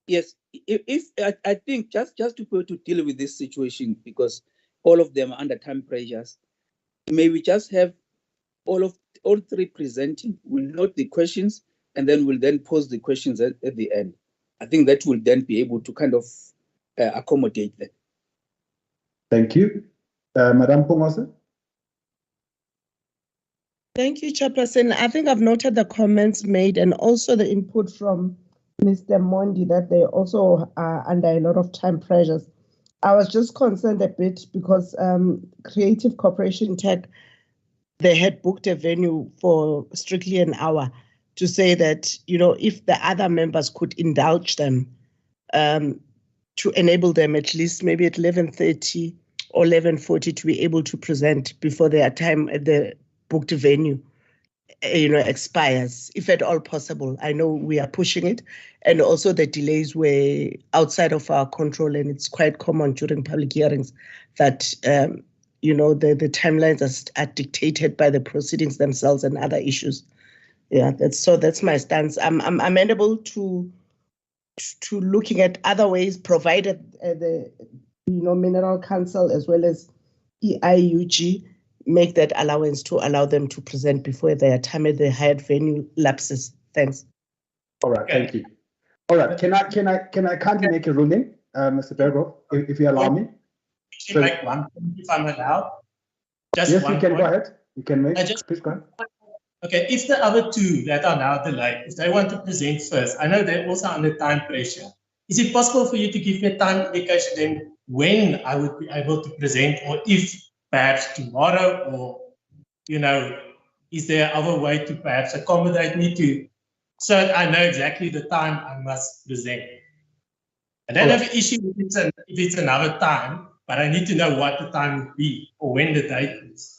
Yes, if I think just to be able to deal with this situation, because all of them are under time pressures, may we just have all three presenting, we'll note the questions, and then we'll then pose the questions at the end. I think that will then be able to kind of accommodate them. Thank you. Madam Pongose? Thank you, Chairperson. I think I've noted the comments made and also the input from Mr. Mondi that they also are under a lot of time pressures. I was just concerned a bit because Creative Corporation Tech, they had booked a venue for strictly an hour to say that, you know, if the other members could indulge them, to enable them at least maybe at 11:30 or 11:40 to be able to present before their time at the booked venue, you know, expires, if at all possible. I know we are pushing it, and also the delays were outside of our control, and it's quite common during public hearings that you know, the timelines are dictated by the proceedings themselves and other issues. Yeah, that's my stance. I'm amenable to looking at other ways, provided the Mineral Council as well as EIUG make that allowance to allow them to present before their time at the hired venue lapses. Thanks. All right, thank you. All right, can I kindly make a ruling, Mr. Bergov, if you allow me? Actually, make one point if I'm allowed. Just yes, one you can point. go ahead. You can make. Please go ahead. Okay, if the other two that are now delayed, if they want to present first, I know they're also under time pressure. Is it possible for you to give me a time indication then when I would be able to present, or if perhaps tomorrow, or, you know, is there other way to perhaps accommodate me to, so that I know exactly the time I must present? I don't have an issue if it's another time, but I need to know what the time would be or when the date is.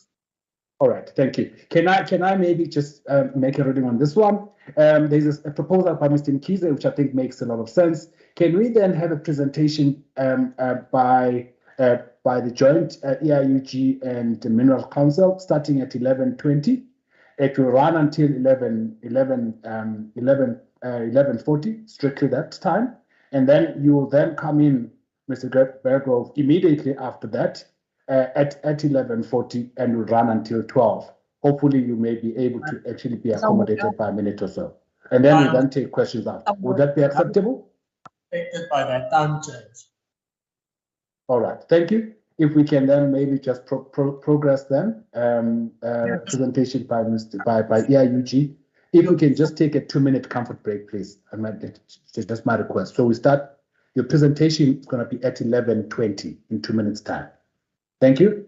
All right, thank you. Can I maybe just make a ruling on this one? There's a proposal by Mr. Mkhize, which I think makes a lot of sense. Can we then have a presentation by the joint EIUG and the Mineral Council starting at 11:20? It will run until 11:40, strictly that time. And then you will then come in, Mr. Bergov, immediately after that, at 11:40, and will run until 12. Hopefully you may be able to actually be accommodated by a minute or so. And then we then take questions after. Would that be acceptable? Affected by that time change. All right, thank you. If we can then maybe just progress then, presentation by EIUG. If we can just take a 2-minute comfort break, please. That's my request. So we start, your presentation is going to be at 11:20 in 2 minutes time. Thank you.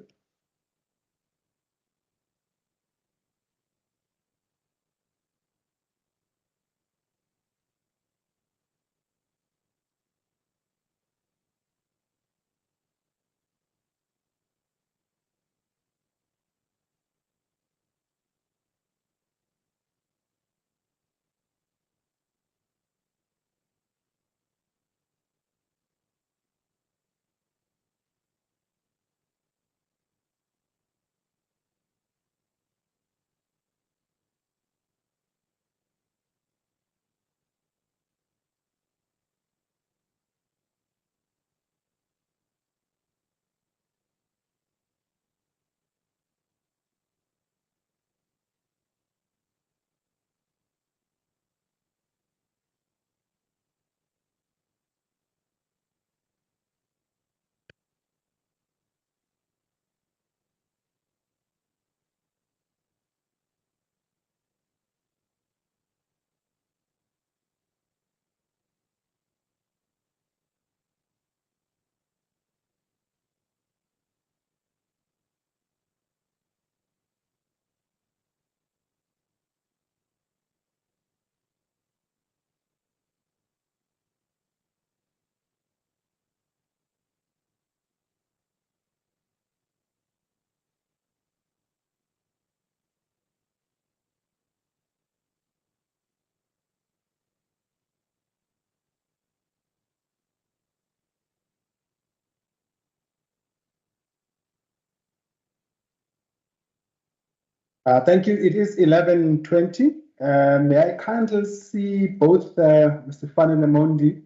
Thank you. It is 11:20. May I kindly see both Mr. Fanele Mondi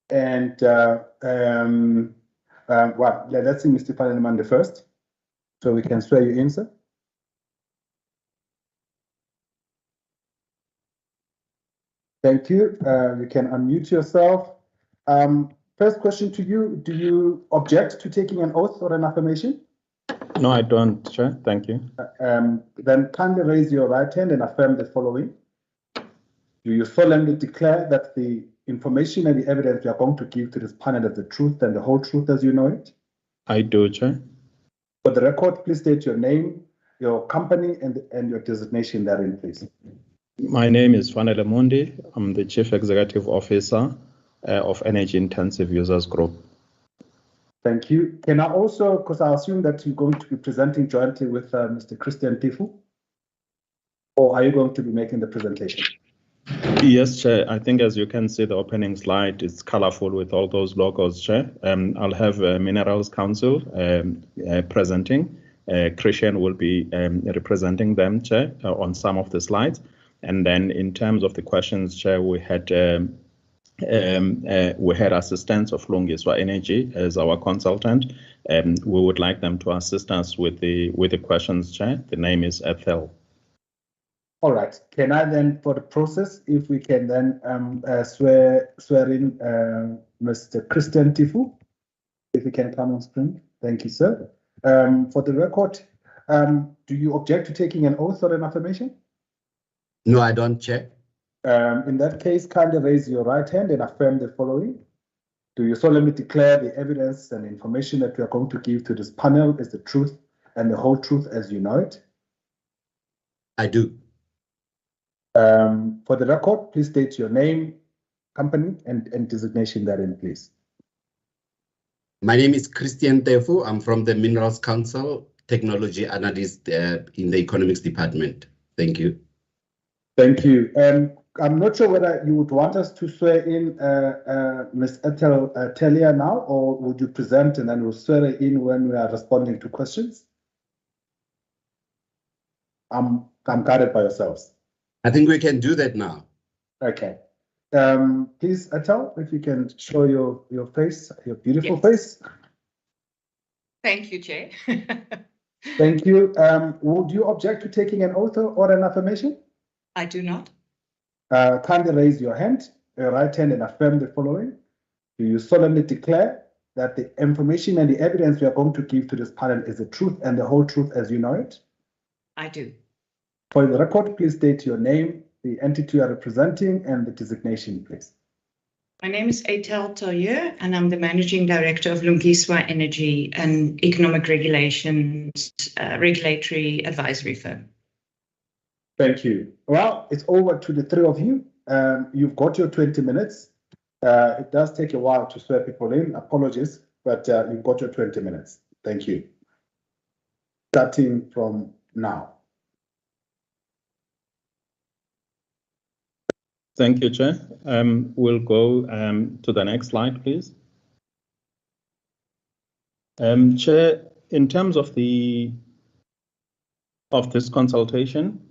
and well, let's see Mr. Fanele Mondi first, so we can swear you in, sir. Thank you. You can unmute yourself. First question to you: do you object to taking an oath or an affirmation? No, I don't, Chair. Thank you. Then kindly raise your right hand and affirm the following. Do you solemnly declare that the information and the evidence we are going to give to this panel as the truth and the whole truth as you know it? I do, Chair. For the record, please state your name, your company, and your designation therein, please. My name is Fanele Mundi. I'm the Chief Executive Officer of Energy Intensive Users Group. Thank you. Can I also, because I assume that you're going to be presenting jointly with Mr. Christian Tifu, or are you going to be making the presentation? Yes, Chair. I think as you can see, the opening slide is colorful with all those logos, Chair. I'll have Minerals Council presenting. Christian will be representing them, Chair, on some of the slides. And then in terms of the questions, Chair, we had assistance of Lungiswa Energy as our consultant. We would like them to assist us with the questions, Chair. The name is Ethel. All right. Can I then, for the process, if we can then swear in Mr. Christian Tifu, if he can come on screen. Thank you, sir. For the record, do you object to taking an oath or an affirmation? No, I don't, Chair. In that case, kindly raise your right hand and affirm the following. Do you solemnly declare the evidence and information that we are going to give to this panel is the truth and the whole truth as you know it? I do. For the record, please state your name, company, and designation therein, please. My name is Christian Tefu. I'm from the Minerals Council, technology analyst in the economics department. Thank you. Thank you. I'm not sure whether you would want us to swear in Ms. Ethel Telia now, or would you present and then we'll swear in when we are responding to questions? I'm guided by yourselves. I think we can do that now. Okay. Please, Ethel, if you can show your face, your beautiful face. Thank you, Chair. Thank you. Would you object to taking an oath or an affirmation? I do not. Kindly raise your hand, your right hand, and affirm the following. Do you solemnly declare that the information and the evidence we are going to give to this panel is the truth and the whole truth as you know it? I do. For the record, please state your name, the entity you are representing, and the designation, please. My name is Ethel Telia, and I'm the Managing Director of Lungiswa Energy, an economic regulations regulatory advisory firm. Thank you. Well, it's over to the three of you. You've got your 20 minutes. It does take a while to swear people in. Apologies, but you've got your 20 minutes. Thank you. Starting from now. Thank you, Chair. We'll go to the next slide, please. Chair, in terms of this consultation,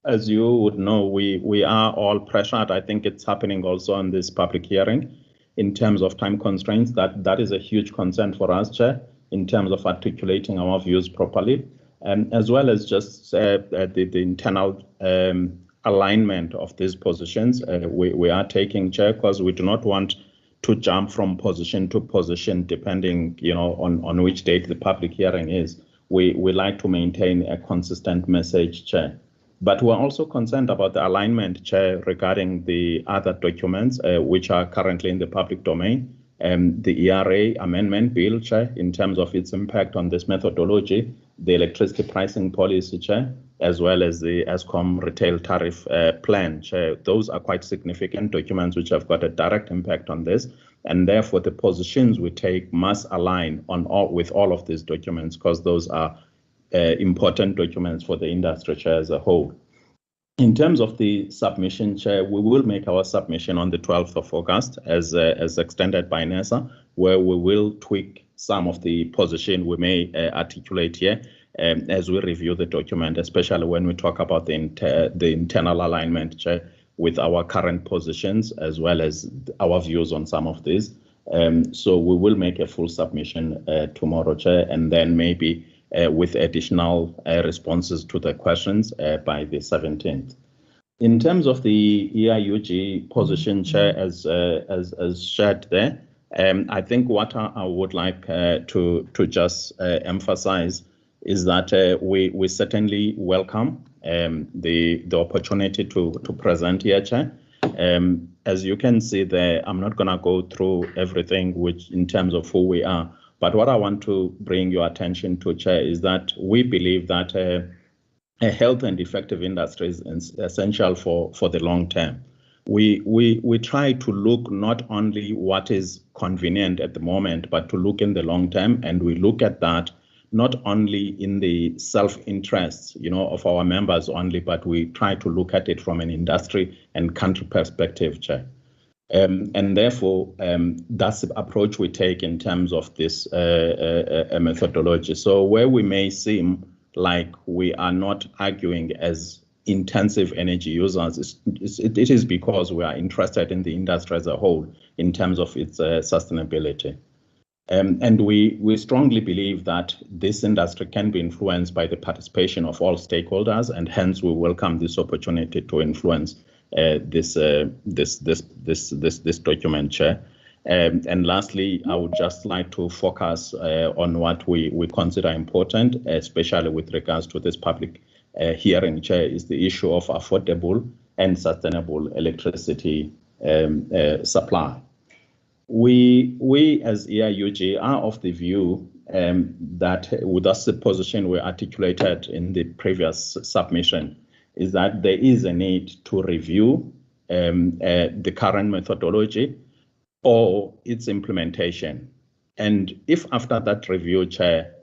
as you would know, we are all pressured. I think it's happening also on this public hearing in terms of time constraints. That is a huge concern for us, Chair, in terms of articulating our views properly, as well as just the internal alignment of these positions. We are taking, Chair, because we do not want to jump from position to position depending, on which date the public hearing is. We like to maintain a consistent message, Chair. But we're also concerned about the alignment, Chair, regarding the other documents which are currently in the public domain. The ERA amendment bill, Chair, in terms of its impact on this methodology, the electricity pricing policy, Chair, as well as the Eskom retail tariff plan, Chair. Those are quite significant documents which have got a direct impact on this. And therefore, the positions we take must align with all of these documents, because those are important documents for the industry, Chair, as a whole. In terms of the submission, Chair, we will make our submission on the 12th of August as extended by NERSA, where we will tweak some of the position we may articulate here as we review the document, especially when we talk about the internal alignment, Chair, with our current positions, as well as our views on some of these. So we will make a full submission tomorrow, Chair, and then maybe with additional responses to the questions by the 17th. In terms of the EIUG position, Chair, as shared there, I think what I would like to just emphasize is that we certainly welcome the opportunity to present here, Chair. As you can see there, I'm not going to go through everything which in terms of who we are, but what I want to bring your attention to, Chair, is that we believe that a healthy and effective industry is essential for the long term. We try to look not only what is convenient at the moment, but to look in the long term, and we look at that not only in the self-interests, of our members only, but we try to look at it from an industry and country perspective, Chair. And therefore, that's the approach we take in terms of this methodology. So where we may seem like we are not arguing as intensive energy users, it is because we are interested in the industry as a whole in terms of its sustainability. And we strongly believe that this industry can be influenced by the participation of all stakeholders, and hence we welcome this opportunity to influence this document, Chair. And lastly, I would just like to focus on what we consider important, especially with regards to this public hearing, Chair, is the issue of affordable and sustainable electricity supply. We as EIUG are of the view that that's the position we articulated in the previous submission, is that there is a need to review the current methodology or its implementation. And if after that review, Chair,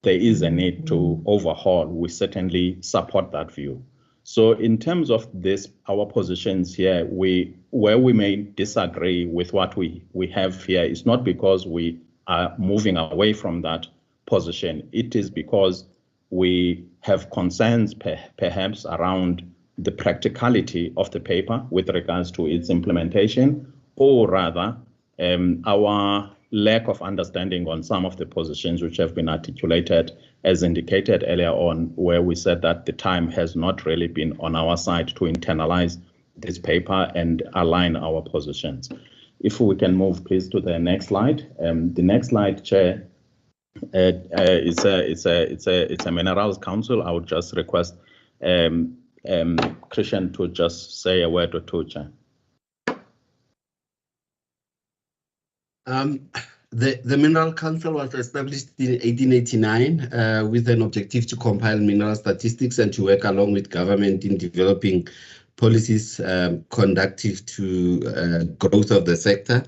there is a need to overhaul, we certainly support that view. So in terms of this, our positions here, where we may disagree with what we have here, is not because we are moving away from that position. It is because we have concerns perhaps around the practicality of the paper with regards to its implementation, or rather our lack of understanding on some of the positions which have been articulated, as indicated earlier on, where we said that the time has not really been on our side to internalize this paper and align our positions. If we can move, please, to the next slide. The next slide, Chair, it's a Minerals Council. I would just request Christian to just say a word or two, Chair. The Mineral Council was established in 1889 with an objective to compile mineral statistics and to work along with government in developing policies conducive to growth of the sector.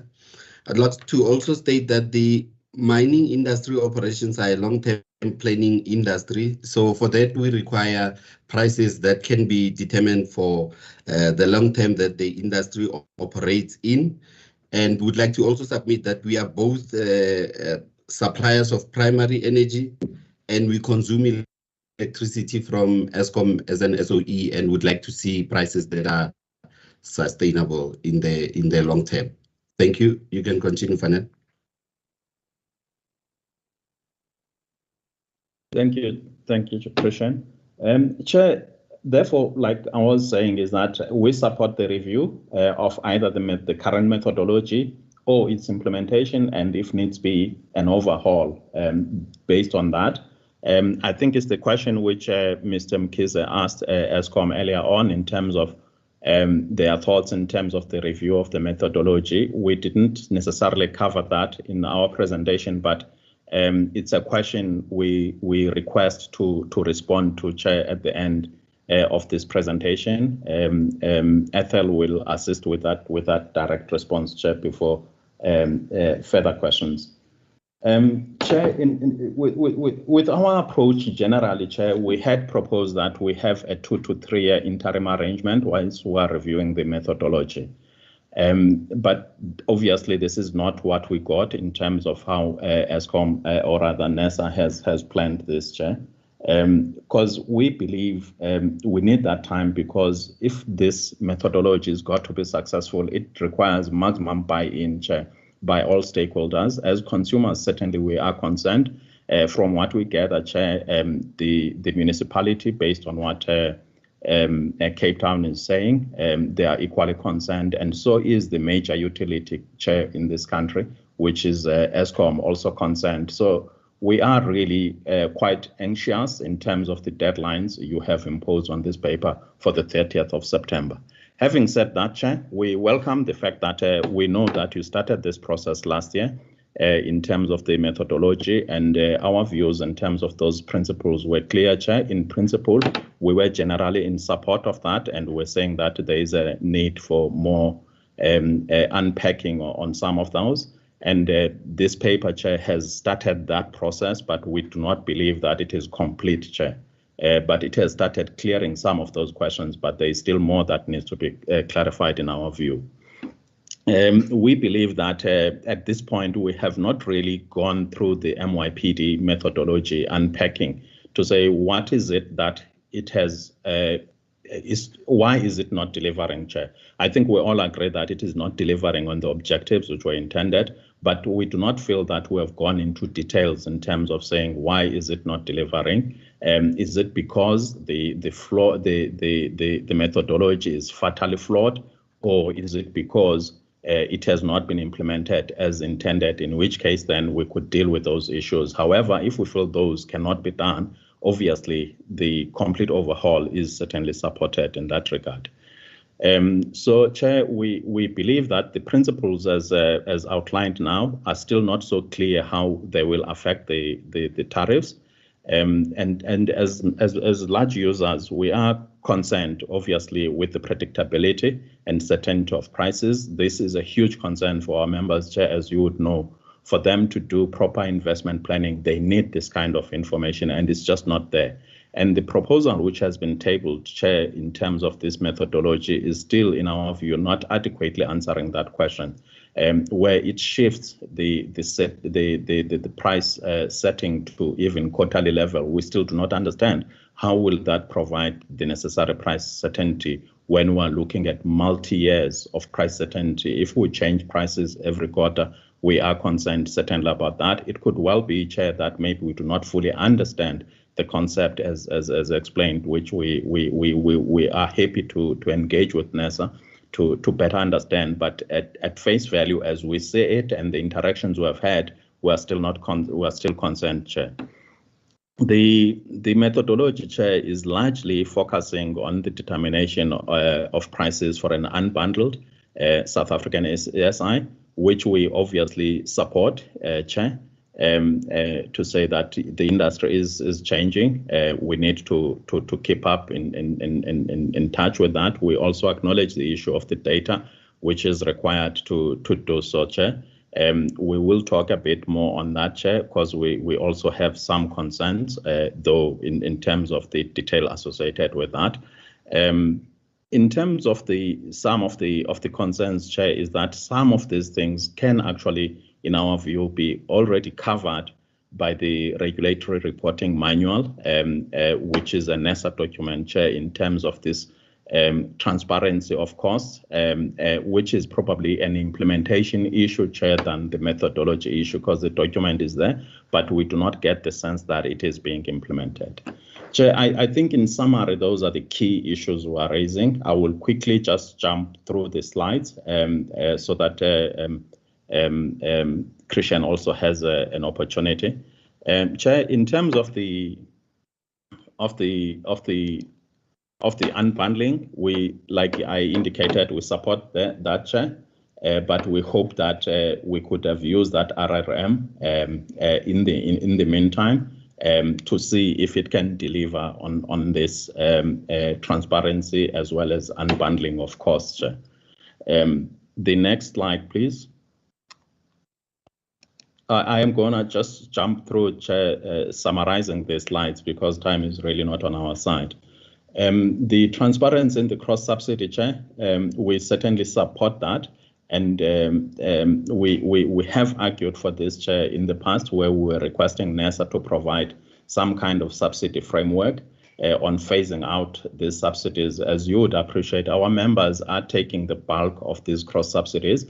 I'd like to also state that the mining industry operations are a long-term planning industry. So for that, we require prices that can be determined for the long term that the industry operates in. And would like to also submit that we are both suppliers of primary energy, and we consume electricity from Eskom as an SOE, and would like to see prices that are sustainable in the long term. Thank you. You can continue, Fanel. Thank you, Christian. Chair, therefore, like I was saying, is that we support the review of either the current methodology or its implementation, and if needs be, an overhaul based on that. I think it's the question which Mr. Mkhize asked Eskom earlier on in terms of their thoughts in terms of the review of the methodology. We didn't necessarily cover that in our presentation, but it's a question we request to respond to, Chair, at the end of this presentation. Ethel will assist with that direct response, Chair, before further questions. Chair, with our approach generally, Chair, we had proposed that we have a 2 to 3 year interim arrangement whilst we are reviewing the methodology. But obviously, this is not what we got in terms of how Eskom or rather NERSA has planned this, Chair. Because we believe we need that time, because if this methodology is got to be successful, it requires maximum buy-in, Chair, by all stakeholders. As consumers, certainly we are concerned. From what we gather, Chair, the municipality, based on what Cape Town is saying, they are equally concerned, and so is the major utility, Chair, in this country, which is Eskom, also concerned. So we are really quite anxious in terms of the deadlines you have imposed on this paper for the 30th of September. Having said that, Chair, we welcome the fact that we know that you started this process last year in terms of the methodology, and our views in terms of those principles were clear, Chair. In principle, we were generally in support of that, and we're saying that there is a need for more unpacking on some of those. And this paper, Chair, has started that process, but we do not believe that it is complete, Chair. But it has started clearing some of those questions, but there is still more that needs to be clarified in our view. We believe that at this point, we have not really gone through the MYPD methodology unpacking to say what is it that it has, why is it not delivering, Chair? I think we all agree that it is not delivering on the objectives which were intended, but we do not feel that we have gone into details in terms of saying why is it not delivering. Is it because the methodology is fatally flawed, or is it because it has not been implemented as intended, in which case then we could deal with those issues. However, if we feel those cannot be done, obviously the complete overhaul is certainly supported in that regard. So, Chair, we believe that the principles as outlined now are still not so clear how they will affect the tariffs. And as large users, we are concerned, obviously, with the predictability and certainty of prices. This is a huge concern for our members, Chair, as you would know. For them to do proper investment planning, they need this kind of information, and it's just not there. And the proposal which has been tabled, Chair, in terms of this methodology is still, in our view, not adequately answering that question, where it shifts the price setting to even quarterly level. We still do not understand how will that provide the necessary price certainty when we're looking at multi-years of price certainty. If we change prices every quarter, we are concerned certainly about that. It could well be, Chair, that maybe we do not fully understand the concept as explained, which we are happy to engage with NERSA to better understand. But at face value, as we see it and the interactions we have had, we are still concerned, Chair. The methodology, Chair, is largely focusing on the determination of prices for an unbundled South African SI, which we obviously support, Chair. To say that the industry is changing, we need to keep up in touch with that. We also acknowledge the issue of the data, which is required to do so, Chair. We will talk a bit more on that, Chair, because we also have some concerns, though in terms of the detail associated with that. In terms of some of the concerns, Chair, is that some of these things can actually, in our view, be already covered by the regulatory reporting manual, which is a NERSA document, Chair, in terms of this transparency of costs, which is probably an implementation issue, Chair, than the methodology issue, because the document is there, but we do not get the sense that it is being implemented. Chair, I think in summary, those are the key issues we are raising. I will quickly just jump through the slides so that Christian also has an opportunity. Chair, in terms of the unbundling, we, like I indicated, we support that, Chair, but we hope that we could have used that RRM in the meantime to see if it can deliver on this transparency as well as unbundling of costs, Chair. The next slide, please. I am going to just jump through, Chair, summarizing the slides because time is really not on our side. The transparency in the cross-subsidy, Chair, we certainly support that. And we have argued for this, Chair, in the past, where we were requesting NERSA to provide some kind of subsidy framework on phasing out these subsidies. As you would appreciate, our members are taking the bulk of these cross-subsidies,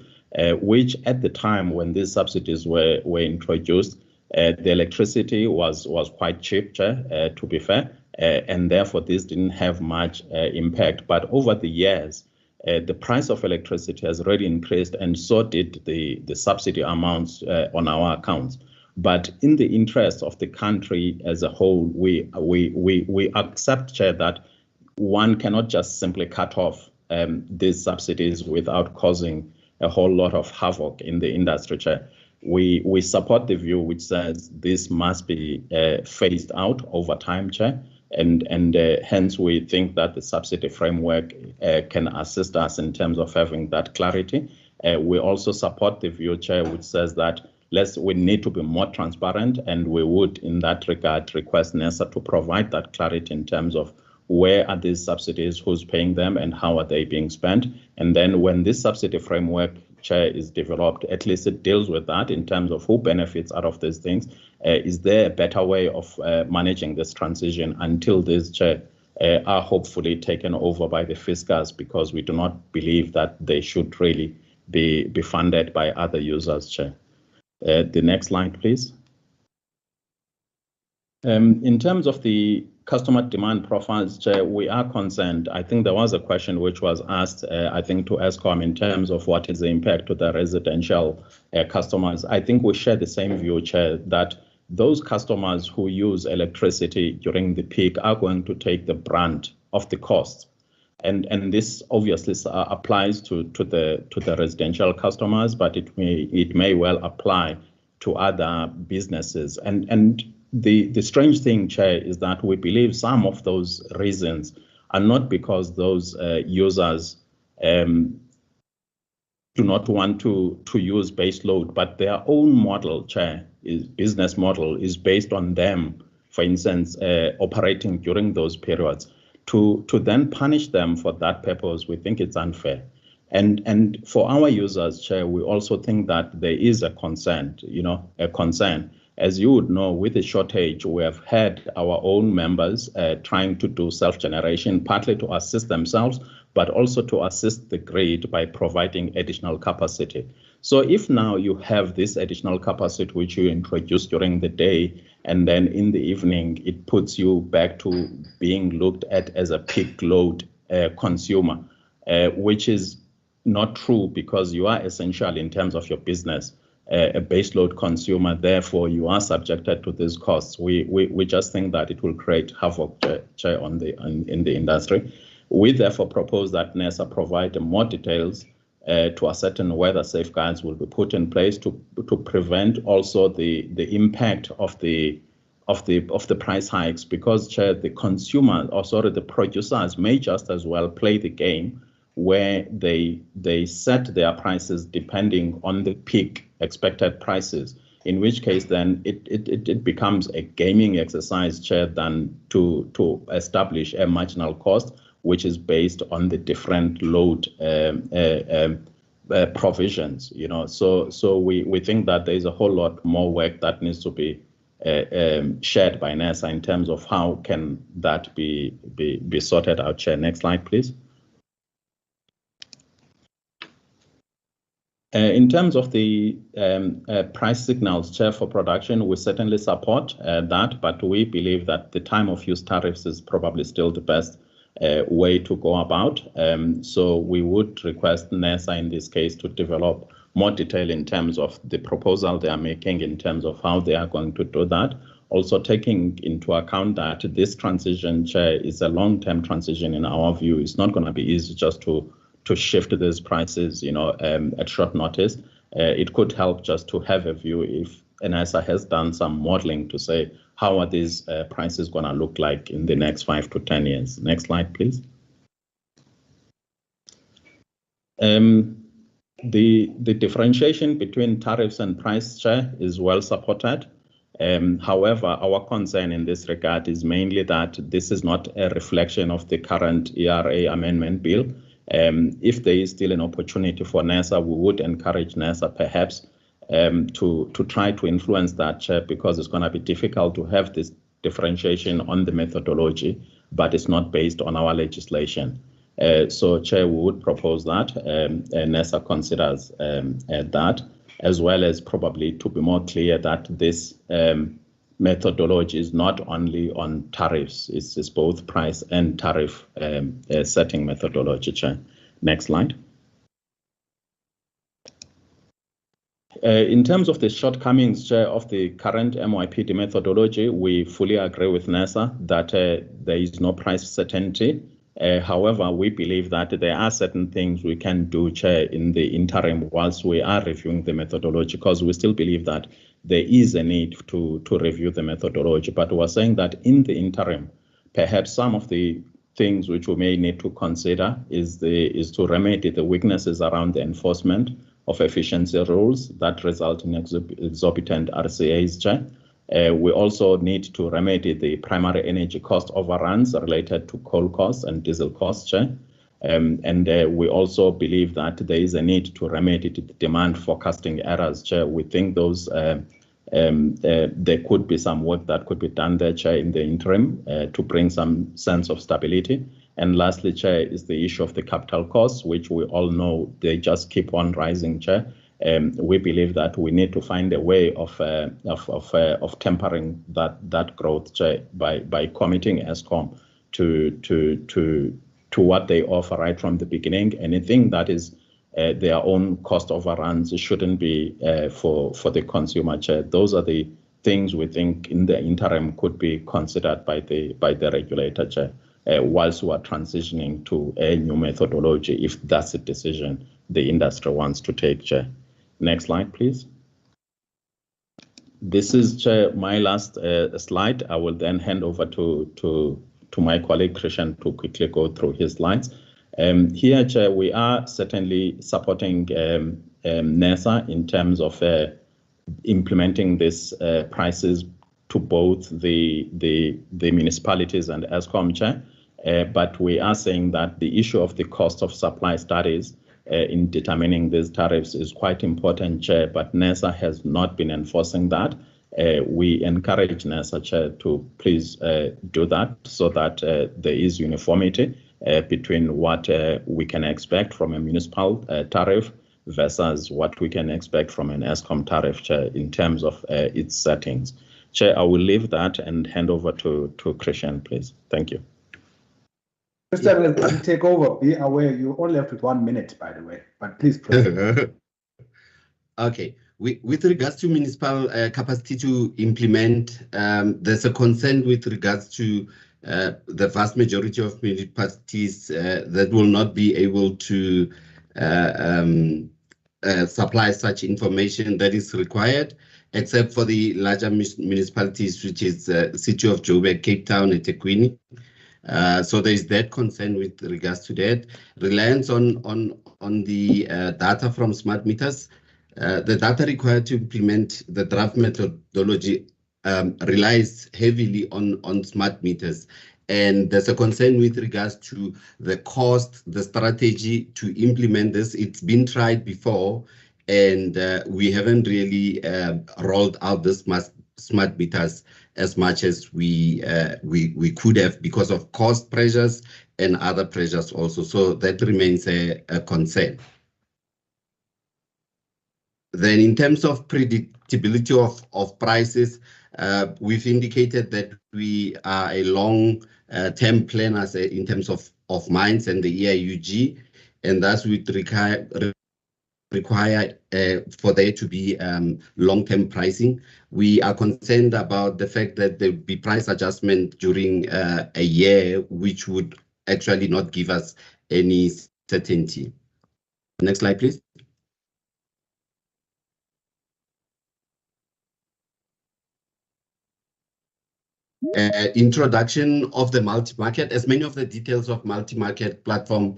which at the time when these subsidies were introduced, the electricity was quite cheap, Chair, to be fair, and therefore this didn't have much impact. But over the years, the price of electricity has already increased, and so did the subsidy amounts on our accounts. But in the interest of the country as a whole, we accept, Chair, that one cannot just simply cut off these subsidies without causing a whole lot of havoc in the industry, Chair. We support the view which says this must be phased out over time, Chair, and hence we think that the subsidy framework can assist us in terms of having that clarity. We also support the view, Chair, which says that we need to be more transparent, and we would, in that regard, request NERSA to provide that clarity in terms of where are these subsidies, who's paying them, and how are they being spent. And then when this subsidy framework, Chair, is developed, at least it deals with that in terms of who benefits out of these things. Is there a better way of managing this transition until these, Chair, are hopefully taken over by the fiscals, because we do not believe that they should really be funded by other users, Chair. The next slide, please. In terms of the customer demand profiles, Chair, we are concerned. I think there was a question which was asked, I think, to Eskom in terms of what is the impact to the residential customers. I think we share the same view, Chair, that those customers who use electricity during the peak are going to take the brunt of the cost. And this obviously applies to the residential customers, but it may well apply to other businesses. And the strange thing, Chair, is that we believe some of those reasons are not because those users do not want to use base load, but their own model, Chair, business model is based on them, for instance, operating during those periods. To then punish them for that purpose, we think it's unfair. And for our users, Chair, we also think that there is a concern. As you would know, with the shortage, we have had our own members trying to do self-generation, partly to assist themselves, but also to assist the grid by providing additional capacity. So if now you have this additional capacity which you introduce during the day, and then in the evening, it puts you back to being looked at as a peak load consumer, which is not true, because you are essential in terms of your business, a baseload consumer. Therefore, you are subjected to these costs. We just think that it will create havoc, Chair, in the industry. We therefore propose that NERSA provide more details to ascertain whether safeguards will be put in place to prevent also the impact of the price hikes, because, Chair, the producers may just as well play the game where they set their prices depending on the peak expected prices, in which case then it becomes a gaming exercise, Chair, than to establish a marginal cost which is based on the different load provisions. So we think that there is a whole lot more work that needs to be shared by NERSA in terms of how can that be sorted out, Chair. Next slide, please. In terms of the price signals, Chair, for production, we certainly support that, but we believe that the time of use tariffs is probably still the best way to go about. So we would request NERSA in this case to develop more detail in terms of the proposal they are making, in terms of how they are going to do that. Also taking into account that this transition, Chair, is a long-term transition in our view. It's not going to be easy just to shift these prices, at short notice. It could help just to have a view if NERSA has done some modeling to say, how are these prices going to look like in the next 5 to 10 years? Next slide, please. The differentiation between tariffs and price, Chair, is well supported. However, our concern in this regard is mainly that this is not a reflection of the current ERA amendment bill. If there is still an opportunity for NERSA, we would encourage NERSA perhaps to try to influence that, Chair, because it's going to be difficult to have this differentiation on the methodology, but it's not based on our legislation. So, Chair, we would propose that NERSA considers that, as well as probably to be more clear that this methodology is not only on tariffs, it's both price and tariff setting methodology, Chair. Next slide. In terms of the shortcomings, Chair, of the current MYPD methodology, we fully agree with NERSA that there is no price certainty However, we believe that there are certain things we can do, Chair, in the interim whilst we are reviewing the methodology, because we still believe that there is a need to review the methodology. But we're saying that in the interim, perhaps some of the things which we may need to consider is to remedy the weaknesses around the enforcement of efficiency rules that result in exorbitant RCAs, Chair. We also need to remedy the primary energy cost overruns related to coal costs and diesel costs, Chair. And we also believe that there is a need to remedy the demand forecasting errors, Chair. We think those there could be some work that could be done there, Chair, in the interim to bring some sense of stability. And lastly, Chair, is the issue of the capital costs, which we all know they just keep on rising, Chair. We believe that we need to find a way of tempering that growth, Chair, by committing Eskom to what they offer right from the beginning. Anything that is their own cost overruns shouldn't be for the consumer, Chair. Those are the things we think in the interim could be considered by the regulator, Chair, whilst we are transitioning to a new methodology, if that's a decision the industry wants to take, Chair. Next slide, please. This is, Chair, my last slide. I will then hand over to my colleague Christian to quickly go through his slides. Here, Chair, we are certainly supporting NERSA in terms of implementing these prices to both the municipalities and Eskom, Chair. But we are saying that the issue of the cost of supply studies in determining these tariffs is quite important, Chair, but NERSA has not been enforcing that. We encourage NERSA, Chair, to please do that so that there is uniformity between what we can expect from a municipal tariff versus what we can expect from an Eskom tariff, Chair, in terms of its settings. Chair, I will leave that and hand over to Christian, please. Thank you. Christian will take over. Be aware, you only have 1 minute, by the way, but please proceed. Okay. With regards to municipal capacity to implement, there's a concern with regards to the vast majority of municipalities that will not be able to supply such information that is required, except for the larger municipalities, which is City of Joburg, Cape Town, and eThekwini. So there is that concern with regards to that. Reliance on the data from smart meters. The data required to implement the draft methodology relies heavily on smart meters. And there's a concern with regards to the cost, the strategy to implement this. It's been tried before, and we haven't really rolled out this smart meters as much as we could have because of cost pressures and other pressures also. So that remains a concern. Then in terms of predictability of prices, we've indicated that we are a long-term planners in terms of mines and the EIUG, and thus we require for there to be long-term pricing. We are concerned about the fact that there will be price adjustment during a year, which would actually not give us any certainty. Next slide, please. Introduction of the multi-market. As many of the details of multi-market platform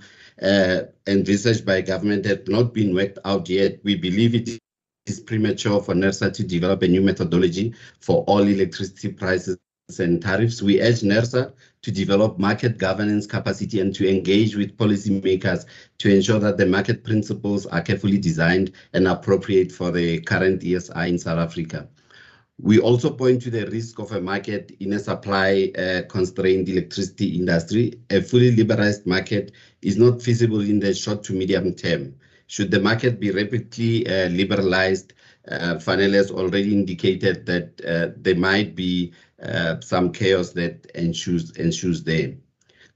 envisaged by government have not been worked out yet, we believe it is premature for NERSA to develop a new methodology for all electricity prices and tariffs. We urge NERSA to develop market governance capacity and to engage with policymakers to ensure that the market principles are carefully designed and appropriate for the current ESI in South Africa. We also point to the risk of a market in a supply-constrained electricity industry. A fully liberalized market is not feasible in the short to medium term. Should the market be rapidly liberalized, Fanele has already indicated that there might be some chaos that ensues there.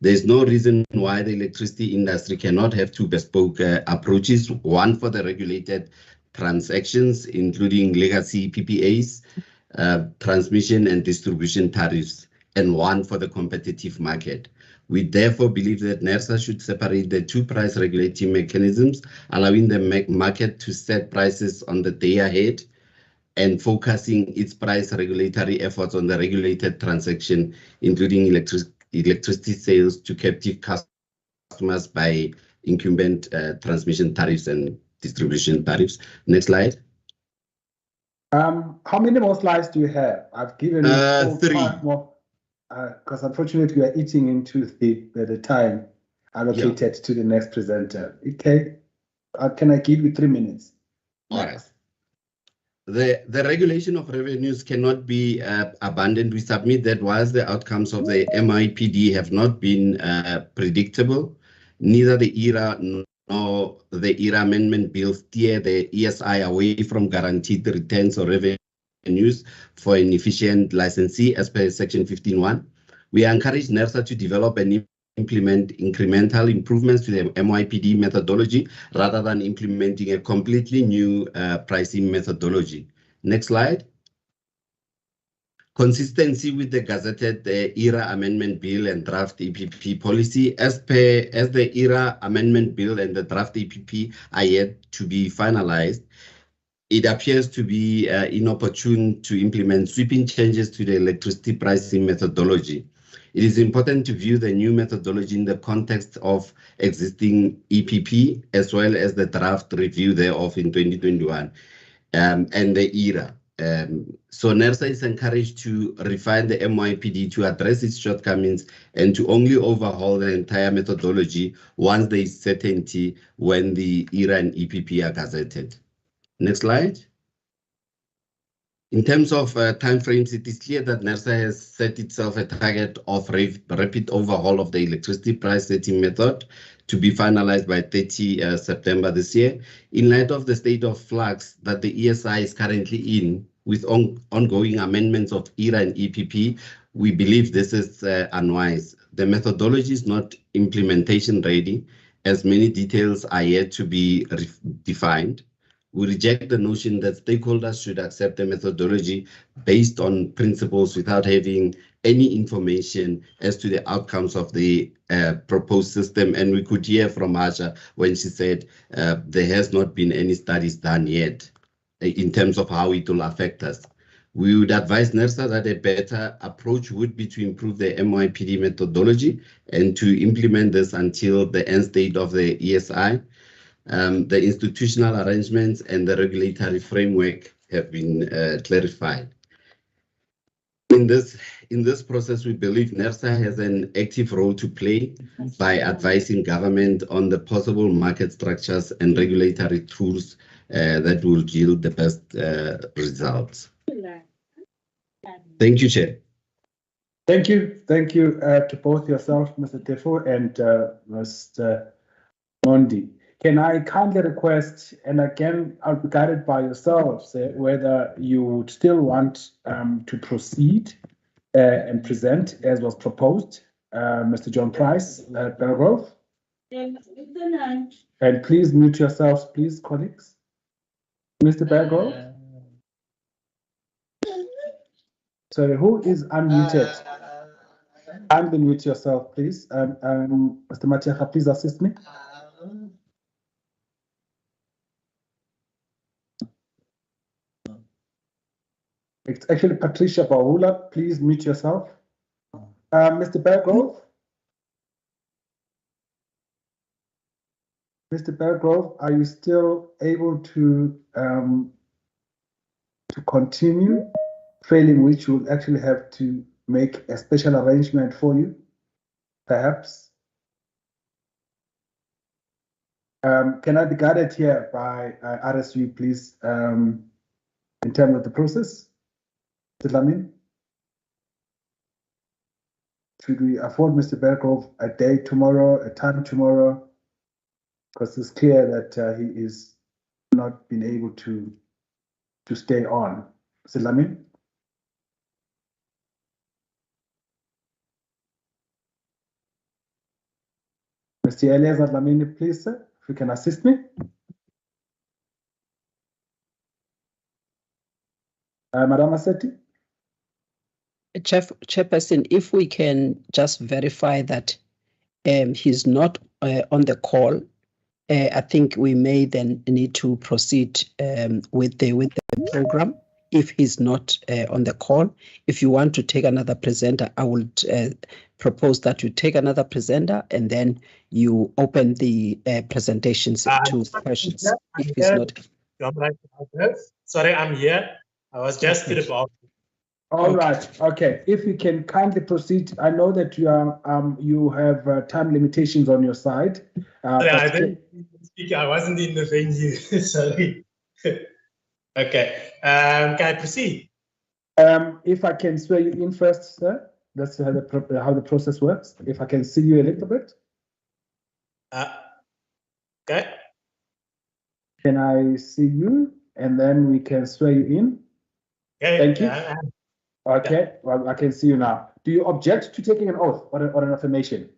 There is no reason why the electricity industry cannot have two bespoke approaches, one for the regulated transactions, including legacy PPAs, transmission and distribution tariffs, and one for the competitive market. We therefore believe that NERSA should separate the two price regulating mechanisms, allowing the market to set prices on the day ahead and focusing its price regulatory efforts on the regulated transaction, including electricity sales to captive customers by incumbent transmission tariffs and distribution tariffs. Next slide. How many more slides do you have? I've given you 3 more, because unfortunately we are eating into the time allocated to the next presenter. Okay, can I give you 3 minutes? All right. The regulation of revenues cannot be abandoned. We submit that whilst the outcomes of the MIPD have not been predictable, neither the ERA nor the ERA amendment bill steer the ESI away from guaranteed returns or revenues for an efficient licensee as per Section 15.1. We encourage NERSA to develop and implement incremental improvements to the MIPD methodology rather than implementing a completely new pricing methodology. Next slide. Consistency with the gazetted ERA amendment bill and draft EPP policy. As the ERA amendment bill and the draft EPP are yet to be finalized, it appears to be inopportune to implement sweeping changes to the electricity pricing methodology. It is important to view the new methodology in the context of existing EPP as well as the draft review thereof in 2021 and the ERA. So NERSA is encouraged to refine the MIPD to address its shortcomings and to only overhaul the entire methodology once there is certainty when the ERA and EPP are gazetted. Next slide. In terms of timeframes, it is clear that NERSA has set itself a target of rapid overhaul of the electricity price setting method to be finalized by 30 September this year. In light of the state of flux that the ESI is currently in, with ongoing amendments of ERA and EPP, we believe this is unwise. The methodology is not implementation ready, as many details are yet to be defined. We reject the notion that stakeholders should accept a methodology based on principles without having any information as to the outcomes of the proposed system. And we could hear from Asha when she said there has not been any studies done yet in terms of how it will affect us. We would advise NERSA that a better approach would be to improve the MIPD methodology and to implement this until the end state of the ESI. The institutional arrangements and the regulatory framework have been clarified. In this process, we believe NERSA has an active role to play by advising government on the possible market structures and regulatory tools that will yield the best results. Thank you, Chair. Thank you to both yourself, Mr. Tefo, and Mr. Mondi. Can I kindly request, and again, I'll be guided by yourselves, whether you would still want to proceed and present as was proposed, Mr. John Price, Belgrove. And please mute yourselves, please, colleagues. Mr. Belgrove? Sorry, who is unmuted? Unmute yourself, please. Mr. Matiaha, please assist me. It's actually Patricia Bahula. Please mute yourself. Mr. Belgrove? Mr. Belgrove, are you still able to continue? Failing which, we'll actually have to make a special arrangement for you, perhaps. Can I be guided here by RSU, please, in terms of the process? Mr. Lamin? Should we afford Mr. Belgrove a day tomorrow, a time tomorrow? Because it's clear that he is not been able to stay on. Mr. Lamin? Mr. Eliezer Lamini, please, sir, if you can assist me. Madam Assetti? Chairperson, if we can just verify that he's not on the call, I think we may then need to proceed with the program if he's not on the call. If you want to take another presenter, I would propose that you take another presenter and then you open the presentations to questions. If he's not. Sorry, I'm here. I was just to the bathroom. All right. Okay. If you can kindly proceed. I know that you are you have time limitations on your side. Sorry, I didn't speak. I wasn't in the venue. Sorry. Okay. Can I proceed? If I can swear you in first, sir. That's how the process works. If I can see you a little bit. Okay. Can I see you? And then we can swear you in. Okay. Thank you. Okay, well, I can see you now. Do you object to taking an oath or an affirmation?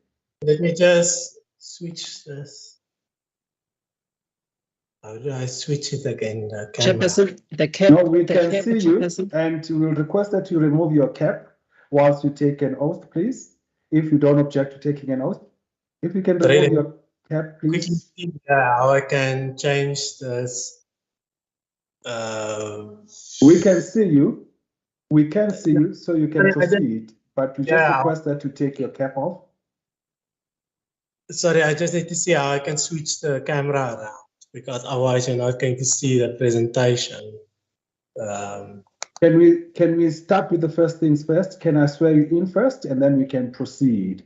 Let me just switch this. How do I switch it again? Chairperson, the cap. No, we can see you, and we will request that you remove your cap whilst you take an oath, please. If you don't object to taking an oath, if you can remove your cap, please. Quickly see how I can change this. We can see you. We can see you, so you can proceed, but we just request that you take your cap off. Sorry, I just need to see how I can switch the camera around, because otherwise you're not going to see the presentation. Can we start with the first things first? Can I swear you in first, and then we can proceed?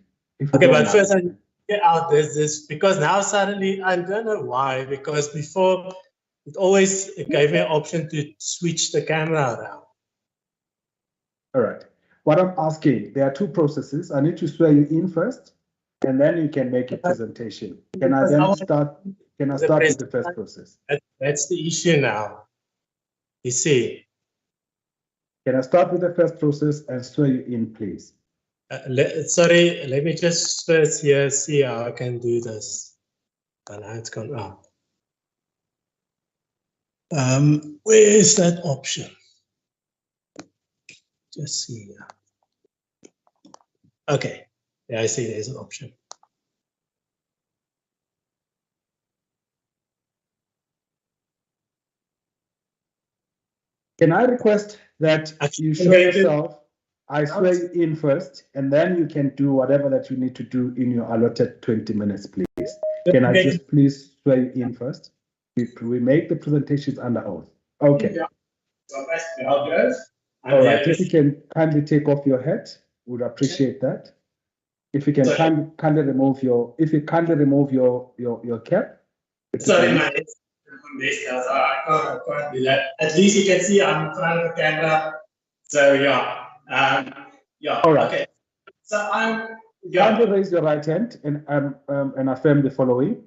Okay, but first I need to get out this because now suddenly I don't know why, because before it always gave me an option to switch the camera around. All right. What I'm asking, there are two processes. I need to swear you in first, and then you can make a presentation. Can I then start? Can I start with the first process? That's the issue now. You see. Can I start with the first process and swear you in, please? Sorry, let me just first here see how I can do this. And now it's gone up. Where is that option? Just see here. Okay, yeah, I see there's an option. Can I request that you show yourself? I swear you in first, and then you can do whatever that you need to do in your allotted 20 minutes, please. Can I just please swear you in first? We make the presentations under oath. Okay. All right, if you can kindly take off your hat, would appreciate that. If you can kindly remove your, your cap. Sorry, man. I can't do that. At least you can see I'm in front of the camera. So yeah. All right. Okay. So I'm kindly raise your right hand and affirm the following.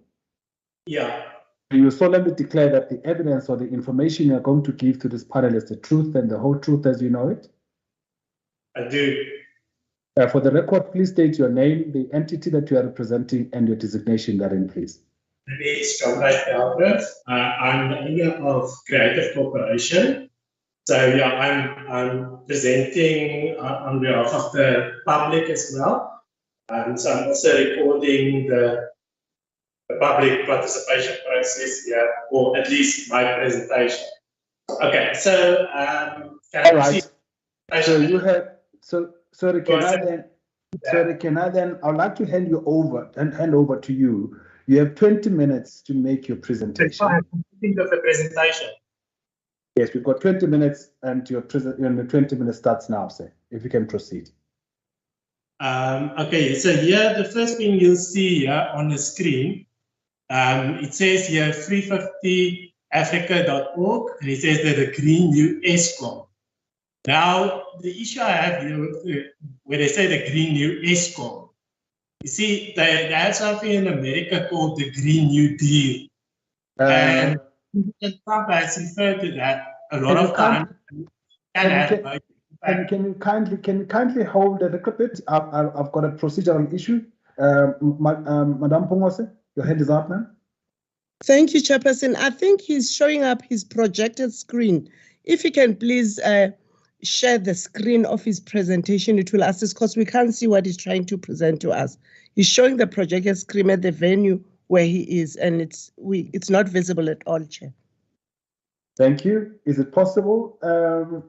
Yeah. Do you solemnly declare that the evidence or the information you are going to give to this panel is the truth and the whole truth as you know it? I do. For the record, please state your name, the entity that you are representing, and your designation therein, please. My name is Stromryd Albert. I'm the owner of Creative Corporation. So yeah, I'm presenting on behalf of the public as well. So I'm also recording the public participation process here, or at least my presentation. Okay, so all right. So you have sorry, can I then I would like to hand over to you. You have 20 minutes to make your presentation. Think of the presentation. Yes, we've got 20 minutes, and your 20 minutes starts now, sir. If you can proceed. Okay, so here the first thing you'll see here on the screen. It says here 350africa.org, and it says that the Green New Eskom. Now, the issue I have here with when they say the Green New Eskom, you see, they have something in America called the Green New Deal. And Trump has referred to that a lot of times. Can you kindly hold a little bit? I've got a procedural issue. Madam Pongose, your hand is up, ma'am. Thank you, Chairperson. I think he's showing up his projected screen. If you can please share the screen of his presentation, it will assist because we can't see what he's trying to present to us. He's showing the projected screen at the venue where he is, and it's not visible at all, Chair. Thank you. Is it possible to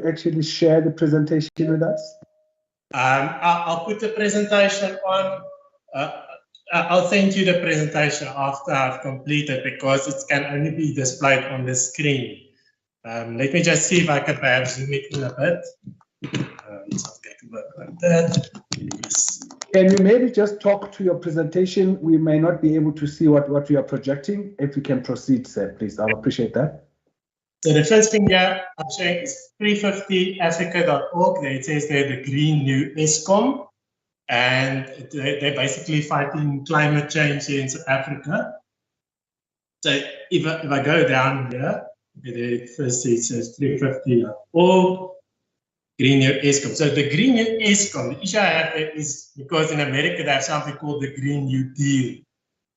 actually share the presentation with us? I'll put the presentation on. I'll send you the presentation after I've completed, because it can only be displayed on the screen. Let me just see if I can perhaps zoom it in a bit. It's not going to work like that. Yes. Can you maybe just talk to your presentation? We may not be able to see what you are projecting. If you can proceed, sir, please. I'll appreciate that. So the first thing here I'm showing is 350africa.org. It says they're the green new ESCOM, and they're basically fighting climate change here in South Africa. So if I go down here, first it says 350.org. Green New ESCOM. So the Green New ESCOM, the issue I have is because in America they have something called the Green New Deal.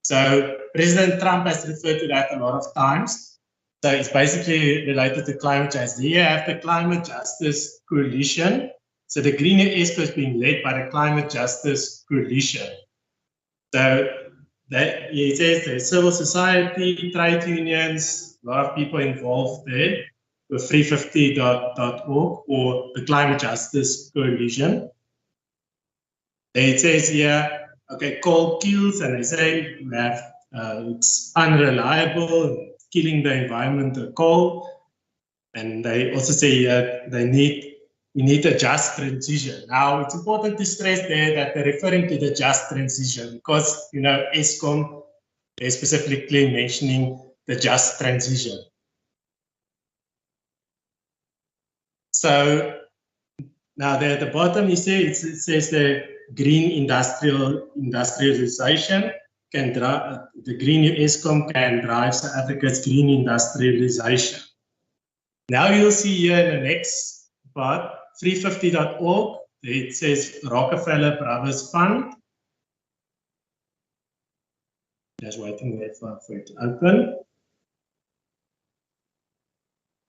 So President Trump has referred to that a lot of times. So it's basically related to climate change. Here you have the Climate Justice Coalition. So the Green New ESCOM is being led by the Climate Justice Coalition. So it says there's civil society, trade unions, a lot of people involved there. With 350.org or the Climate Justice Coalition. It says here, okay, coal kills, and they say we have it's unreliable, killing the environment, the coal. And they also say we need a just transition. Now, it's important to stress there that they're referring to the just transition because, you know, ESCOM is specifically mentioning the just transition. So now there at the bottom, you see it says the green industrialization can drive, the green new ESCOM can drive South Africa's green industrialization. Now you'll see here in the next part, 350.org, it says Rockefeller Brothers Fund. Just waiting there for it to open.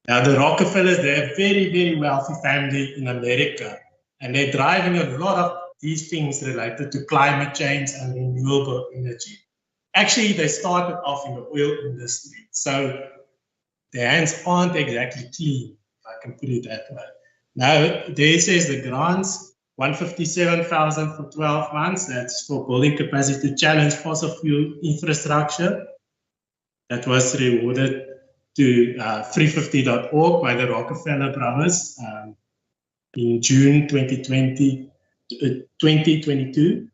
Now, the Rockefellers, they're a very, very wealthy family in America, and they're driving a lot of these things related to climate change and renewable energy. Actually, they started off in the oil industry, so their hands aren't exactly clean, if I can put it that way. Now, there it says the grants, 157,000 for 12 months. That's for building capacity to challenge fossil fuel infrastructure. That was rewarded to 350.org by the Rockefeller Brothers in June 2022.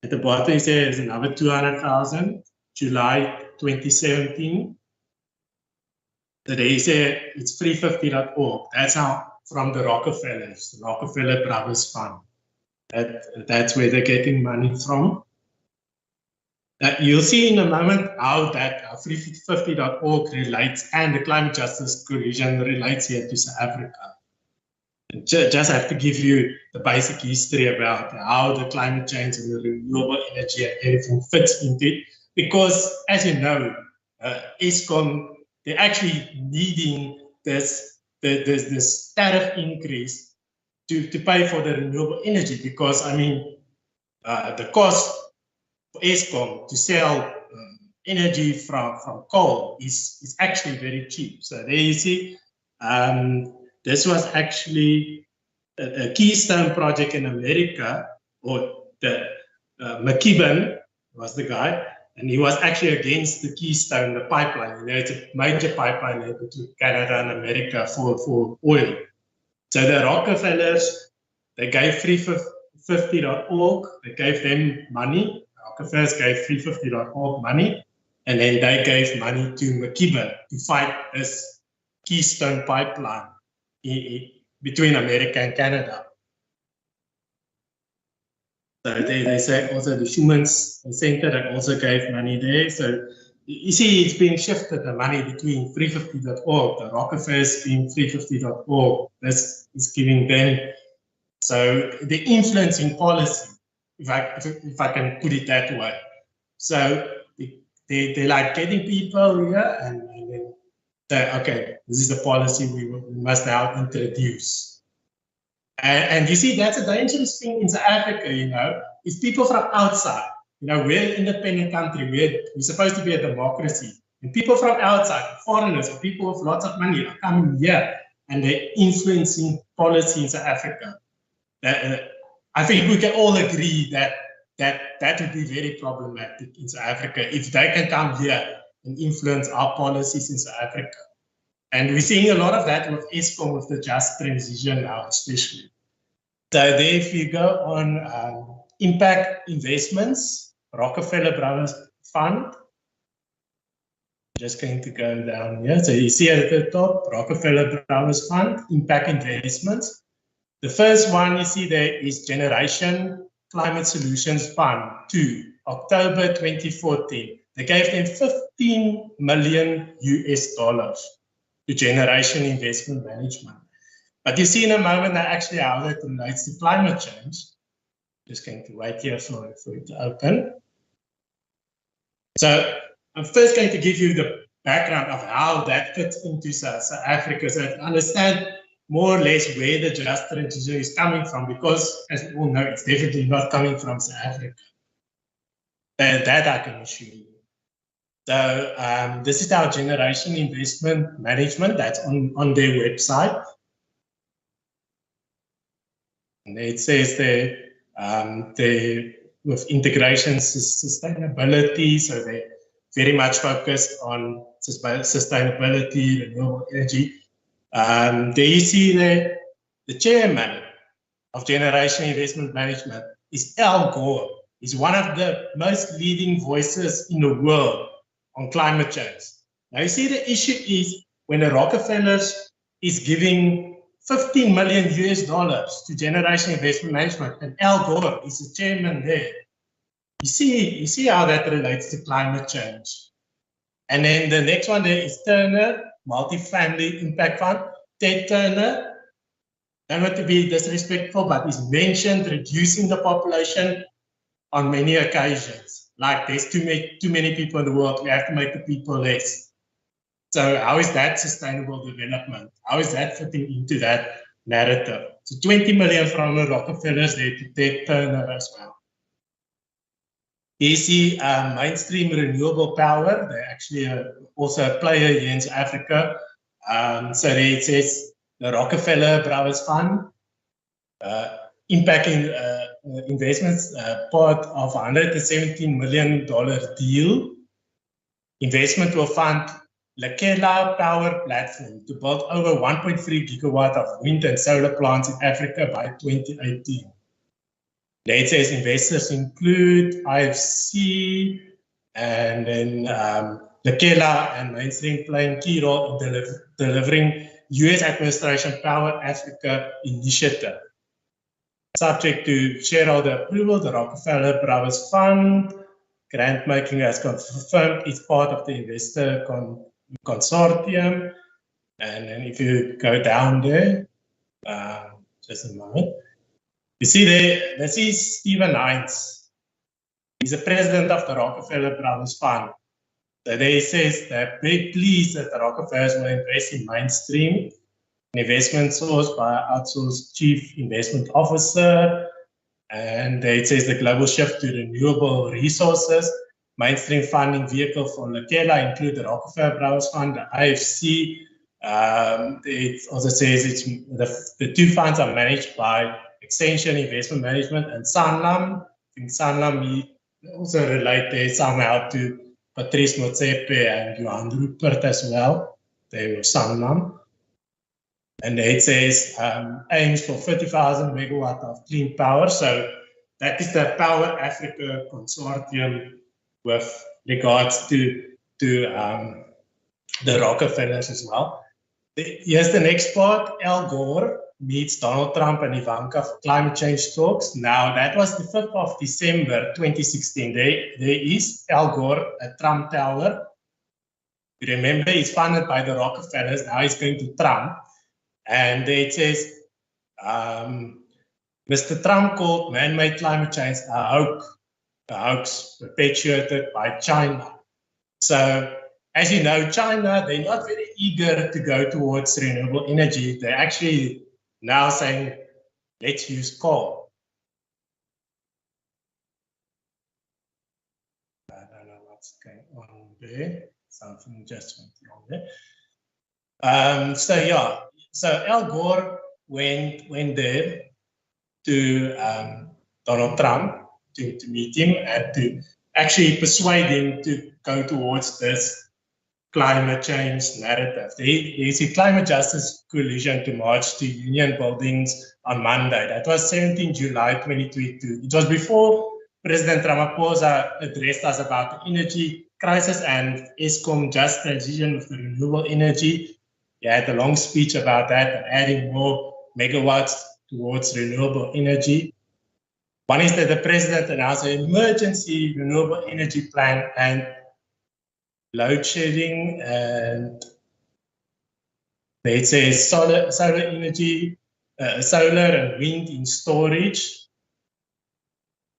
At the bottom, it says another 200,000, July 2017. So they say it's 350.org. That's how from the Rockefellers, the Rockefeller Brothers Fund. That's where they're getting money from. You'll see in a moment how that 350.org relates and the Climate Justice Coalition relates here to South Africa. Just have to give you the basic history about how the climate change and the renewable energy and everything fits into it. Because, as you know, ESCOM, they're actually needing this tariff increase to pay for the renewable energy. Because, I mean, the cost for ESCOM to sell energy from coal is actually very cheap. So there you see, this was actually a Keystone project in America, or the McKibben was the guy, and he was actually against the Keystone, the pipeline. You know, it's a major pipeline between Canada and America for oil. So the Rockefellers, they gave 350.org, they gave them money. Rockefellers gave 350.org money, and then they gave money to McKibben to fight this Keystone pipeline between America and Canada. So they say also the Schumann's Center that also gave money there. So you see, it's being shifted, the money between 350.org, the Rockefellers being 350.org. This is giving them, so the influencing policy, if I can put it that way. So they like getting people here and then say, okay, this is the policy we must now introduce. And you see, that's a dangerous thing in South Africa, you know. If people from outside, we're an independent country, we're supposed to be a democracy, and people from outside, foreigners, people with lots of money are coming here and they're influencing policy in South Africa. I think we can all agree that would be very problematic in South Africa if they can come here and influence our policies in South Africa. And we're seeing a lot of that with Eskom, with the just transition now, especially. So there, if you go on impact investments, Rockefeller Brothers Fund, just going to go down here. So you see at the top, Rockefeller Brothers Fund, impact investments. The first one you see there is Generation Climate Solutions Fund 2, October 2014. They gave them $15 million to Generation Investment Management. But you see in a moment that actually how that relates to climate change. Just going to wait here for it to open. So I'm first going to give you the background of how that fits into South Africa, so that you understand more or less where the just transition is coming from, because as we all know, it's definitely not coming from South Africa. And that I can assure you. So this is our Generation Investment Management, that's on their website. And it says there, with integration sustainability, so they very much focused on sustainability, renewable energy. There you see the chairman of Generation Investment Management is Al Gore. He's one of the most leading voices in the world on climate change. Now you see the issue is when the Rockefellers is giving $15 million to Generation Investment Management, and Al Gore is the chairman there. You see how that relates to climate change. And then the next one there is Turner Multifamily Impact Fund. Ted Turner, I don't want to be disrespectful, but he's mentioned reducing the population on many occasions. Like there's too many people in the world, we have to make the people less. So how is that sustainable development? How is that fitting into that narrative? So 20 million from the Rockefellers there to Ted Turner as well. You see Mainstream Renewable Power, they're actually also a player here in South Africa. So there it says the Rockefeller Brothers Fund, impacting investments, part of $117 million deal. Investment will fund Lekela Power Platform to build over 1.3 gigawatt of wind and solar plants in Africa by 2018. There it says investors include IFC, and then Lekela and Mainstream playing key role in delivering U.S. administration Power Africa initiative. Subject to shareholder approval, the Rockefeller Brothers Fund grant making has confirmed it's part of the investor consortium. And then if you go down there, just a moment, you see there, this is Stephen Hines. He's the president of the Rockefeller Brothers Fund. So there he says they're very pleased that the Rockefellers will invest in Mainstream, an investment sourced by outsourced chief investment officer. And there it says the global shift to renewable resources. Mainstream funding vehicle for Lekela include the Rockefeller Brothers Fund, the IFC. It also says the two funds are managed by Extension Investment Management and Sanlam. I think Sanlam also relate there somehow to Patrice Motsepe and Johan Rupert as well. They were Sanlam. And it says aims for 50,000 megawatt of clean power. So that is the Power Africa consortium with regards to the Rockefellers as well. Here's the next part. Al Gore meets Donald Trump and Ivanka for climate change talks. Now, that was the 5th of December 2016. There is Al Gore at Trump Tower. You remember, he's funded by the Rockefellers. Now he's going to Trump. And it says, Mr. Trump called man-made climate change a hoax perpetuated by China. So, as you know, China, they're not very eager to go towards renewable energy. They're actually now saying, let's use coal. there. Something just went wrong there. So Al Gore went there to Donald Trump to meet him and to actually persuade him to go towards this climate change narrative. There's a climate justice coalition to march to union buildings on Monday. That was 17 July 2022. It was before President Ramaphosa addressed us about the energy crisis and Eskom just transition with the renewable energy. He had a long speech about that and adding more megawatts towards renewable energy. One is that the president announced an emergency renewable energy plan and load shedding, and they say solar energy, solar and wind in storage,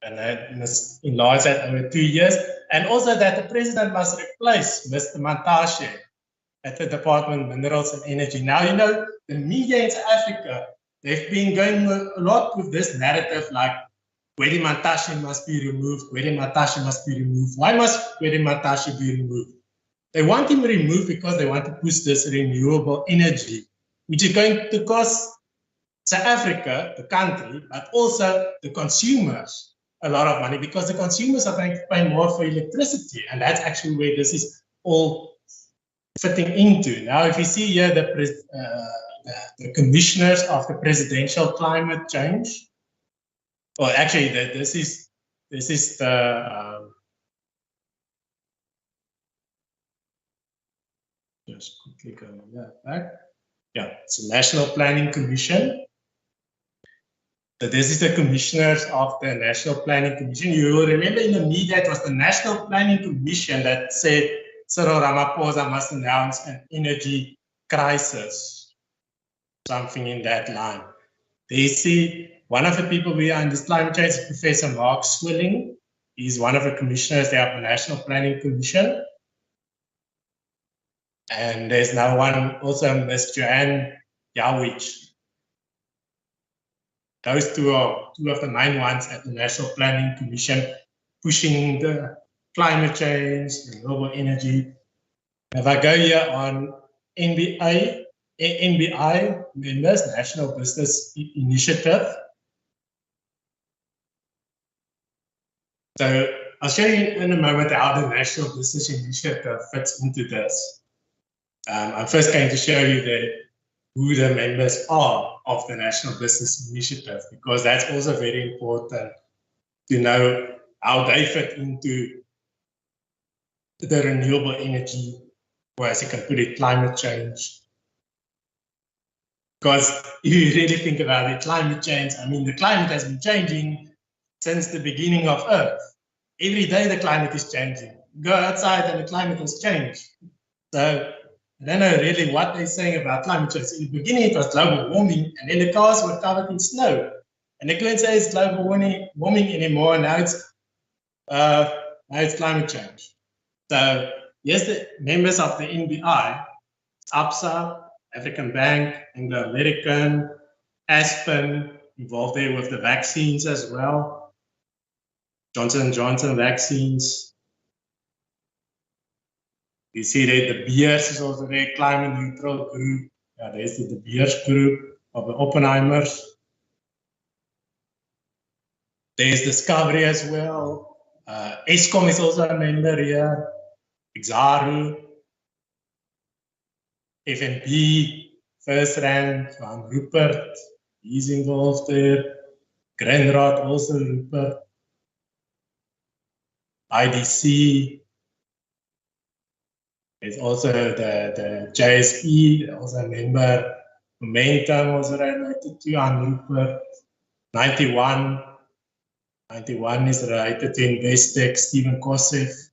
and that must enlarge that over 2 years. And also that the president must replace Mr. Mantashe at the Department of Minerals and Energy. Now, you know, the media in South Africa, they've been going a lot with this narrative like, Gwede Mantashe must be removed, Gwede Mantashe must be removed. Why must Gwede Mantashe be removed? They want him removed because they want to push this renewable energy, which is going to cost South Africa, the country, but also the consumers a lot of money because the consumers are going to pay more for electricity. And that's actually where this is all fitting into. Now, if you see here the commissioners of the presidential climate change, well, actually, this is the just quickly go back. Yeah, it's the National Planning Commission. So this is the commissioners of the National Planning Commission. You will remember in the media, it was the National Planning Commission that said Cyril Ramaphosa must announce an energy crisis, something in that line. They see one of the people behind this climate change is Professor Mark Swilling. He's one of the commissioners there of the National Planning Commission. And there's now one, also Ms. Joanne Yawich. Those two are two of the main ones at the National Planning Commission, pushing the climate change, renewable energy. If I go here on NBI members, National Business Initiative. So I'll show you in a moment how the National Business Initiative fits into this. I'm first going to show you who the members are of the National Business Initiative, because that's also very important to know how they fit into the renewable energy, or as you can put it, climate change. Because if you really think about it, climate change, I mean, the climate has been changing since the beginning of Earth. Every day the climate is changing. Go outside and the climate has changed. So I don't know really what they're saying about climate change. In the beginning, it was global warming, and then the cars were covered in snow. And they couldn't say it's global warming anymore. Now it's climate change. So yes, the members of the NBI, ABSA, African Bank, Anglo American, Aspen, involved there with the vaccines as well. Johnson & Johnson vaccines. You see that the Beers is also a climate neutral group. Yeah, there's the Beers group of the Oppenheimers. There's Discovery as well. Eskom is also a member here. Exxaro, FNB, FirstRand, Van Rupert, he's involved there. Grindrod also Rupert. IDC. There's also the JSE, also a member. Momentum also related to Van Rupert. 91 is related to Investec, Stephen Kosef.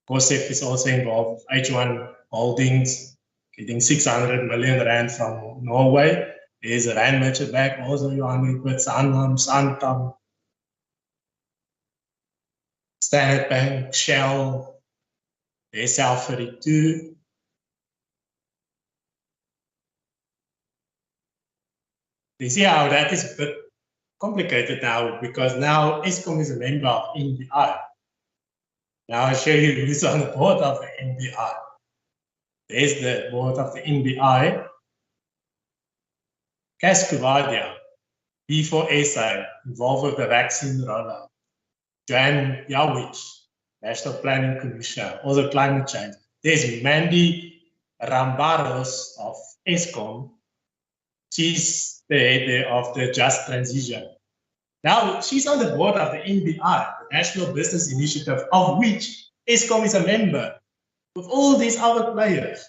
Kosef is also involved with H1 Holdings, getting 600 million rand from Norway. There's a Rand Merchant Bank, also Van Rupert, Santam, Standard Bank, Shell, there's Alpha-32. You see how that is a bit complicated now, because now Eskom is a member of NBI. Now I'll show you who's on the board of the NBI. There's the board of the NBI. Cash Kuvadia, B4SA, involved with the vaccine rollout. Joanne Yawich, National Planning Commission, also climate change. There's Mandy Rambaros of ESCOM. She's the head of the Just Transition. Now, she's on the board of the NBI, the National Business Initiative, of which ESCOM is a member, with all these other players.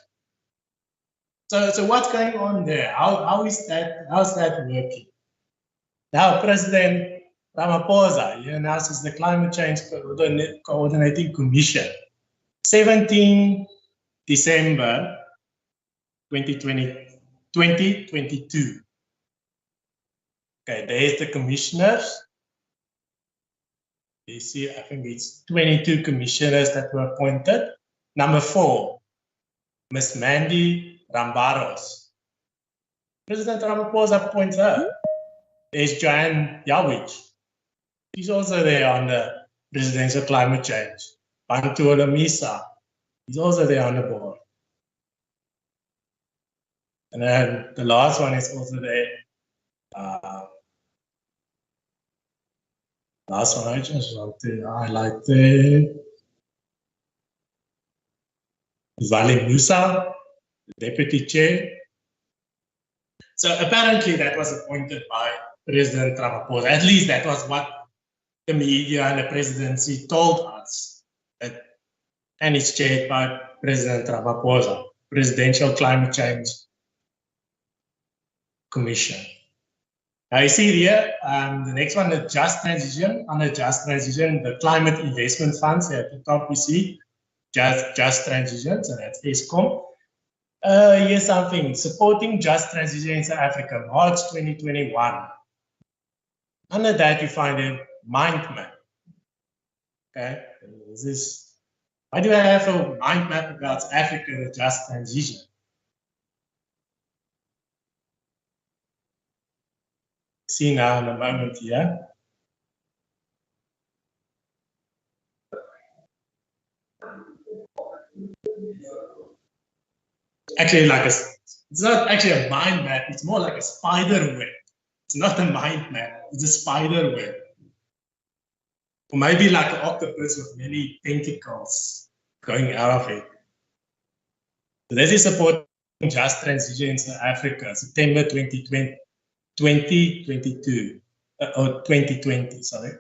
So what's going on there? How's that working? Now, President Ramaphosa, he announces the Climate Change Coordinating Commission, 17 December 2022. Okay, there's the commissioners. You see, I think it's 22 commissioners that were appointed. Number 4, Ms. Mandy Rambaros. President Ramaphosa appoints her. There's Joanne Yawich. She's also there on the Presidential Climate Change. Bantu Olamisa. He's also there on the board. And then the last one is also there. Last one I just want to highlight there. Vali Musa, the deputy chair. So apparently that was appointed by President Ramaphosa. At least that was what the media and the presidency told us. And it's chaired by President Ramaphosa, Presidential Climate Change Commission. Now you see here, the next one, the Just Transition. Under Just Transition, the Climate Investment Funds. At the top we see Just Transition, so that's ESCOM. Here's something, supporting Just Transition in South Africa, March 2021. Under that you find a mind map. Okay, this is, why do I have a mind map about Africa, the Just Transition? See now in a moment here. Actually, it's not actually a mind map, it's more like a spider web. It's not a mind map, it's a spider web. Or maybe like an octopus with many tentacles going out of it. So this is supporting Just Transition in South Africa, September 2020, sorry.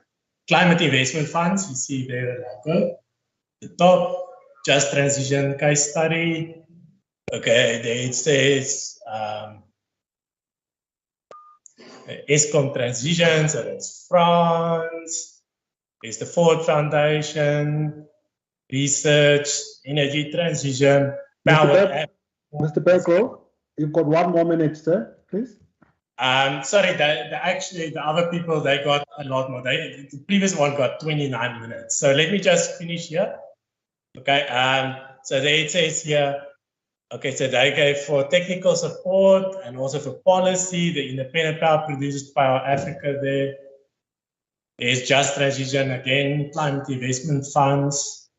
Climate Investment Funds, you see there the logo. The top, Just Transition case study. Okay, there it says ESCOM Transition, so that's France. There's the Ford Foundation, research, energy transition, power. Mr. Beko, you've got 1 more minute, sir, please. Sorry, actually the other people, they got a lot more. The previous one got 29 minutes. So let me just finish here. Okay, so there it says here, okay, so they gave for technical support and also for policy, the Independent Power Producers Power Africa there. There's Just Transition again, Climate Investment Funds.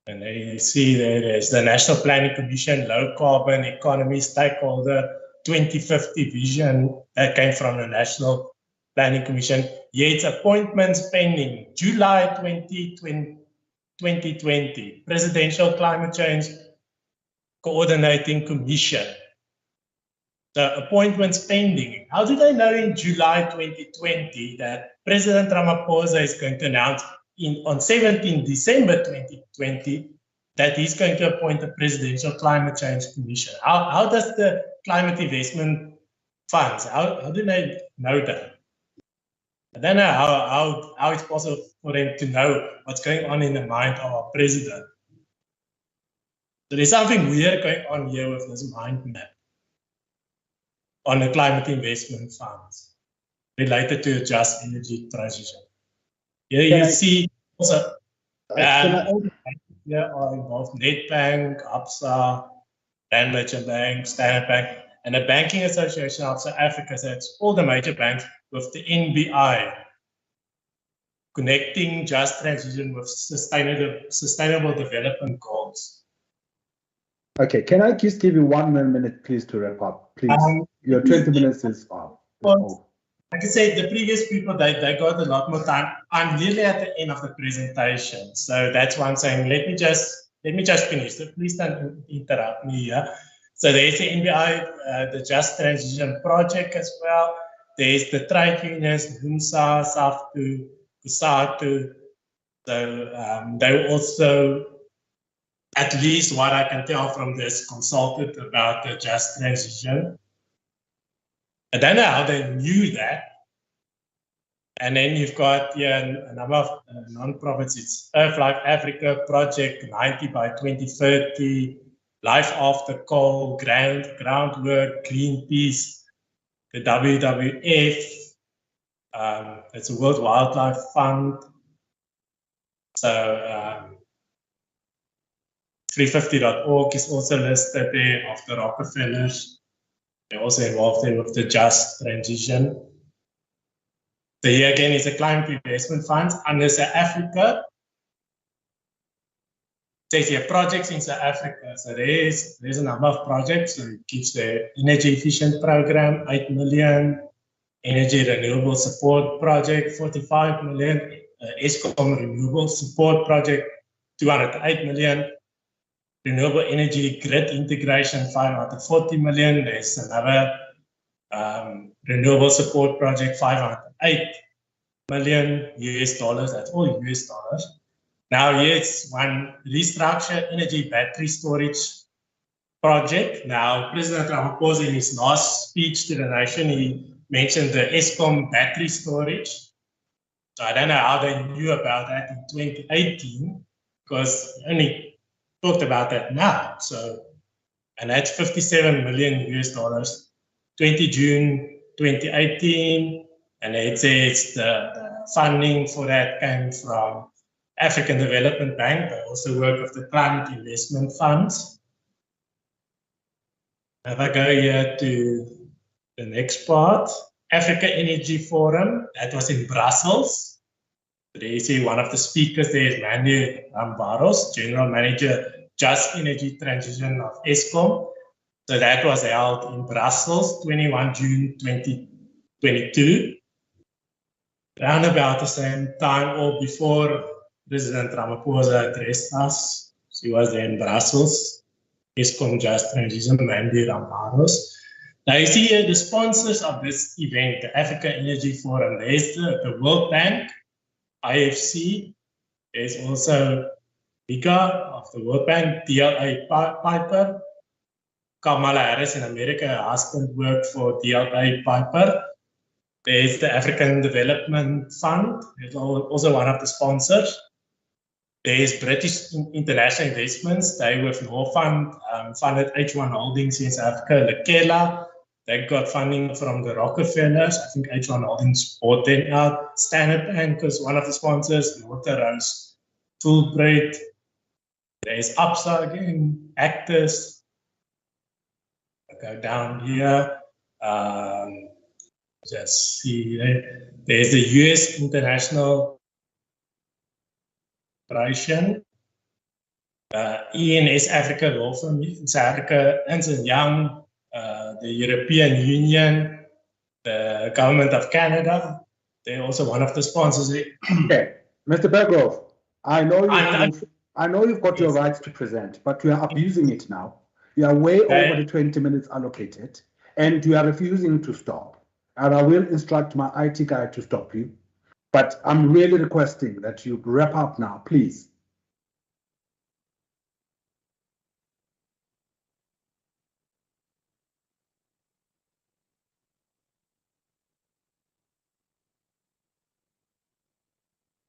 And there you see there's the National Planning Commission, Low Carbon Economy Stakeholder 2050 Vision that came from the National Planning Commission. Yates appointments pending, July 2020, Presidential Climate Change Coordinating Commission. The appointments pending. How did I know in July 2020 that President Ramaphosa is going to announce on 17 December 2020 that he's going to appoint a Presidential Climate Change Commission? How does the Climate Investment Funds, how do they know that? I don't know how it's possible for them to know what's going on in the mind of our president. So there's something weird going on here with this mind map on the climate investment funds related to a just energy transition. Here you see also here are involved Nedbank, Absa, Rand Merchant Bank, Standard Bank. And the Banking Association of South Africa, so it's all the major banks with the NBI, connecting just transition with sustainable development goals. Okay, can I just give you 1 minute, please, to wrap up? Please, your 20 minutes is up. Well, like I said, the previous people, they got a lot more time. I'm nearly at the end of the presentation, so that's why I'm saying let me just finish. So please don't interrupt me here. So there's the NBI, the Just Transition Project as well. There's the trade unions, HUMSA, SAFTU, COSATU. So they also, at least what I can tell from this, consulted about the Just Transition. I don't know how they knew that. And then you've got a number of non-profits. It's Earth Life Africa, Project 90 by 2030, Life After Coal, Groundwork, Greenpeace, the WWF, it's a World Wildlife Fund. So 350.org is also listed there, of the Rockefellers. They're also involved there with the Just Transition. So here again is a climate investment fund under South Africa. It says here projects in South Africa. So there's a number of projects. So it gives the energy efficient program, 8 million, energy renewable support project, 45 million, Eskom renewable support project, 208 million, renewable energy grid integration, 540 million. There's another renewable support project, 508 million US dollars. That's all US dollars. Now here's one restructure energy battery storage project. Now President Ramaphosa in his last speech to the nation, he mentioned the Eskom battery storage. So I don't know how they knew about that in 2018, because only talked about that now. So, and that's 57 million US dollars, 20 June 2018. And it says the funding for that came from African Development Bank. They also work with the climate investment funds. If I go here to the next part, Africa Energy Forum, that was in Brussels. There you see one of the speakers there is Mandy Rambaros, General Manager, Just Energy Transition of Eskom. So that was held in Brussels, 21 June 2022. Around about the same time or before President Ramaphosa addressed us. She was there in Brussels. Eskom Just Transition, Mandy Rambaros. Now you see here the sponsors of this event, the Africa Energy Forum. There's the World Bank, IFC. There's also Vika of the World Bank, DLA Piper. Kamala Harris in America, her husband worked for DLA Piper. There's the African Development Fund. It's also one of the sponsors. There's British International Investments. They with Norfund funded H1 Holdings in South Africa, Lekela. They got funding from the Rockefellers. I think H1 Holdings bought them out. Standard Bank was one of the sponsors. Waterhouse, Fulbright. There's Absa again, Actors. I'll go down here. Just see there. There's the US International Corporation. ENS Africa Law Firm in South Africa, Ernst & Young, the European Union, the Government of Canada. They're also one of the sponsors. Okay, Mr. Berghoff, I know you've got your rights to present, but you are abusing it now. You are way over the 20 minutes allocated, and you are refusing to stop. And I will instruct my IT guy to stop you. But I'm really requesting that you wrap up now, please.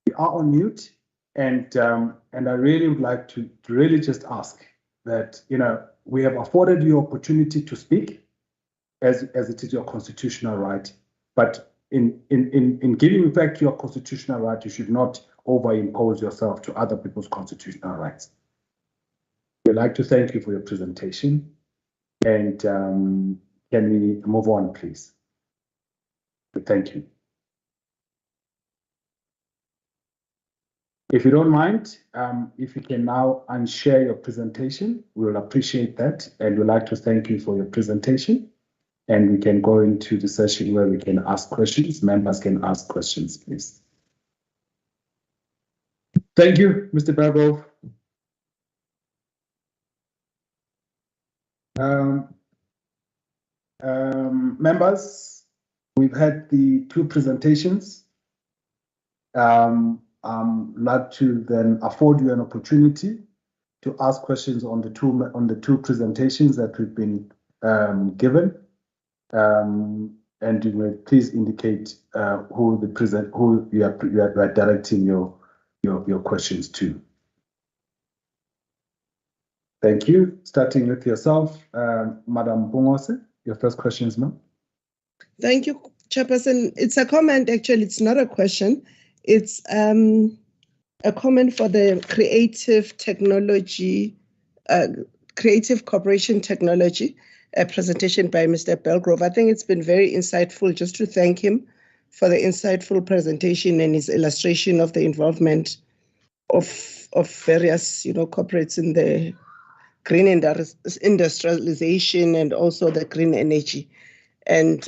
We are on mute, and I really would like to really just ask that, you know, we have afforded you opportunity to speak as it is your constitutional right, but in giving effect to your constitutional right, you should not overimpose yourself to other people's constitutional rights. We'd like to thank you for your presentation, and can can we move on, please? Thank you. If you don't mind, if you can now unshare your presentation, we will appreciate that, and we'd like to thank you for your presentation. And we can go into the session where we can ask questions. Members can ask questions, please. Thank you, Mr. Berghoff. Members, we've had the two presentations. Like to then afford you an opportunity to ask questions on the two presentations that we've been given. And you may please indicate who you are directing your questions to. Thank you. Starting with yourself, Madam Bongose, your first questions, ma'am. Thank you, Chairperson. It's a comment, actually, it's not a question. It's a comment for the creative technology, creative cooperation technology, a presentation by Mr. Belgrove. I think it's been very insightful. Just to thank him for the insightful presentation and his illustration of the involvement of various, corporates in the green industrialization and also the green energy. And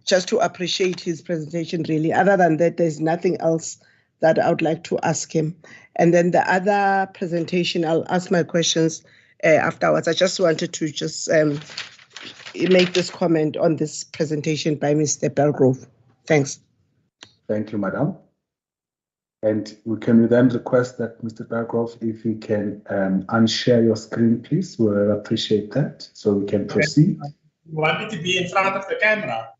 just to appreciate his presentation, really. Other than that, there's nothing else that I would like to ask him. And then the other presentation, I'll ask my questions afterwards. I just wanted to make this comment on this presentation by Mr. Belgrove. Thanks. Thank you, Madam. And can we then request that Mr. Belgrove, if you can unshare your screen, please? We'll appreciate that so we can proceed. You want me to be in front of the camera?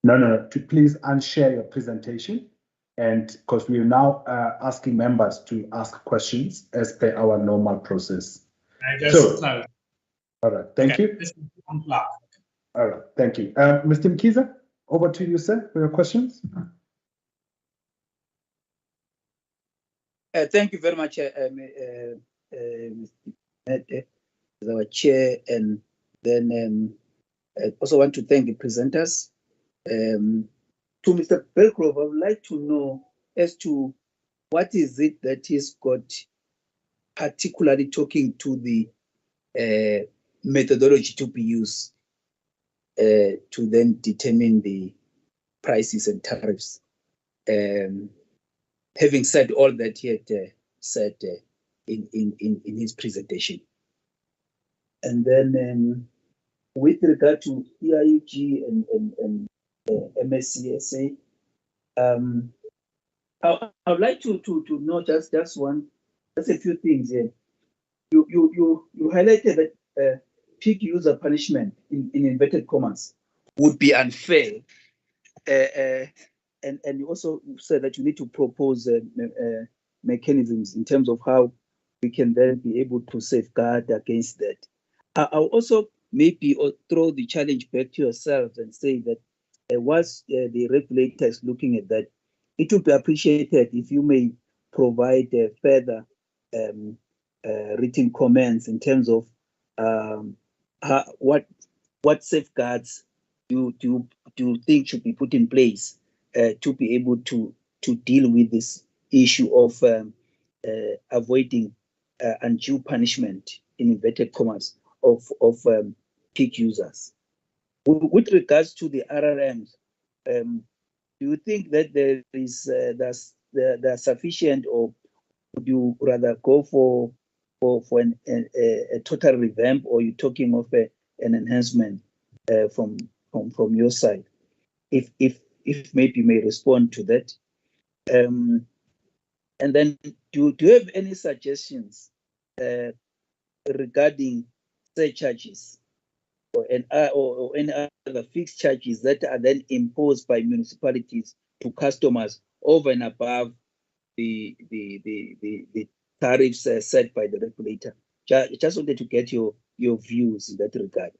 No. To please unshare your presentation. And because we are now asking members to ask questions as per our normal process. I just close. All right, thank you. All right, thank you. Mr. Mkiza, over to you, sir, for your questions. Thank you very much, our chair, and then I also want to thank the presenters. To Mr. Belgrove, I would like to know as to what is it that he's got, particularly talking to the methodology to be used to then determine the prices and tariffs. Having said all that he had said in his presentation. And then with regard to EIUG and MSCSA, I would like to know just a few things here. You highlighted that peak user punishment in inverted commas would be unfair, and you also said that you need to propose mechanisms in terms of how we can then be able to safeguard against that. I'll also maybe throw the challenge back to yourself and say that whilst the regulator is looking at that, it would be appreciated if you may provide further written comments in terms of what safeguards do you think should be put in place to be able to deal with this issue of avoiding undue punishment, in inverted commas, of peak users. With regards to the RRMs, do you think that there is sufficient, or would you rather go for a total revamp, or you're talking of an enhancement from your side? If maybe you may respond to that. And then do you have any suggestions regarding surcharges or any other fixed charges that are then imposed by municipalities to customers over and above the tariffs set by the regulator? Just wanted to get your views in that regard.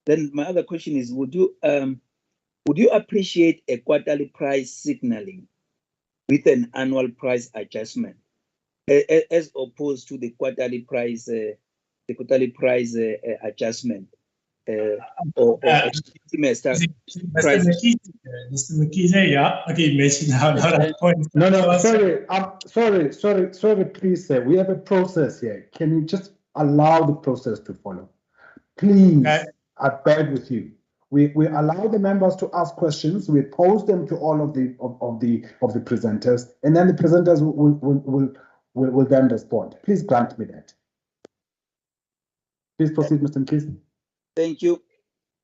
Then my other question is, would you appreciate a quarterly price signaling with an annual price adjustment, as opposed to the quarterly price the quarterly price adjustment or semester price. Mr. Mkhize, yeah, okay, you mentioned a lot of points. No, sorry, please, sir. We have a process here. Can you just allow the process to follow? Please, okay. I beg with you. We allow the members to ask questions. We pose them to all of the presenters, and then the presenters will then respond. Please grant me that. Please proceed, Mr. Mkhize. Thank you,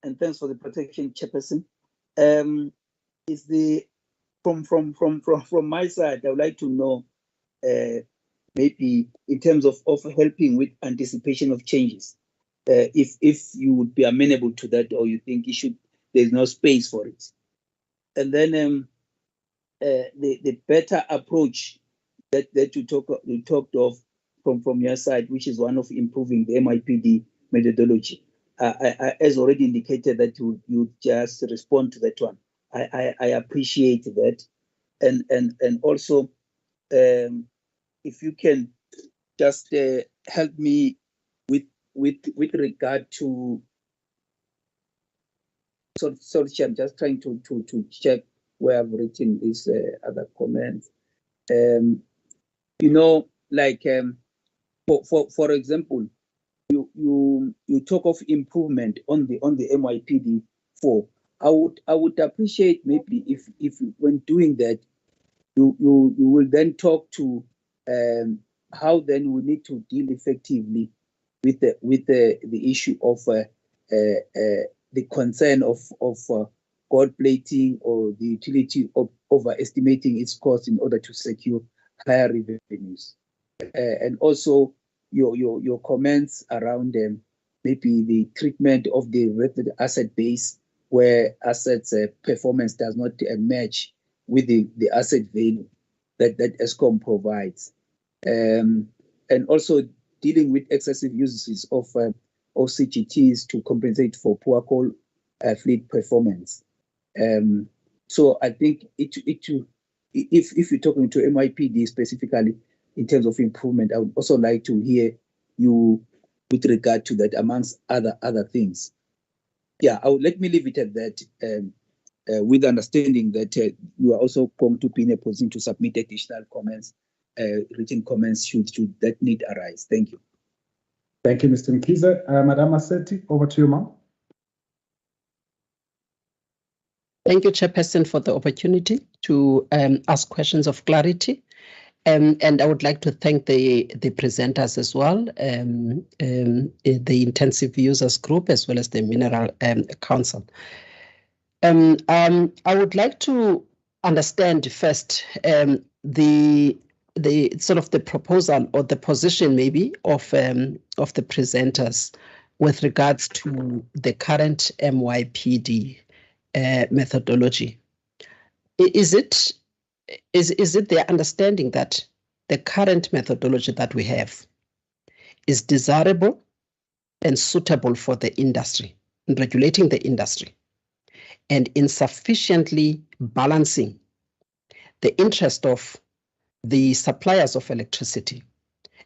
and thanks for the protection, Chairperson. Is the from my side, I would like to know maybe in terms of helping with anticipation of changes. If you would be amenable to that, or you think there's no space for it. And then the better approach that you talked of from your side, which is one of improving the MIPD methodology. I as already indicated that you just respond to that one. I appreciate that, and also if you can just help me with regard to, sorry, I'm just trying to check where I've written these other comments. Like for example, you talk of improvement on the MIPD 4. I would appreciate maybe if when doing that, you will then talk to how then we need to deal effectively with the issue of the concern of gold plating or the utility of overestimating its cost in order to secure higher revenues, and also your comments around maybe the treatment of the related asset base, where assets performance does not match with the asset value that Eskom provides, and also dealing with excessive uses of CGTs to compensate for poor coal fleet performance. So I think if you're talking to MIPD specifically in terms of improvement, I would also like to hear you with regard to that, amongst other things. Yeah, let me leave it at that, with understanding that you are also going to be in a position to submit additional comments, written comments should that need arise. Thank you. Thank you, Mr. Mkhize. Madam Maseti, over to you, ma'am. Thank you, Chairperson, for the opportunity to ask questions of clarity. And I would like to thank the presenters as well, the Intensive Users Group, as well as the Mineral Council. I would like to understand first the sort of the proposal or the position maybe of the presenters with regards to the current MYPD methodology. Is it their understanding that the current methodology that we have is desirable and suitable for the industry, in regulating the industry, and insufficiently balancing the interest of the suppliers of electricity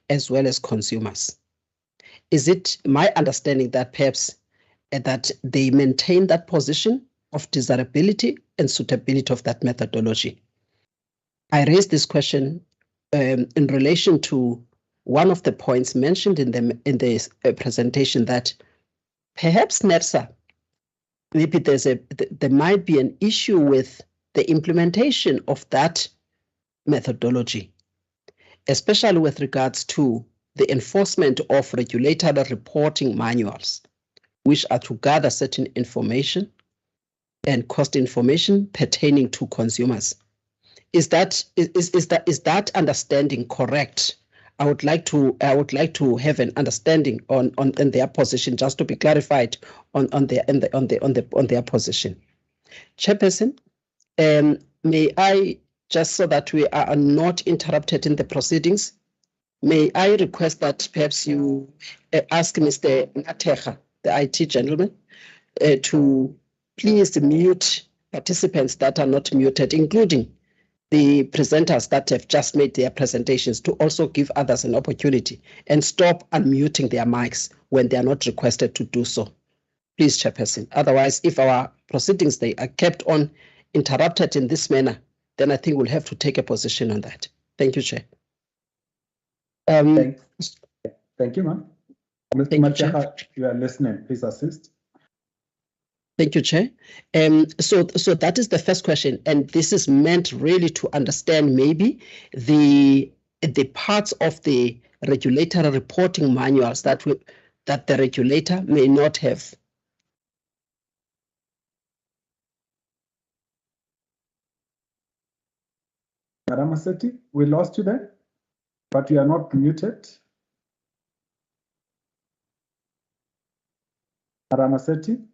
as well as consumers? Is it my understanding that perhaps that they maintain that position of desirability and suitability of that methodology? I raised this question in relation to one of the points mentioned in the presentation, that perhaps NERSA, maybe there might be an issue with the implementation of that methodology, especially with regards to the enforcement of regulatory reporting manuals, which are to gather certain information and cost information pertaining to consumers. Is that understanding correct? I would like to have an understanding on their position, just to be clarified on their position. Chairperson, may I, just so that we are not interrupted in the proceedings, may I request that perhaps you ask Mr. Natecha, the IT gentleman, to please mute participants that are not muted, including the presenters that have just made their presentations to also give others an opportunity and stop unmuting their mics when they are not requested to do so. Please, Chairperson. Otherwise, if our proceedings they are kept on interrupted in this manner, then I think we'll have to take a position on that. Thank you, Chair. Thank you, ma'am. Mr. Matjaha, you are listening. Please assist. Thank you, Chair. So that is the first question, and this is meant really to understand maybe the parts of the regulatory reporting manuals that the regulator may not have. Madam Maseti, we lost you there, but you are not muted. Madam Maseti?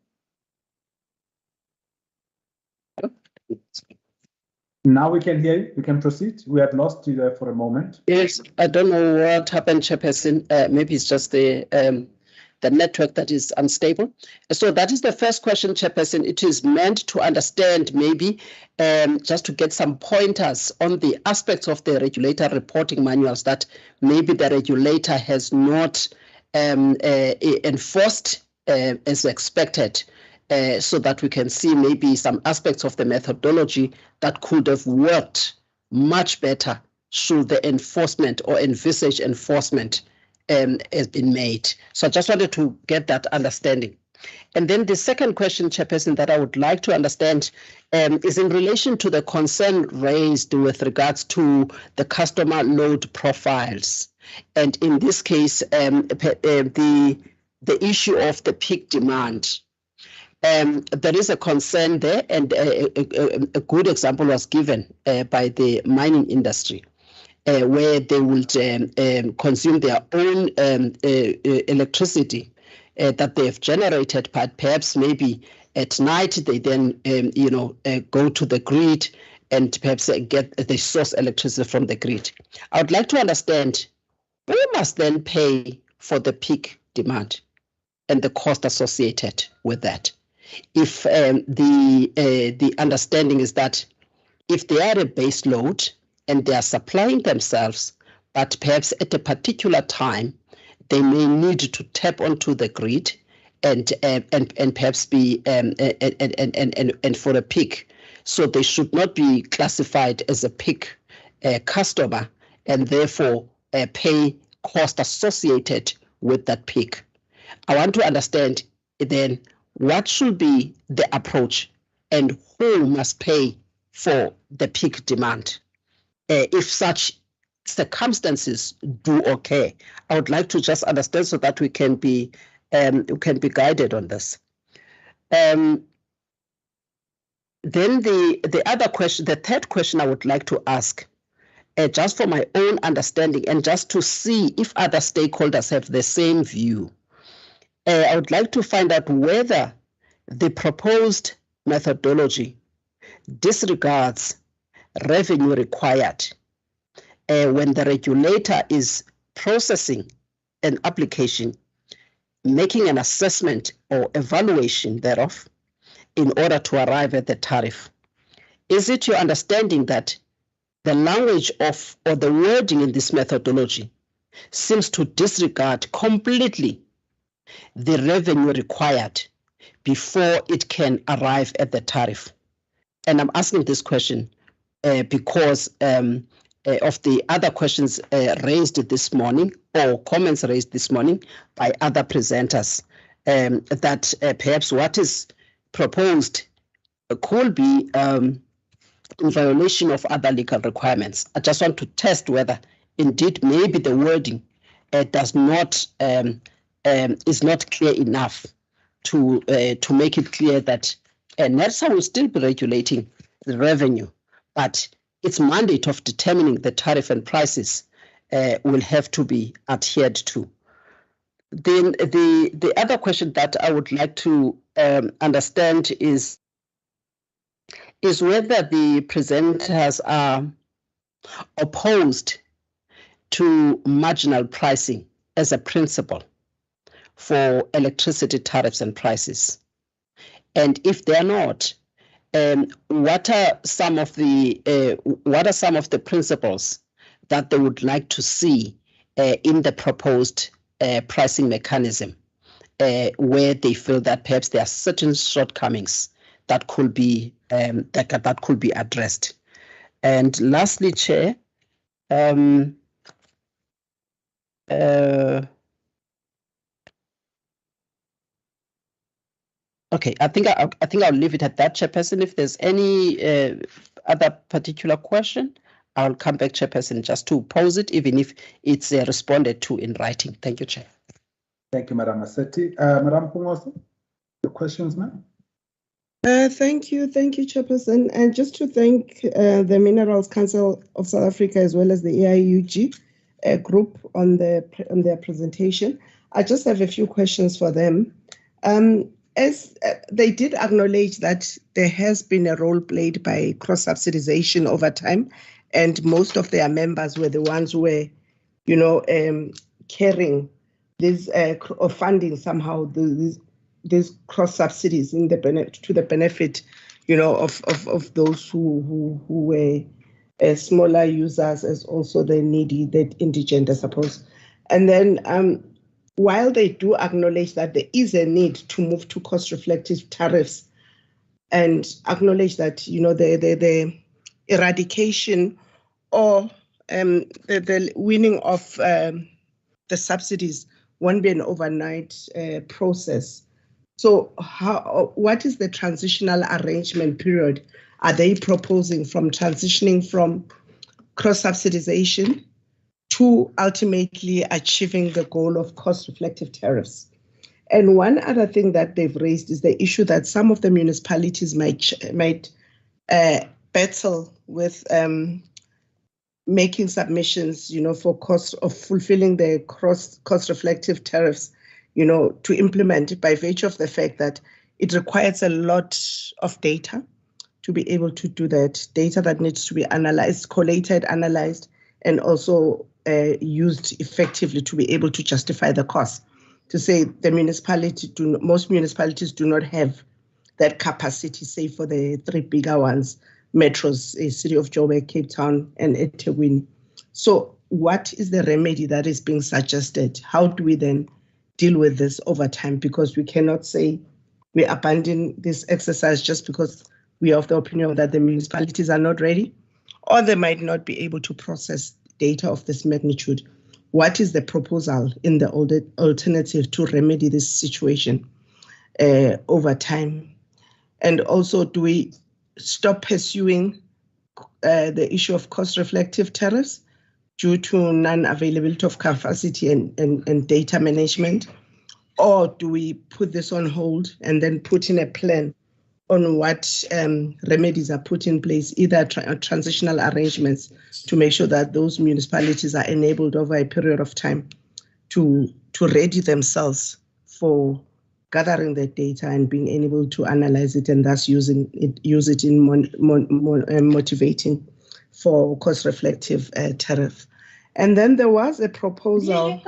Now we can hear you. We can proceed. We had lost you there for a moment. Yes, I don't know what happened, Chairperson. Maybe it's just the network that is unstable. So that is the first question, Chairperson. It is meant to understand maybe just to get some pointers on the aspects of the regulator reporting manuals that maybe the regulator has not enforced as expected. So that we can see maybe some aspects of the methodology that could have worked much better should the enforcement or envisaged enforcement has been made. So I just wanted to get that understanding. And then the second question, Chairperson, that I would like to understand is in relation to the concern raised with regards to the customer load profiles. And in this case, the issue of the peak demand. There is a concern there, and a good example was given by the mining industry, where they would consume their own electricity that they have generated, but perhaps maybe at night they then go to the grid and perhaps get the source electricity from the grid. I would like to understand who must then pay for the peak demand and the cost associated with that. If the understanding is that if they are a base load and they are supplying themselves, but perhaps at a particular time they may need to tap onto the grid and perhaps be and for a peak, so they should not be classified as a peak customer and therefore pay cost associated with that peak. I want to understand then what should be the approach and who must pay for the peak demand if such circumstances do occur. I would like to just understand so that we can be guided on this. Then the other question, the third question I would like to ask, just for my own understanding and just to see if other stakeholders have the same view. I would like to find out whether the proposed methodology disregards revenue required when the regulator is processing an application, making an assessment or evaluation thereof in order to arrive at the tariff. Is it your understanding that the language of or the wording in this methodology seems to disregard completely the revenue required before it can arrive at the tariff? And I'm asking this question because of the other questions raised this morning or comments raised this morning by other presenters that perhaps what is proposed could be in violation of other legal requirements. I just want to test whether indeed maybe the wording does not is not clear enough to make it clear that NERSA will still be regulating the revenue, but its mandate of determining the tariff and prices will have to be adhered to. Then the other question that I would like to understand is whether the presenters are opposed to marginal pricing as a principle for electricity tariffs and prices. And if they are not, what are some of the principles that they would like to see in the proposed pricing mechanism, where they feel that perhaps there are certain shortcomings that could be that could be addressed. And lastly, Chair, okay, I think I'll leave it at that, Chairperson. If there's any other particular question, I'll come back, Chairperson, just to pose it, even if it's responded to in writing. Thank you, Chair. Thank you, Madam Maseti. Madam Pungoso, the questions, ma'am? Thank you, Chairperson. And just to thank the Minerals Council of South Africa as well as the AIUG group on their presentation. I just have a few questions for them. As they did acknowledge that there has been a role played by cross-subsidization over time, and most of their members were the ones who were, carrying this or funding somehow these cross-subsidies to the benefit, of those who were smaller users, as also the needy, the indigent, I suppose. And then while they do acknowledge that there is a need to move to cost-reflective tariffs and acknowledge that, the eradication or the winning of the subsidies won't be an overnight process. So what is the transitional arrangement period are they proposing from transitioning from cross-subsidization to ultimately achieving the goal of cost-reflective tariffs? And one other thing that they've raised is the issue that some of the municipalities might battle with making submissions, for cost of fulfilling the cost-reflective tariffs, to implement, by virtue of the fact that it requires a lot of data to be able to do that, data that needs to be analyzed, collated, analyzed, and also used effectively to be able to justify the cost. To say most municipalities do not have that capacity, say for the three bigger ones, metros, City of Joburg, Cape Town, and eThekwini. So what is the remedy that is being suggested? How do we then deal with this over time? Because we cannot say we abandon this exercise just because we are of the opinion that the municipalities are not ready, or they might not be able to process data of this magnitude. What is the proposal in the alternative to remedy this situation over time? And also, do we stop pursuing the issue of cost-reflective tariffs due to non-availability of capacity and data management? Or do we put this on hold and then put in a plan on what remedies are put in place, either transitional arrangements to make sure that those municipalities are enabled over a period of time to ready themselves for gathering the data and being able to analyze it and thus use it in motivating for cost-reflective tariff. And then there was a proposal.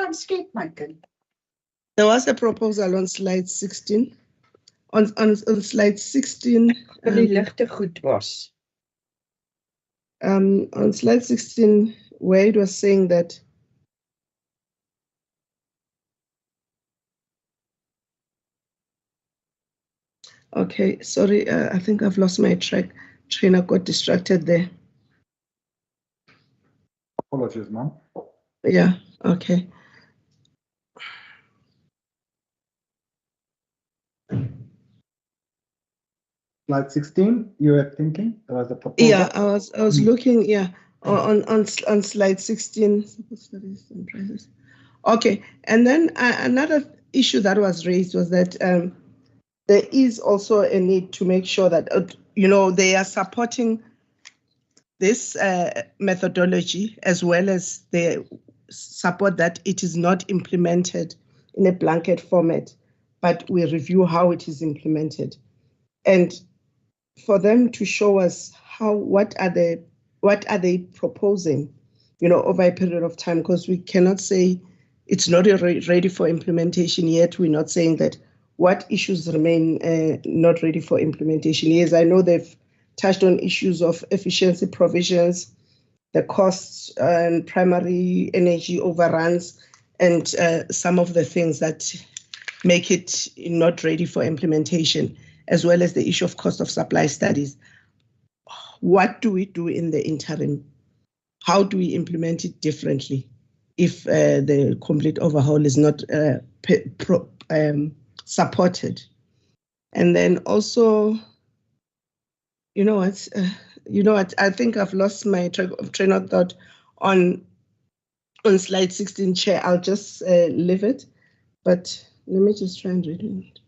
There was a proposal on slide 16. On slide 16. On slide 16, where it was saying that okay, sorry, I think I've lost my train. I got distracted there. Apologies, ma'am. Yeah, okay. Slide 16, you were thinking there was a proposal? Yeah, I was looking, yeah, on slide 16. Okay, and then another issue that was raised was that there is also a need to make sure that, they are supporting this methodology as well as they support that it is not implemented in a blanket format, but we review how it is implemented. And for them to show us what are they proposing, over a period of time, because we cannot say it's not ready for implementation yet. We're not saying that what issues remain not ready for implementation? Yes, I know they've touched on issues of efficiency provisions, the costs and primary energy overruns, and some of the things that make it not ready for implementation, as well as the issue of cost of supply studies. What do we do in the interim? How do we implement it differently if the complete overhaul is not supported? And then also, you know what, I think I've lost my train of thought on slide 16, Chair. I'll just leave it, but let me just try and read it.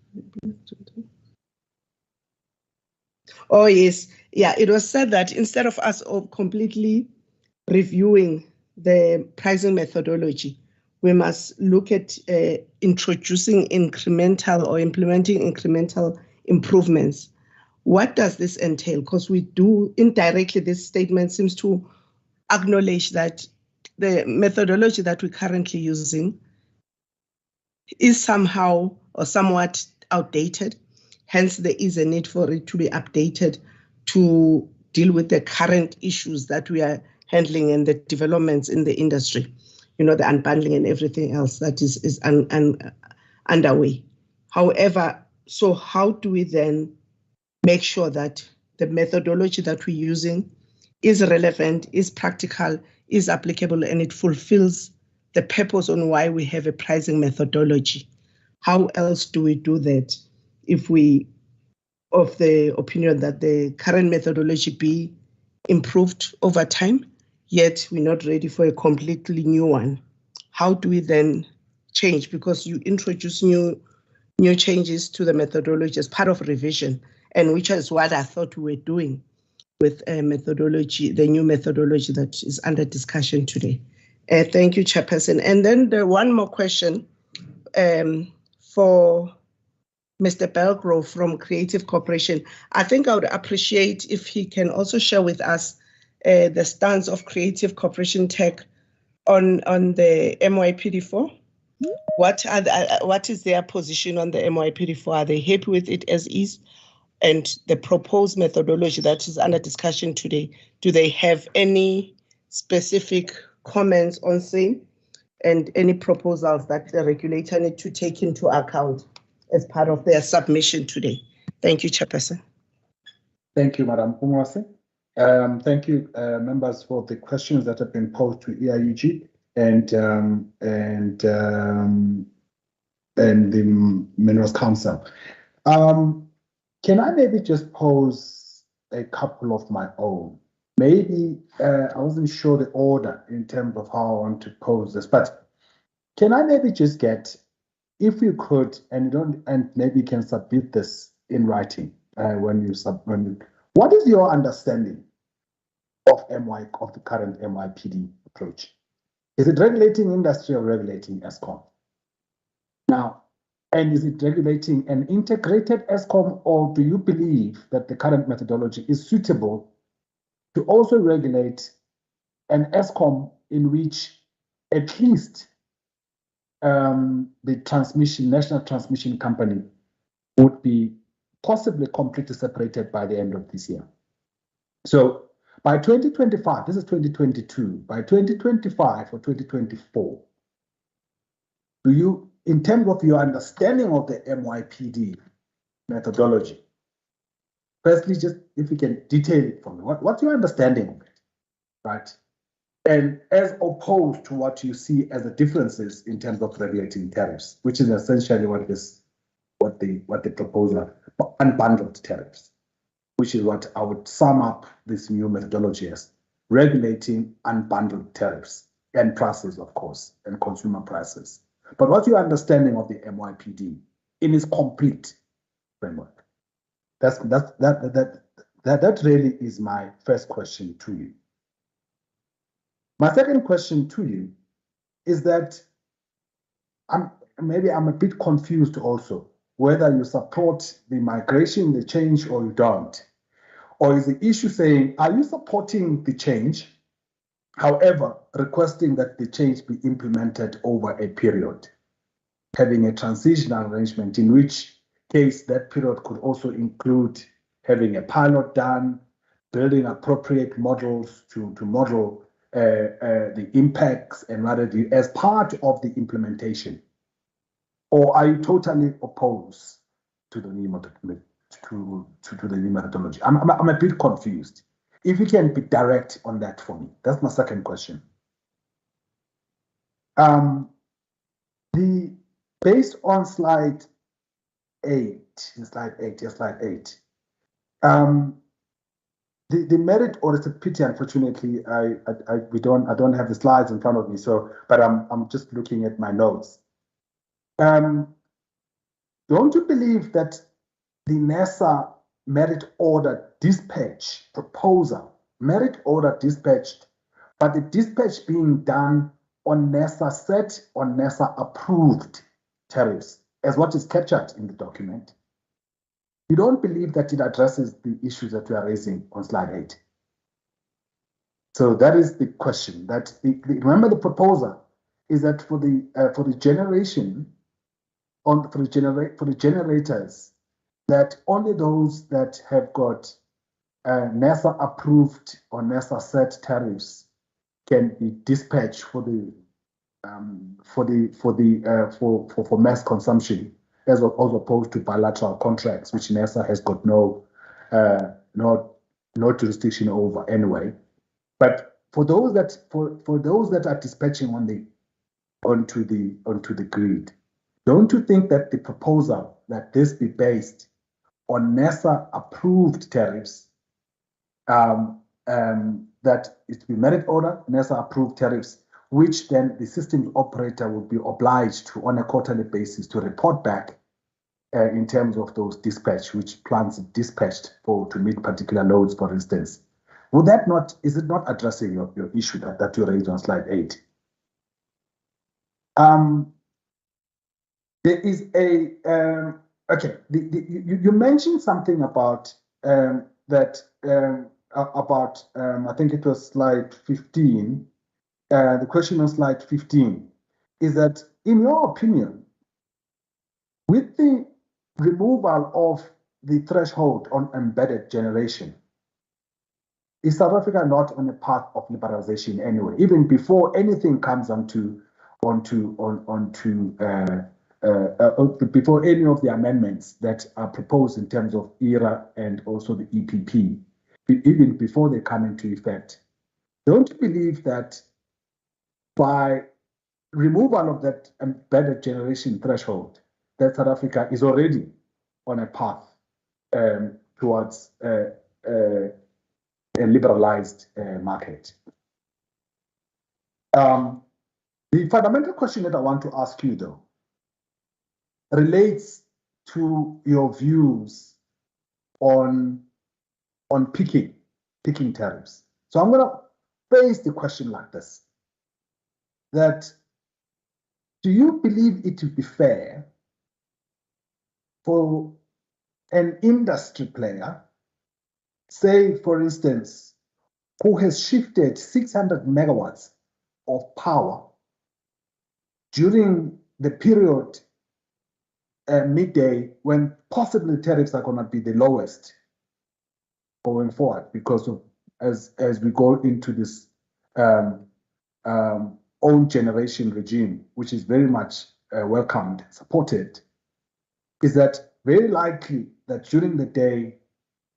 Oh, yes. Yeah, it was said that instead of us completely reviewing the pricing methodology, we must look at introducing incremental or implementing incremental improvements. What does this entail? Because we do indirectly, this statement seems to acknowledge that the methodology that we're currently using is somehow or somewhat outdated. Hence, there is a need for it to be updated to deal with the current issues that we are handling and the developments in the industry, you know, the unbundling and everything else that is underway. However, so how do we then make sure that the methodology that we're using is relevant, is practical, is applicable, and it fulfills the purpose on why we have a pricing methodology? How else do we do that if we of the opinion that the current methodology be improved over time, yet we're not ready for a completely new one? How do we then change? Because you introduce new changes to the methodology as part of revision, and which is what I thought we were doing with a methodology, the new methodology that is under discussion today. Thank you, Chairperson. And then the one more question for Mr. Belgrove from Creative Corporation. I think I would appreciate if he can also share with us the stance of Creative Corporation Tech on the MYPD4. What is their position on the MYPD4? Are they happy with it as is? And the proposed methodology that is under discussion today, do they have any specific comments on same and any proposals that the regulator need to take into account as part of their submission today? Thank you, Chairperson. Thank you, Madam Umwase. Thank you, members, for the questions that have been posed to EIUG and the Minerals Council. Can I maybe just pose a couple of my own? Maybe I wasn't sure the order in terms of how I want to pose this, but can I maybe just get, if you could, and maybe you can submit this in writing what is your understanding of the current MYPD approach? Is it regulating industry or regulating ESCOM? Now, and is it regulating an integrated ESCOM, or do you believe that the current methodology is suitable to also regulate an ESCOM in which at least the national transmission company would be possibly completely separated by the end of this year? So by 2025, this is 2022, by 2025 or 2024, do you, in terms of your understanding of the MYPD methodology, firstly, just if you can detail it for me, what's your understanding of it, right? And as opposed to what you see as the differences in terms of regulating tariffs, which is essentially what the proposal, unbundled tariffs, which is what I would sum up this new methodology as: regulating unbundled tariffs and prices, of course, and consumer prices. But what's your understanding of the MYPD in its complete framework? That really is my first question to you. My second question to you is that maybe I'm a bit confused also whether you support the migration, the change, or you don't. Or is the issue saying, are you supporting the change, however, requesting that the change be implemented over a period, having a transitional arrangement in which case, that period could also include having a pilot done, building appropriate models to model the impacts and what have you as part of the implementation? Or are you totally opposed to the new methodology? I'm a bit confused. If you can be direct on that for me, that's my second question. Based on slide 8, the merit order, it's a pity, unfortunately, I don't have the slides in front of me, so but I'm just looking at my notes. Don't you believe that the NERSA merit order dispatch proposal, merit order dispatched, but the dispatch being done on NERSA set or NERSA approved tariffs, as what is captured in the document? You don't believe that it addresses the issues that we are raising on slide 8. So that is the question. That remember, the proposal is that for the generation for the generators, that only those that have got NERSA approved or NERSA set tariffs can be dispatched for mass consumption, as opposed to bilateral contracts, which NERSA has got no jurisdiction over anyway. But for those that are dispatching onto the grid, don't you think that the proposal that this be based on NERSA approved tariffs, that it to be merit order, NERSA approved tariffs, which then the systems operator would be obliged to, on a quarterly basis, to report back in terms of those dispatch, which plants dispatched to meet particular loads, for instance? Would that not, is it not addressing your issue that you raised on slide 8? There is a, okay, you mentioned something about I think it was slide 15. The question on slide 15 is that, in your opinion, with the removal of the threshold on embedded generation, is South Africa not on a path of liberalization anyway, even before anything comes before any of the amendments that are proposed in terms of ERA and also the EPP, even before they come into effect? Don't you believe that by removal of that embedded generation threshold, that South Africa is already on a path towards a liberalized market? The fundamental question that I want to ask you, though, relates to your views on picking tariffs. So I'm going to phrase the question like this: that do you believe it to be fair for an industry player, say, for instance, who has shifted 600 megawatts of power during the period midday, when possibly tariffs are going to be the lowest going forward, because of as we go into this own generation regime, which is very much welcomed, supported, is that very likely that during the day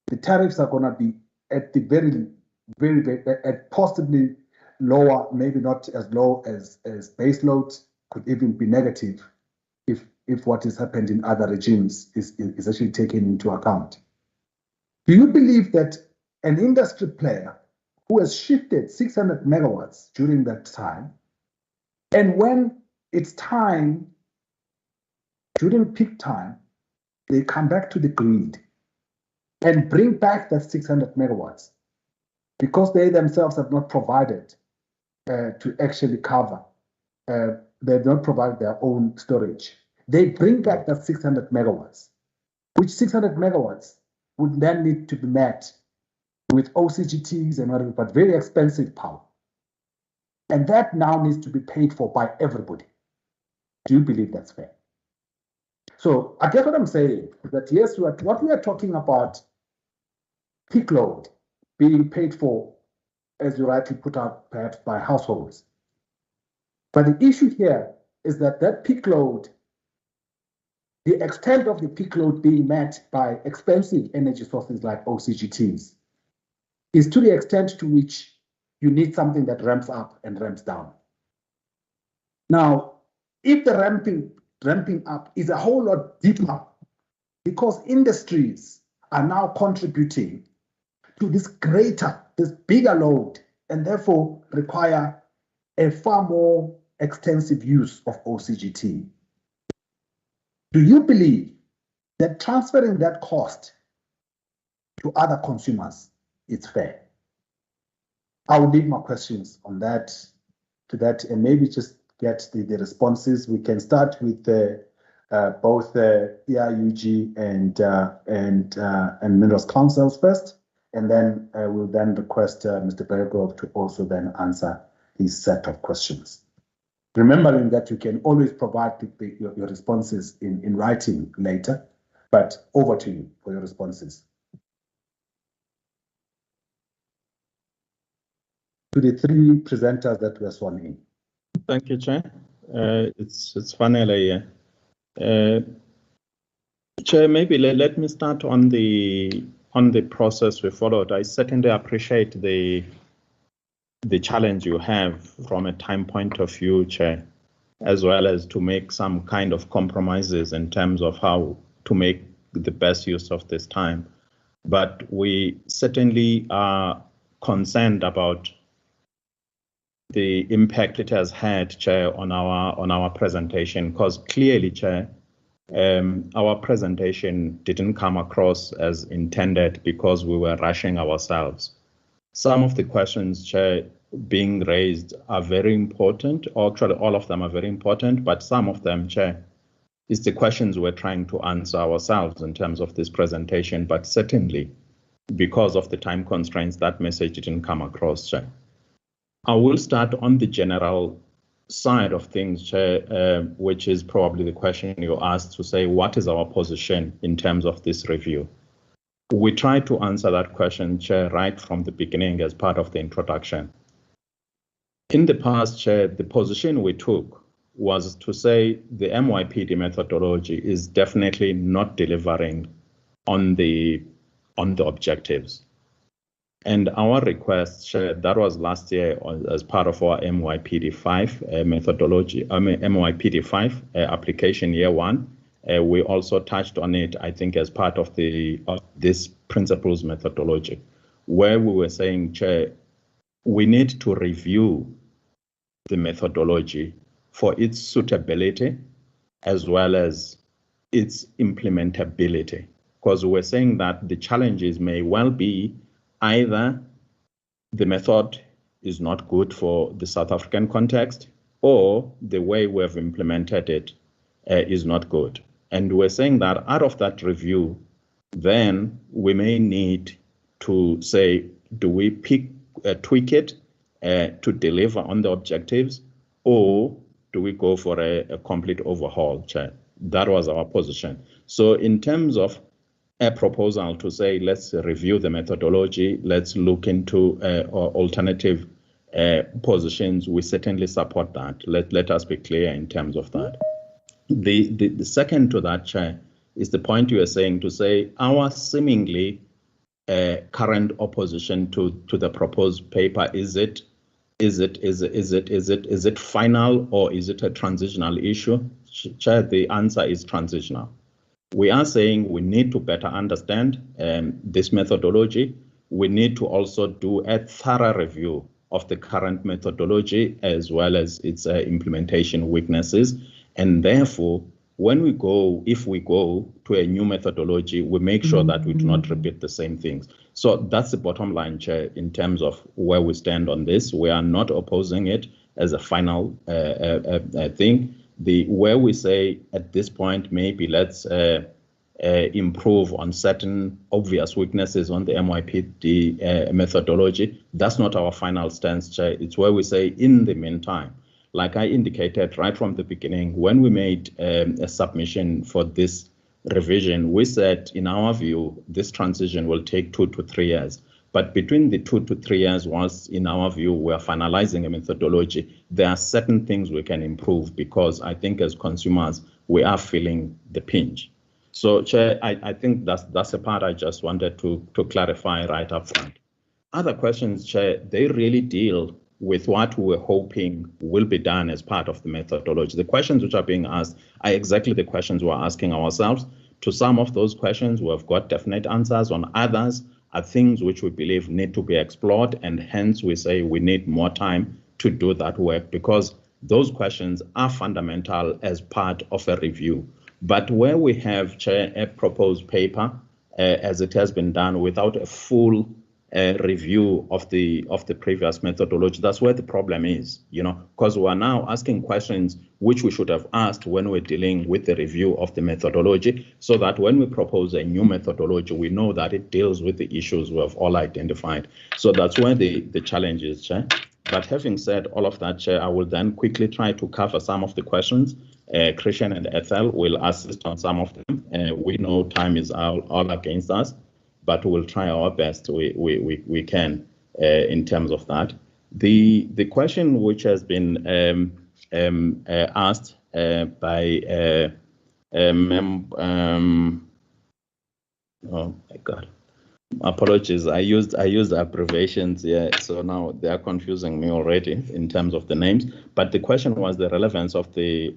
the tariffs are going to be at the very at possibly lower, maybe not as low as base loads, could even be negative if what has happened in other regimes is actually taken into account. Do you believe that an industry player who has shifted 600 megawatts during that time, and when it's time, during peak time, they come back to the grid and bring back that 600 megawatts, because they themselves have not provided to actually cover, they've not provided their own storage, they bring back that 600 megawatts, which 600 megawatts would then need to be met with OCGTs and whatever, but very expensive power. And that now needs to be paid for by everybody. Do you believe that's fair? So I guess what I'm saying is that yes, what we are talking about, peak load being paid for, as you rightly put out, perhaps by households. But the issue here is that that peak load, the extent of the peak load being met by expensive energy sources like OCGTs, is to the extent to which you need something that ramps up and ramps down. Now, if the ramping up is a whole lot deeper, because industries are now contributing to this bigger load, and therefore require a far more extensive use of OCGT. Do you believe that transferring that cost to other consumers is fair? I will leave my questions on that, and maybe just get the responses. We can start with both the EIUG and Minerals Councils first, and then we'll then request Mr. Bergov to also then answer his set of questions. Remembering that you can always provide your responses in writing later, but over to you for your responses. To the three presenters that were sworn in. Thank you, Chair. It's finally Chair. Maybe let me start on the process we followed. I certainly appreciate the challenge you have from a time point of view, Chair, as well as to make some kind of compromises in terms of how to make the best use of this time. But we certainly are concerned about the impact it has had, Chair, on our presentation, because clearly, Chair, our presentation didn't come across as intended because we were rushing ourselves. Some of the questions, Chair, being raised are very important, or actually all of them are very important, but some of them, Chair, is the questions we're trying to answer ourselves in terms of this presentation, but certainly because of the time constraints, that message didn't come across, Chair. I will start on the general side of things, Chair, which is probably the question you asked, to say, what is our position in terms of this review? We tried to answer that question, Chair, right from the beginning as part of the introduction. In the past, Chair, the position we took was to say the MYPD methodology is definitely not delivering on the objectives. And our request, that was last year as part of our MYPD5 methodology, MYPD5 application year one. We also touched on it, I think, as part of this principles methodology, where we were saying, Chair, we need to review the methodology for its suitability as well as its implementability, because we're saying that the challenges may well be either the method is not good for the South African context, or the way we have implemented it is not good. And we're saying that out of that review, then we may need to say, do we tweak it to deliver on the objectives, or do we go for a complete overhaul, Chair? That was our position. So in terms of a proposal to say, let's review the methodology, let's look into alternative positions, we certainly support that. Let us be clear in terms of that. The second to that, Chair, is the point you are saying, to say our seemingly current opposition to the proposed paper, is it final, or is it a transitional issue? Chair, the answer is transitional. We are saying we need to better understand this methodology. We need to also do a thorough review of the current methodology as well as its implementation weaknesses. And therefore, if we go to a new methodology, we make sure that we do not repeat the same things. So that's the bottom line, Chair, in terms of where we stand on this. We are not opposing it as a final thing. Where we say at this point, maybe let's improve on certain obvious weaknesses on the MYPD methodology, that's not our final stance, Chair. It's where we say, in the meantime, like I indicated right from the beginning, when we made a submission for this revision, we said, in our view, this transition will take 2 to 3 years. But between the 2 to 3 years, once in our view, we're finalizing a methodology, there are certain things we can improve, because I think as consumers, we are feeling the pinch. So, Chair, I think that's a part I just wanted to clarify right up front. Other questions, Chair, they really deal with what we were hoping will be done as part of the methodology. The questions which are being asked are exactly the questions we're asking ourselves. To some of those questions, we've got definite answers. On others are things which we believe need to be explored, and hence we say we need more time to do that work, because those questions are fundamental as part of a review. But where we have, Chair, a proposed paper, as it has been done without a full review of the previous methodology, that's where the problem is, because we are now asking questions which we should have asked when we're dealing with the review of the methodology, so that when we propose a new methodology, we know that it deals with the issues we have all identified. So that's where the challenge is, Chair. But having said all of that, Chair, I will then quickly try to cover some of the questions. Christian and Ethel will assist on some of them. We know time is all against us, but we'll try our best we can in terms of that. The question which has been asked by oh my God, apologies. I used abbreviations here, so now they are confusing me already in terms of the names. But the question was the relevance of the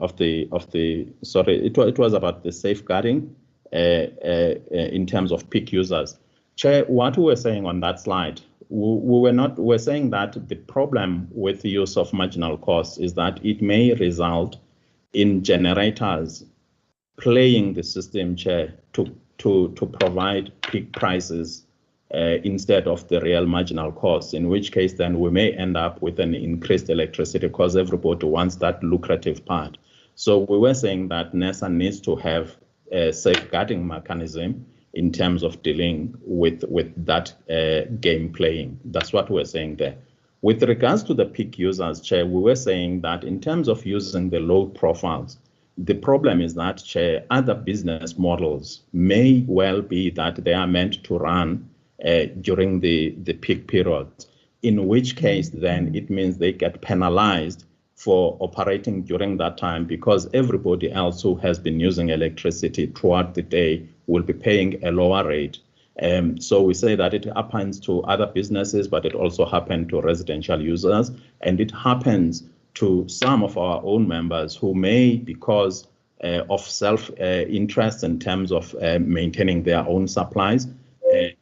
sorry, it was about the safeguarding in terms of peak users. Chair, what we were saying on that slide, we're saying that the problem with the use of marginal costs is that it may result in generators playing the system, Chair, to provide peak prices instead of the real marginal costs, in which case then we may end up with an increased electricity because everybody wants that lucrative part. So we were saying that NERSA needs to have a safeguarding mechanism in terms of dealing with that game playing. That's what we're saying there. With regards to the peak users, Chair, we were saying that in terms of using the load profiles, the problem is that, Chair, other business models may well be that they are meant to run during the peak period, in which case then it means they get penalized for operating during that time, because everybody else who has been using electricity throughout the day will be paying a lower rate. So we say that it happens to other businesses, but it also happened to residential users, and it happens to some of our own members who may, because of self-interest in terms of maintaining their own supplies,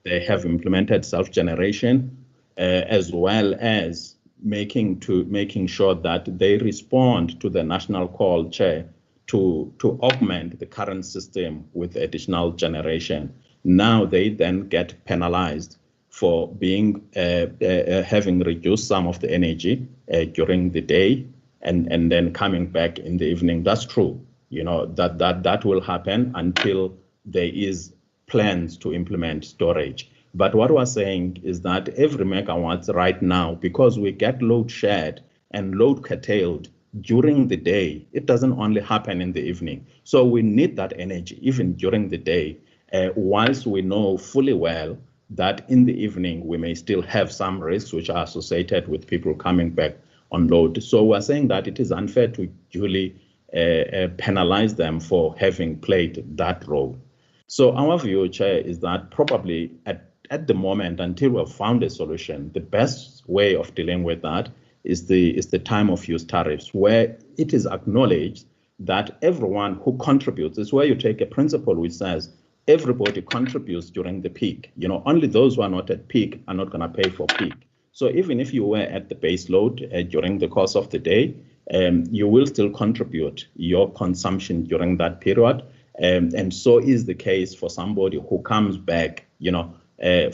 they have implemented self-generation, as well as making sure that they respond to the national call, Chair, to augment the current system with additional generation. Now they then get penalized for being having reduced some of the energy during the day and then coming back in the evening. That's true. That will happen until there is plans to implement storage. But what we're saying is that every megawatt right now, because we get load shared and load curtailed during the day, it doesn't only happen in the evening. So we need that energy even during the day, whilst we know fully well that in the evening we may still have some risks which are associated with people coming back on load. So we're saying that it is unfair to duly penalize them for having played that role. So our view, Chair, is that probably at the moment, until we've found a solution, the best way of dealing with that is the time of use tariffs, where it is acknowledged that everyone who contributes, is where you take a principle which says everybody contributes during the peak. Only those who are not at peak are not going to pay for peak. So even if you were at the base load during the course of the day, you will still contribute your consumption during that period. And so is the case for somebody who comes back,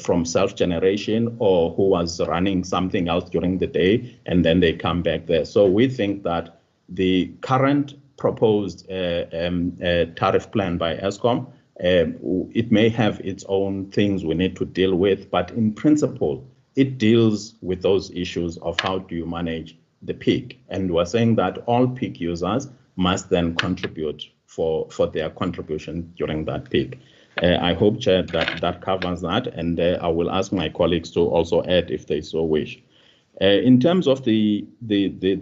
from self-generation, or who was running something else during the day, and then they come back there. So we think that the current proposed tariff plan by Eskom, it may have its own things we need to deal with, but in principle, it deals with those issues of how do you manage the peak, and we're saying that all peak users must then contribute for their contribution during that peak. I hope, Chair, that covers that, and I will ask my colleagues to also add if they so wish. In terms of the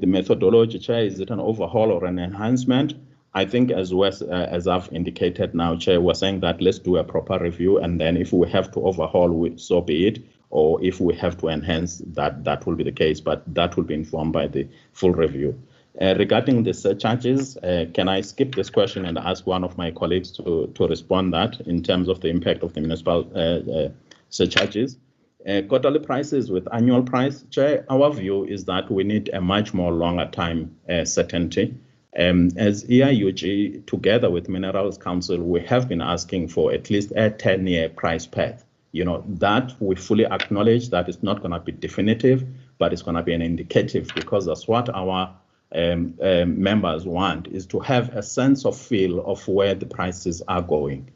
methodology, Chair, is it an overhaul or an enhancement? I think as I've indicated now, Chair, we're saying that let's do a proper review, and then if we have to overhaul, so be it, or if we have to enhance, that will be the case, but that will be informed by the full review. Regarding the surcharges, can I skip this question and ask one of my colleagues to respond that in terms of the impact of the municipal surcharges? Quarterly prices with annual price, Chair, our view is that we need a much more longer time certainty. As EIUG, together with Minerals Council, we have been asking for at least a 10-year price path. You know, that we fully acknowledge that it's not going to be definitive, but it's going to be an indicative, because that's what our members want, is to have a sense of feel of where the prices are going.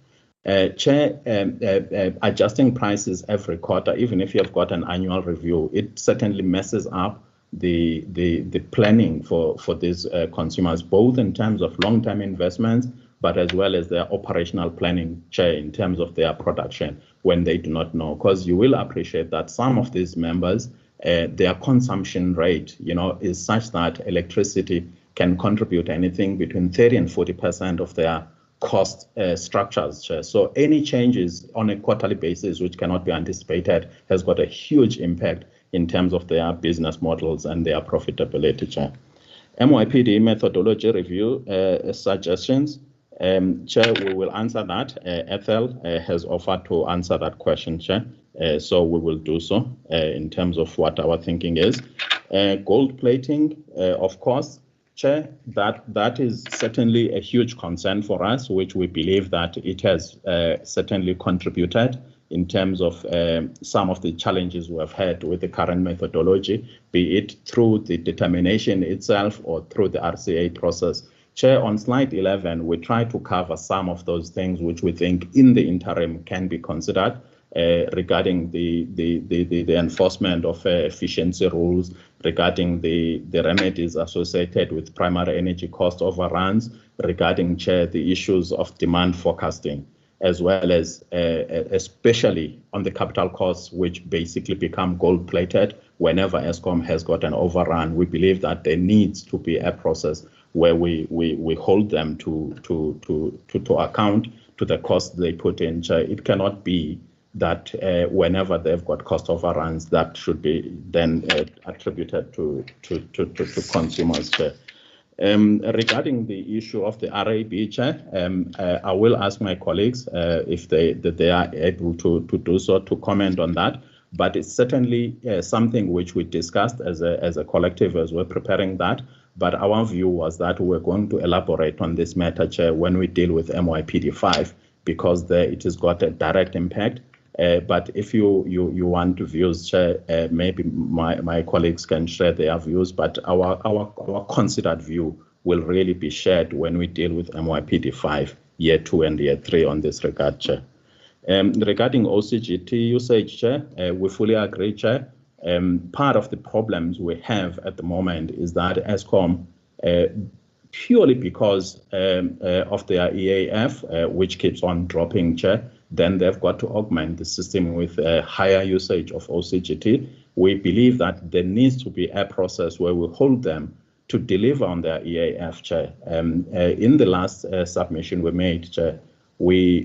Chair, adjusting prices every quarter, even if you have got an annual review, it certainly messes up the planning for these consumers, both in terms of long-term investments, but as well as their operational planning, Chair, in terms of their production when they do not know. Because you will appreciate that some of these members, their consumption rate, you know, is such that electricity can contribute anything between 30 and 40% of their cost structures. Chair. So any changes on a quarterly basis, which cannot be anticipated, has got a huge impact in terms of their business models and their profitability. Chair. MYPD methodology review suggestions. Chair, we will answer that. Ethel has offered to answer that question, Chair. So we will do so in terms of what our thinking is. Gold plating, of course, Chair, that is certainly a huge concern for us, which we believe that it has certainly contributed in terms of some of the challenges we have had with the current methodology, be it through the determination itself or through the RCA process. Chair, on slide 11, we try to cover some of those things which we think in the interim can be considered regarding the enforcement of efficiency rules, regarding the remedies associated with primary energy cost overruns, regarding, Chair, the issues of demand forecasting, as well as especially on the capital costs, which basically become gold-plated whenever Eskom has got an overrun. We believe that there needs to be a process where we hold them to account to the cost they put in. It cannot be that whenever they've got cost overruns, that should be then attributed to consumers. Regarding the issue of the RAB, Chair, I will ask my colleagues if they are able to do so, to comment on that. But it's certainly something which we discussed as a collective as we're preparing that. But our view was that we're going to elaborate on this matter, Chair, when we deal with MYPD 5, because it has got a direct impact. But if you want to views, Chair, maybe my colleagues can share their views, but our considered view will really be shared when we deal with MYPD 5, year 2 and year 3 on this regard, Chair. Regarding OCGT usage, Chair, we fully agree, Chair. Part of the problems we have at the moment is that Eskom, purely because of their EAF, which keeps on dropping, Chair, then they've got to augment the system with a higher usage of OCGT. We believe that there needs to be a process where we hold them to deliver on their EAF, Chair. In the last submission we made, Chair, we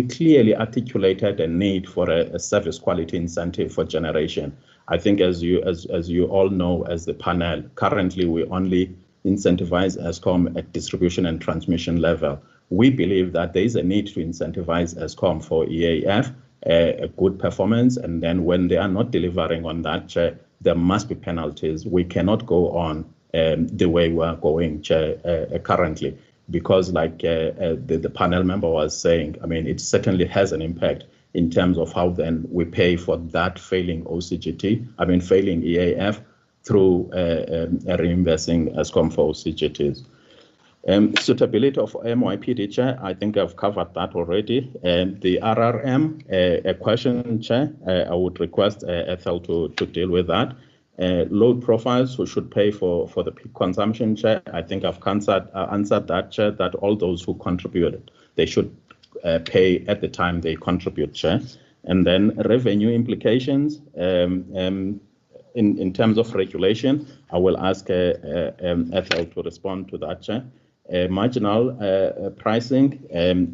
clearly articulated a need for a service quality incentive for generation. I think as you all know, as the panel, currently we only incentivize Eskom at distribution and transmission level. We believe that there is a need to incentivize Eskom for EAF, a good performance, and then when they are not delivering on that, Chair, there must be penalties. We cannot go on the way we are going, Chair, currently, because like the panel member was saying, I mean, it certainly has an impact in terms of how then we pay for that failing OCGT, failing EAF through reinvesting Eskom for OCGTs. Suitability of MYPD, Chair, I think I've covered that already. The RRM, a question, Chair, I would request Ethel to deal with that. Load profiles who should pay for the peak consumption, Chair. I think I've answered that, Chair, that all those who contributed, they should pay at the time they contribute, Chair. And then revenue implications, in terms of regulation, I will ask Ethel to respond to that, Chair. Marginal pricing,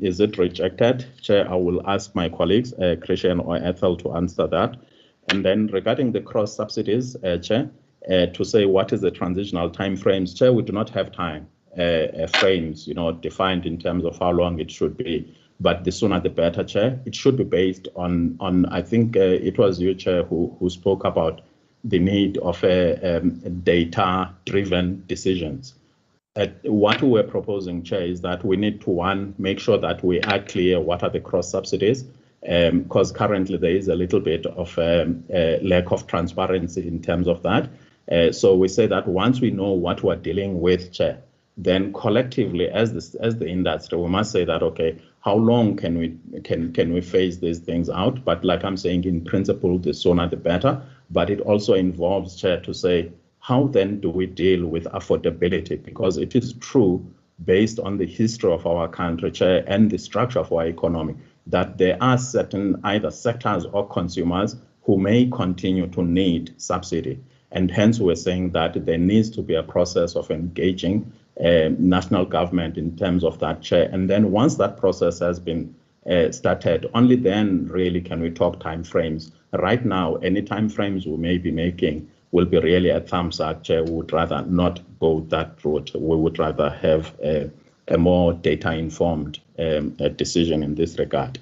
is it rejected? Chair, I will ask my colleagues, Christian or Ethel, to answer that. And then regarding the cross subsidies, Chair, to say what is the transitional time frames, Chair, we do not have time frames, defined in terms of how long it should be. But the sooner the better, Chair. It should be based on I think it was you, Chair, who spoke about the need of data-driven decisions. What we were proposing, Chair, is that we need to, one, make sure that we are clear what are the cross subsidies, because currently there is a little bit of lack of transparency in terms of that. So we say that once we know what we're dealing with, Chair, then collectively as the industry, we must say that, okay, how long can we phase these things out? But like I'm saying, in principle, the sooner the better. But it also involves, Chair, to say, how then do we deal with affordability? Because it is true, based on the history of our country, Chair, and the structure of our economy, that there are certain either sectors or consumers who may continue to need subsidy. And hence we're saying that there needs to be a process of engaging national government in terms of that, Chair. And then once that process has been started, only then really can we talk timeframes. Right now, any timeframes we may be making will be really a thumbs up, Chair. We would rather not go that route. We would rather have a more data-informed decision in this regard.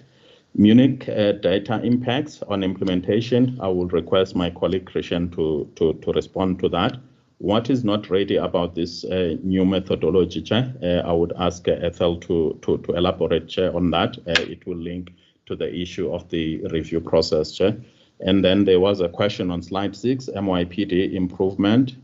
Munich data impacts on implementation. I will request my colleague Christian to respond to that. What is not ready about this new methodology, Chair? I would ask Ethel to elaborate, Chair, on that. It will link to the issue of the review process, Chair. And then there was a question on slide 6, MYPD improvement.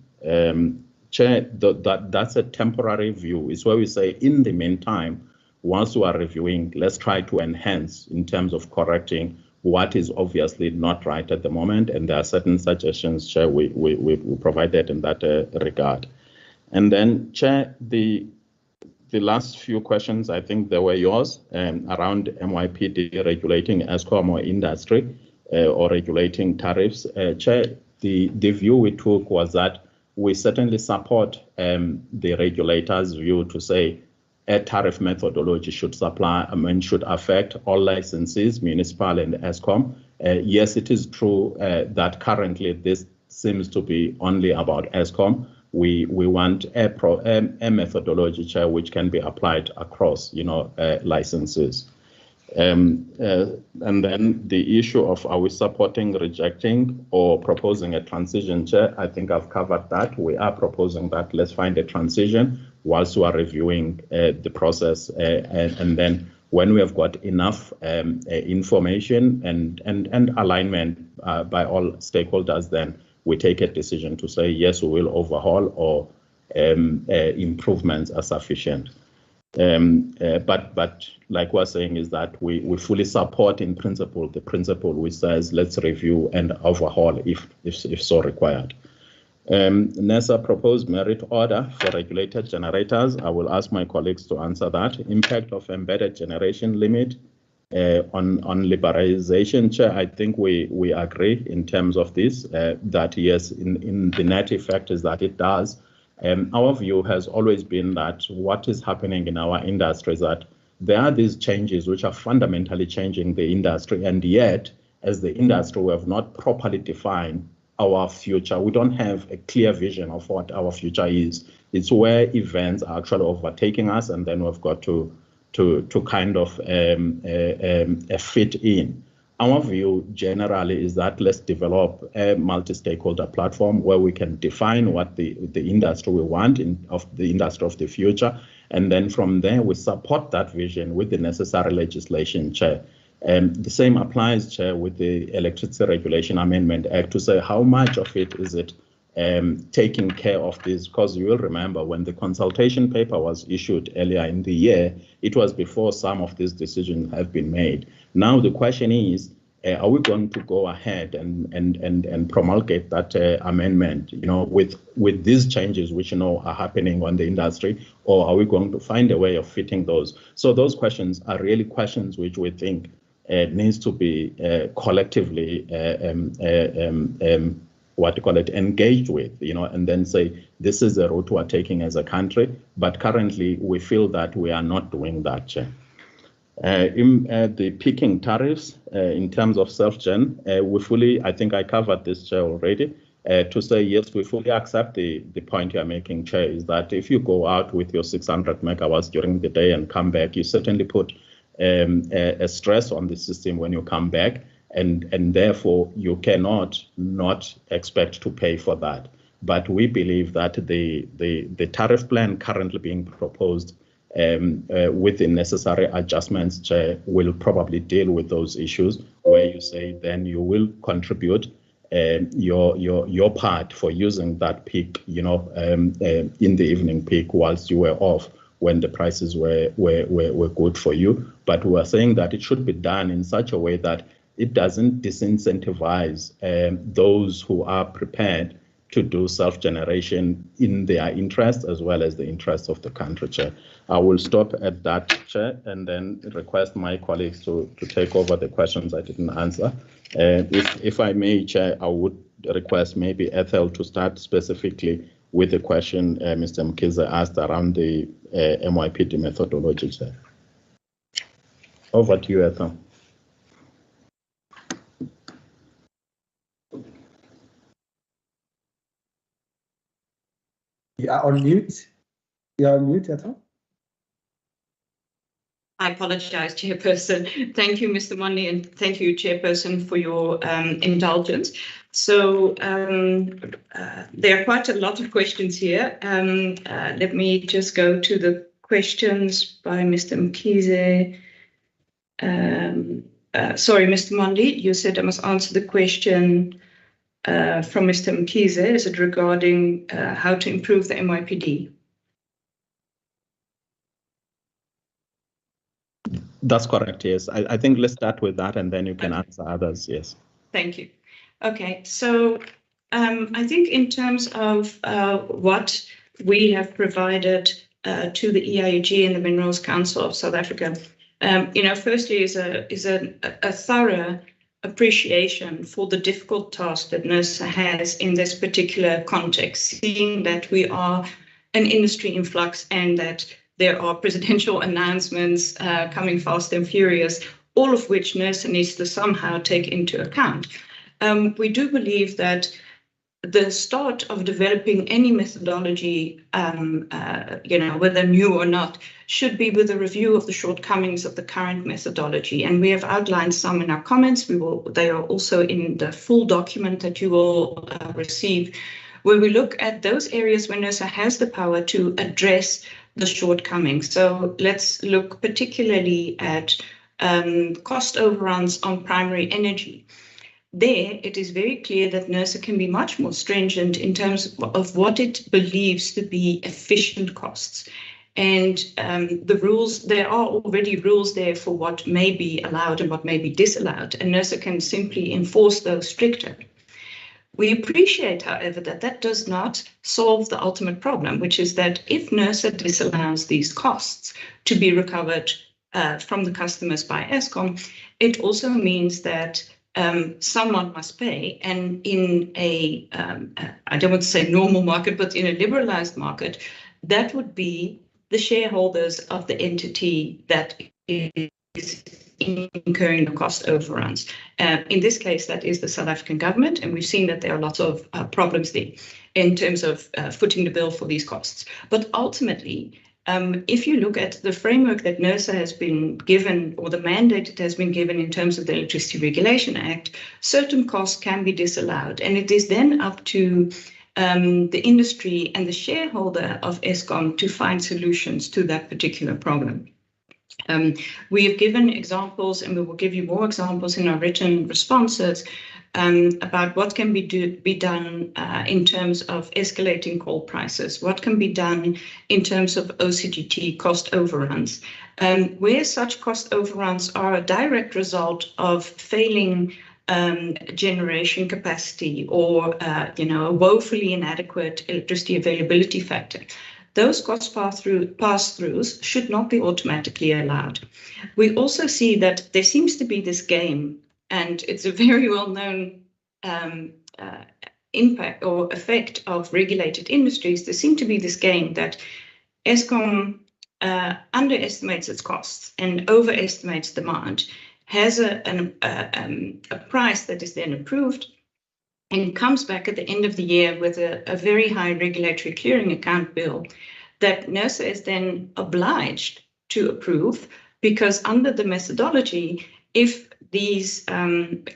Chair, that's a temporary view. It's where we say, in the meantime, once we are reviewing, let's try to enhance in terms of correcting what is obviously not right at the moment. And there are certain suggestions, Chair, we provided in that regard. And then, Chair, the last few questions, I think they were yours, around MYPD regulating Eskom or industry or regulating tariffs. Chair, the view we took was that we certainly support the regulator's view to say a tariff methodology should should affect all licensees, municipal and Eskom. Yes, it is true that currently this seems to be only about Eskom. We want a methodology, Chair, which can be applied across, licenses. And then the issue of are we supporting, rejecting, or proposing a transition, Chair? I think I've covered that. We are proposing that. Let's find a transition whilst we are reviewing the process. And then when we have got enough information and alignment by all stakeholders, then we take a decision to say, yes, we will overhaul, or improvements are sufficient. But like we're saying is that we fully support in principle the principle which says let's review and overhaul if so required. NERSA proposed merit order for regulated generators. I will ask my colleagues to answer that. Impact of embedded generation limit on liberalization, Chair. I think we agree in terms of this, that yes, in the net effect is that it does. Our view has always been that what is happening in our industry is that there are these changes which are fundamentally changing the industry, and yet, as the industry, we have not properly defined our future. We don't have a clear vision of what our future is. It's where events are actually overtaking us, and then we've got to kind of fit in. Our view generally is that let's develop a multi-stakeholder platform where we can define what the industry we want of the industry of the future. And then from there, we support that vision with the necessary legislation, Chair. The same applies, Chair, with the Electricity Regulation Amendment Act to say how much of it is it taking care of this, because you will remember when the consultation paper was issued earlier in the year, it was before some of these decisions have been made. Now the question is are we going to go ahead and promulgate that amendment, with these changes which are happening on the industry, or are we going to find a way of fitting those? So those questions are really questions which we think needs to be collectively engaged with, and then say this is the route we're taking as a country. But currently, we feel that we are not doing that. In the peaking tariffs, in terms of self-gen, I think I covered this, Chair, already, to say, yes, we fully accept the point you're making, Chair, is that if you go out with your 600 megawatts during the day and come back, you certainly put a stress on the system when you come back, and therefore you cannot not expect to pay for that. But we believe that the tariff plan currently being proposed with the necessary adjustments, Chair, will probably deal with those issues where you say then you will contribute your part for using that peak, in the evening peak whilst you were off when the prices were good for you. But we are saying that it should be done in such a way that it doesn't disincentivize those who are prepared to do self-generation in their interest as well as the interest of the country, Chair. I will stop at that, Chair, and then request my colleagues to take over the questions I didn't answer. If I may, Chair, I would request maybe Ethel to start specifically with the question Mr. Mkhize asked around the MYPD methodology, Chair. Over to you, Ethel. You are on mute. You are on mute, Ethel. I apologize, Chairperson. Thank you, Mr. Mondi, and thank you, Chairperson, for your indulgence. So there are quite a lot of questions here. Let me just go to the questions by Mr. Mkhize. Sorry, Mr. Mondi, you said I must answer the question from Mr. Mkhize. Is it regarding how to improve the MYPD? That's correct, yes. I think let's start with that and then you can answer others, yes. Thank you. Okay, so I think in terms of what we have provided to the EIG and the Minerals Council of South Africa, firstly is a thorough appreciation for the difficult task that NERSA has in this particular context, seeing that we are an industry in flux and that there are presidential announcements coming fast and furious, all of which NERSA needs to somehow take into account. We do believe that the start of developing any methodology, whether new or not, should be with a review of the shortcomings of the current methodology. And we have outlined some in our comments. They are also in the full document that you will receive, where we look at those areas where NERSA has the power to address the shortcomings. So let's look particularly at cost overruns on primary energy. There, it is very clear that NERSA can be much more stringent in terms of what it believes to be efficient costs. And the rules, there are already rules there for what may be allowed and what may be disallowed, and NERSA can simply enforce those stricter. We appreciate, however, that that does not solve the ultimate problem, which is that if NERSA disallows these costs to be recovered from the customers by Eskom, it also means that someone must pay. And in a, I don't want to say normal market, but in a liberalized market, that would be the shareholders of the entity that is incurring the cost overruns. In this case, that is the South African government, and we've seen that there are lots of problems there in terms of footing the bill for these costs. But ultimately, if you look at the framework that NERSA has been given, or the mandate that has been given in terms of the Electricity Regulation Act, certain costs can be disallowed, and it is then up to the industry and the shareholder of Eskom to find solutions to that particular problem. We have given examples, and we will give you more examples in our written responses, about what can be done in terms of escalating coal prices, what can be done in terms of OCGT cost overruns, where such cost overruns are a direct result of failing generation capacity or a woefully inadequate electricity availability factor. Those cost pass-throughs should not be automatically allowed. We also see that there seems to be this game, and it's a very well-known impact or effect of regulated industries. There seems to be this game that Eskom underestimates its costs and overestimates demand, has a price that is then approved, and comes back at the end of the year with a very high regulatory clearing account bill that NERSA is then obliged to approve, because under the methodology, if these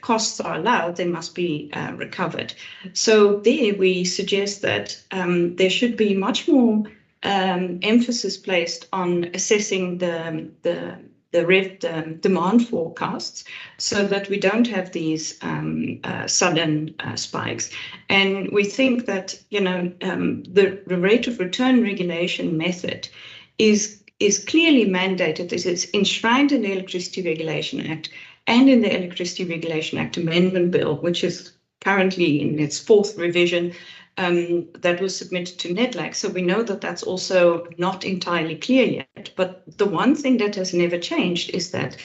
costs are allowed, they must be recovered. So there we suggest that there should be much more emphasis placed on assessing the demand forecasts, so that we don't have these sudden spikes. And we think that the rate of return regulation method is clearly mandated. It's enshrined in the Electricity Regulation Act and in the Electricity Regulation Act Amendment Bill, which is currently in its 4th revision, that was submitted to NEDLAC. So we know that that's also not entirely clear yet. But the one thing that has never changed is that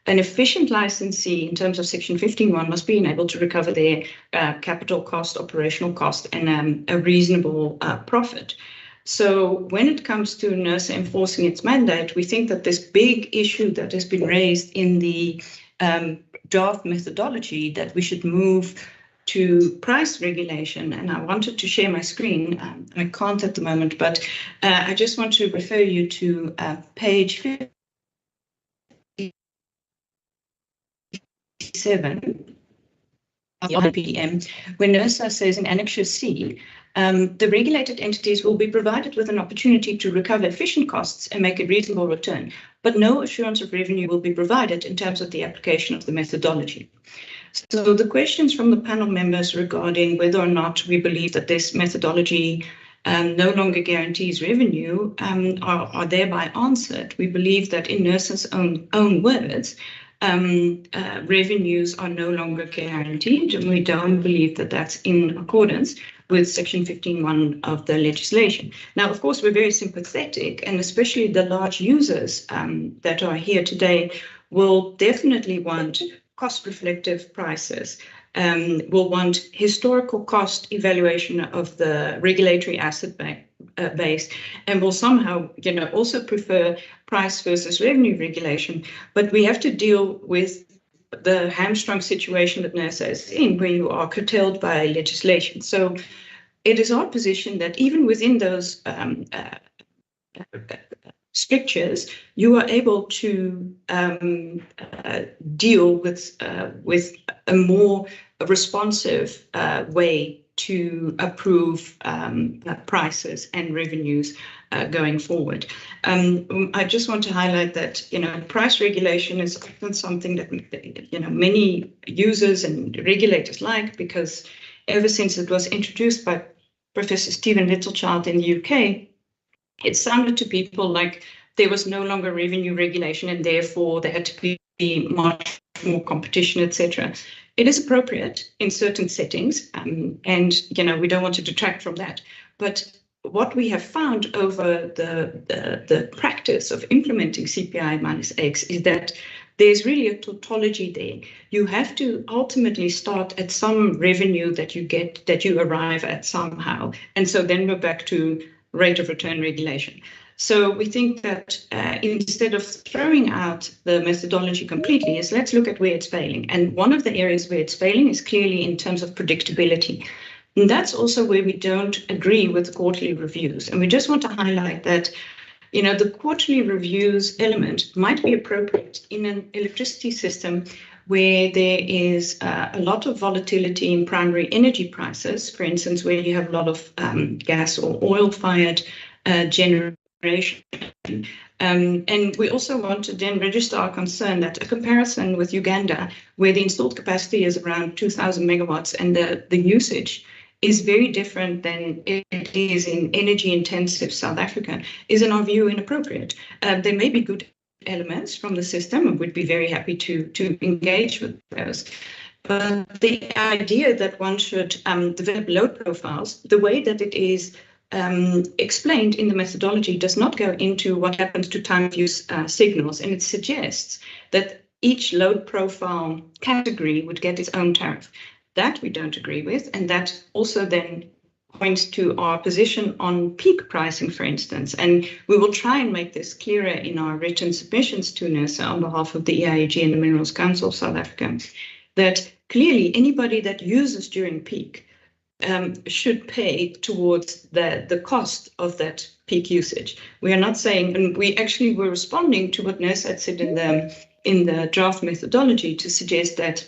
an efficient licensee in terms of Section 15.1 must be able to recover their capital cost, operational cost, and a reasonable profit. So when it comes to NERSA enforcing its mandate, we think that this big issue that has been raised in the draft methodology, that we should move to price regulation. And I wanted to share my screen. I can't at the moment, but I just want to refer you to page 57 of the IPM, where NERSA says in Annexure C, the regulated entities will be provided with an opportunity to recover efficient costs and make a reasonable return, but no assurance of revenue will be provided in terms of the application of the methodology. So the questions from the panel members regarding whether or not we believe that this methodology no longer guarantees revenue are thereby answered. We believe that in NERSA's own words, revenues are no longer guaranteed, and we don't believe that that's in accordance with Section 15.1 of the legislation. Now, of course, we're very sympathetic, and especially the large users that are here today will definitely want cost-reflective prices, will want historical cost evaluation of the regulatory asset base, and will somehow, also prefer price versus revenue regulation. But we have to deal with the hamstrung situation that NERSA is in, where you are curtailed by legislation. So it is our position that even within those strictures, you are able to deal with a more responsive way to approve prices and revenues going forward. I just want to highlight that price regulation is often something that many users and regulators like, because ever since it was introduced by Professor Stephen Littlechild in the UK, it sounded to people like there was no longer revenue regulation and therefore there had to be much more competition, etc. It is appropriate in certain settings, and we don't want to detract from that. But what we have found over the practice of implementing CPI minus X is that there's really a tautology there. You have to ultimately start at some revenue that you arrive at somehow, and so then we're back to rate of return regulation. So we think that instead of throwing out the methodology completely, is let's look at where it's failing. And one of the areas where it's failing is clearly in terms of predictability. And that's also where we don't agree with quarterly reviews. And we just want to highlight that, the quarterly reviews element might be appropriate in an electricity system where there is a lot of volatility in primary energy prices, for instance, where you have a lot of gas or oil-fired generation generation. And we also want to then register our concern that a comparison with Uganda, where the installed capacity is around 2,000 megawatts and the usage is very different than it is in energy-intensive South Africa, is in our view inappropriate. There may be good elements from the system, and we'd be very happy to engage with those. But the idea that one should develop load profiles, the way that it is explained in the methodology does not go into what happens to time of use signals, and it suggests that each load profile category would get its own tariff. That we don't agree with, and that also then points to our position on peak pricing, for instance. And we will try and make this clearer in our written submissions to NERSA on behalf of the EIAG and the Minerals Council of South Africa, that clearly anybody that uses during peak should pay towards the cost of that peak usage. We are not saying, and we actually were responding to what NERSA had said in the draft methodology to suggest that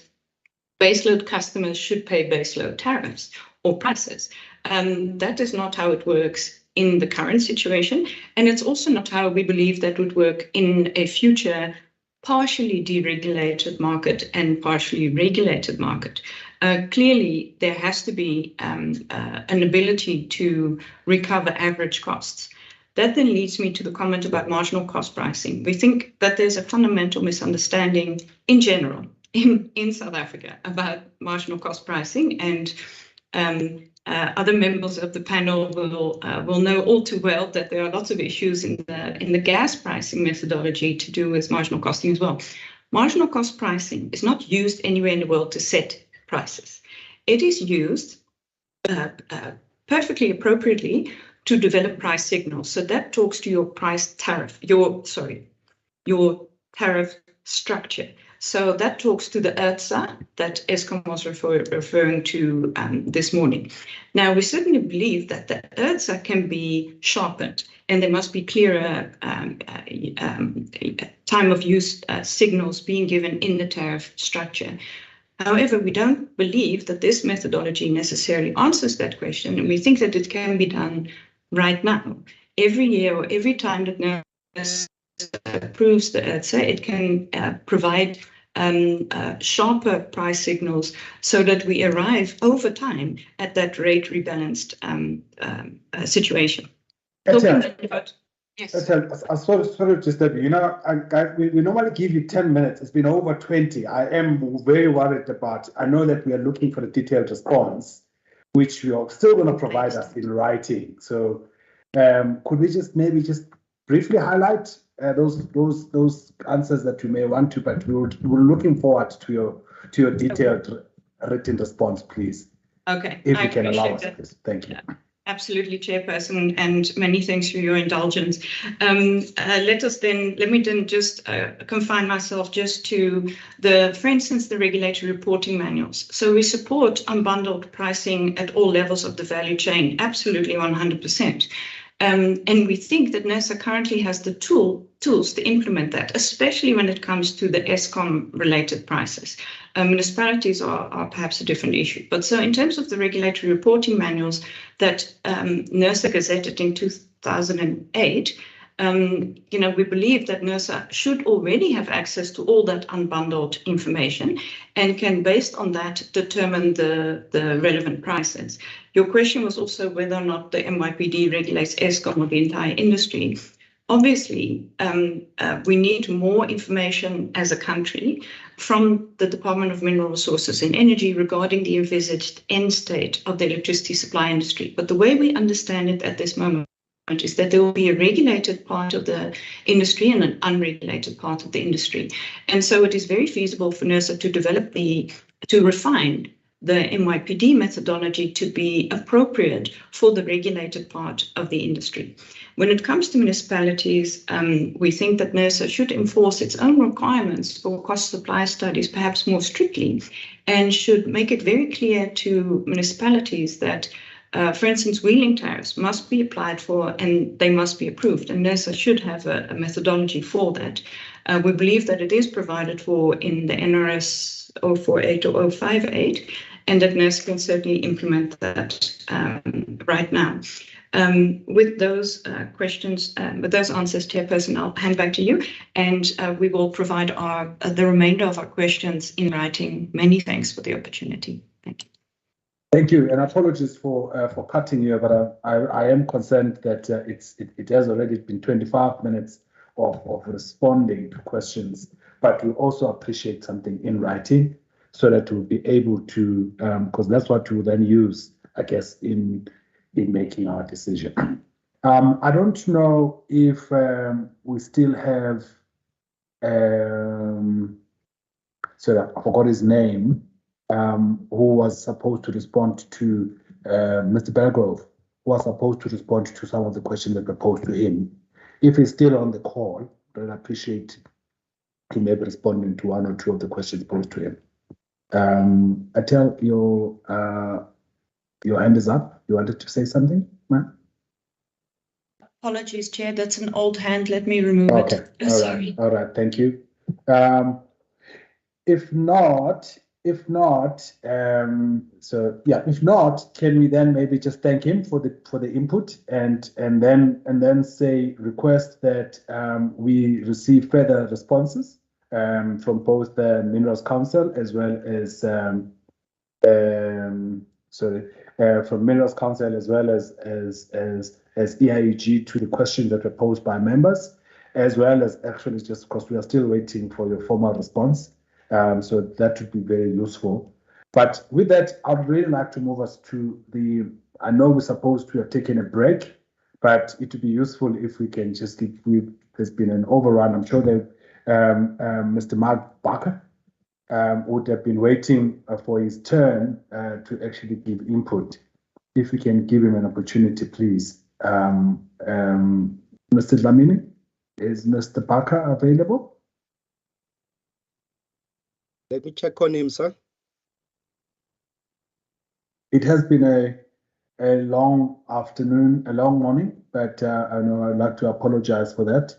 baseload customers should pay baseload tariffs or prices. That is not how it works in the current situation. And it's also not how we believe that would work in a future partially deregulated market and partially regulated market. Clearly, there has to be an ability to recover average costs. That then leads me to the comment about marginal cost pricing. We think that there's a fundamental misunderstanding in general in South Africa about marginal cost pricing, and other members of the panel will know all too well that there are lots of issues in the gas pricing methodology to do with marginal costing as well. Marginal cost pricing is not used anywhere in the world to set prices. It is used perfectly appropriately to develop price signals. So that talks to your price tariff, your tariff structure. So that talks to the ERTSA that Eskom was referring to this morning. Now, we certainly believe that the ERTSA can be sharpened, and there must be clearer time of use signals being given in the tariff structure. However, we don't believe that this methodology necessarily answers that question, and we think that it can be done right now. Every year or every time that NERSA approves the ERTSA, it can provide sharper price signals so that we arrive over time at that rate rebalanced situation. Yes. I'm sorry to disturb you. You know, we normally give you 10 minutes. It's been over 20. I am very worried about, I know that we are looking for a detailed response, which you are still going to provide us in writing. So could we maybe briefly highlight those answers that you may want to, but we're looking forward to your detailed written response, please. Okay. If you can allow us, please. Thank you. Absolutely, Chairperson, and many thanks for your indulgence. Let me then just confine myself just to for instance, the regulatory reporting manuals. So we support unbundled pricing at all levels of the value chain, absolutely 100%. And we think that NERSA currently has the tools to implement that, especially when it comes to the Eskom-related prices. Municipalities are perhaps a different issue. But so in terms of the regulatory reporting manuals that NERSA gazetted in 2008, we believe that NERSA should already have access to all that unbundled information and can, based on that, determine the relevant prices. Your question was also whether or not the MYPD regulates Eskom or the entire industry. Obviously, we need more information as a country from the Department of Mineral Resources and Energy regarding the envisaged end state of the electricity supply industry. But the way we understand it at this moment is that there will be a regulated part of the industry and an unregulated part of the industry. And so it is very feasible for NERSA to refine the MYPD methodology to be appropriate for the regulated part of the industry. When it comes to municipalities, we think that NERSA should enforce its own requirements for cost supply studies perhaps more strictly, and should make it very clear to municipalities that, for instance, wheeling tariffs must be applied for and they must be approved, and NERSA should have a methodology for that. We believe that it is provided for in the NRS 048 or 058, and that NERSA can certainly implement that right now. With those questions, with those answers, Chairperson, I'll hand back to you, and we will provide the remainder of our questions in writing. Many thanks for the opportunity. Thank you. Thank you, and apologies for cutting you, but I am concerned that it has already been 25 minutes of responding to questions, but we also appreciate something in writing so that we'll be able to, because that's what we'll then use, I guess, in making our decision. I don't know if we still have, sorry, I forgot his name, who was supposed to respond to Mr. Belgrove, who was supposed to respond to some of the questions that were posed to him. If he's still on the call, then I appreciate he may be responding to one or two of the questions posed to him. Atel, your hand is up. You wanted to say something, ma'am? Apologies, Chair. That's an old hand. Let me remove it. Okay. Sorry. All right. Thank you. If not, can we then maybe just thank him for the input and then say request that we receive further responses from both the Minerals Council as well as from Minerals Council as well as EIEG to the questions that were posed by members, as well as actually just because we are still waiting for your formal response. So that would be very useful. But with that, I'd really like to move us to I know we're supposed to have taken a break, but it would be useful if we can just there's been an overrun. I'm sure that Mr. Mark Barker would have been waiting for his turn to actually give input. If we can give him an opportunity, please. Mr. Dlamini, is Mr. Barker available? Let me check on him, sir. It has been a long afternoon, a long morning, but I know I'd like to apologize for that.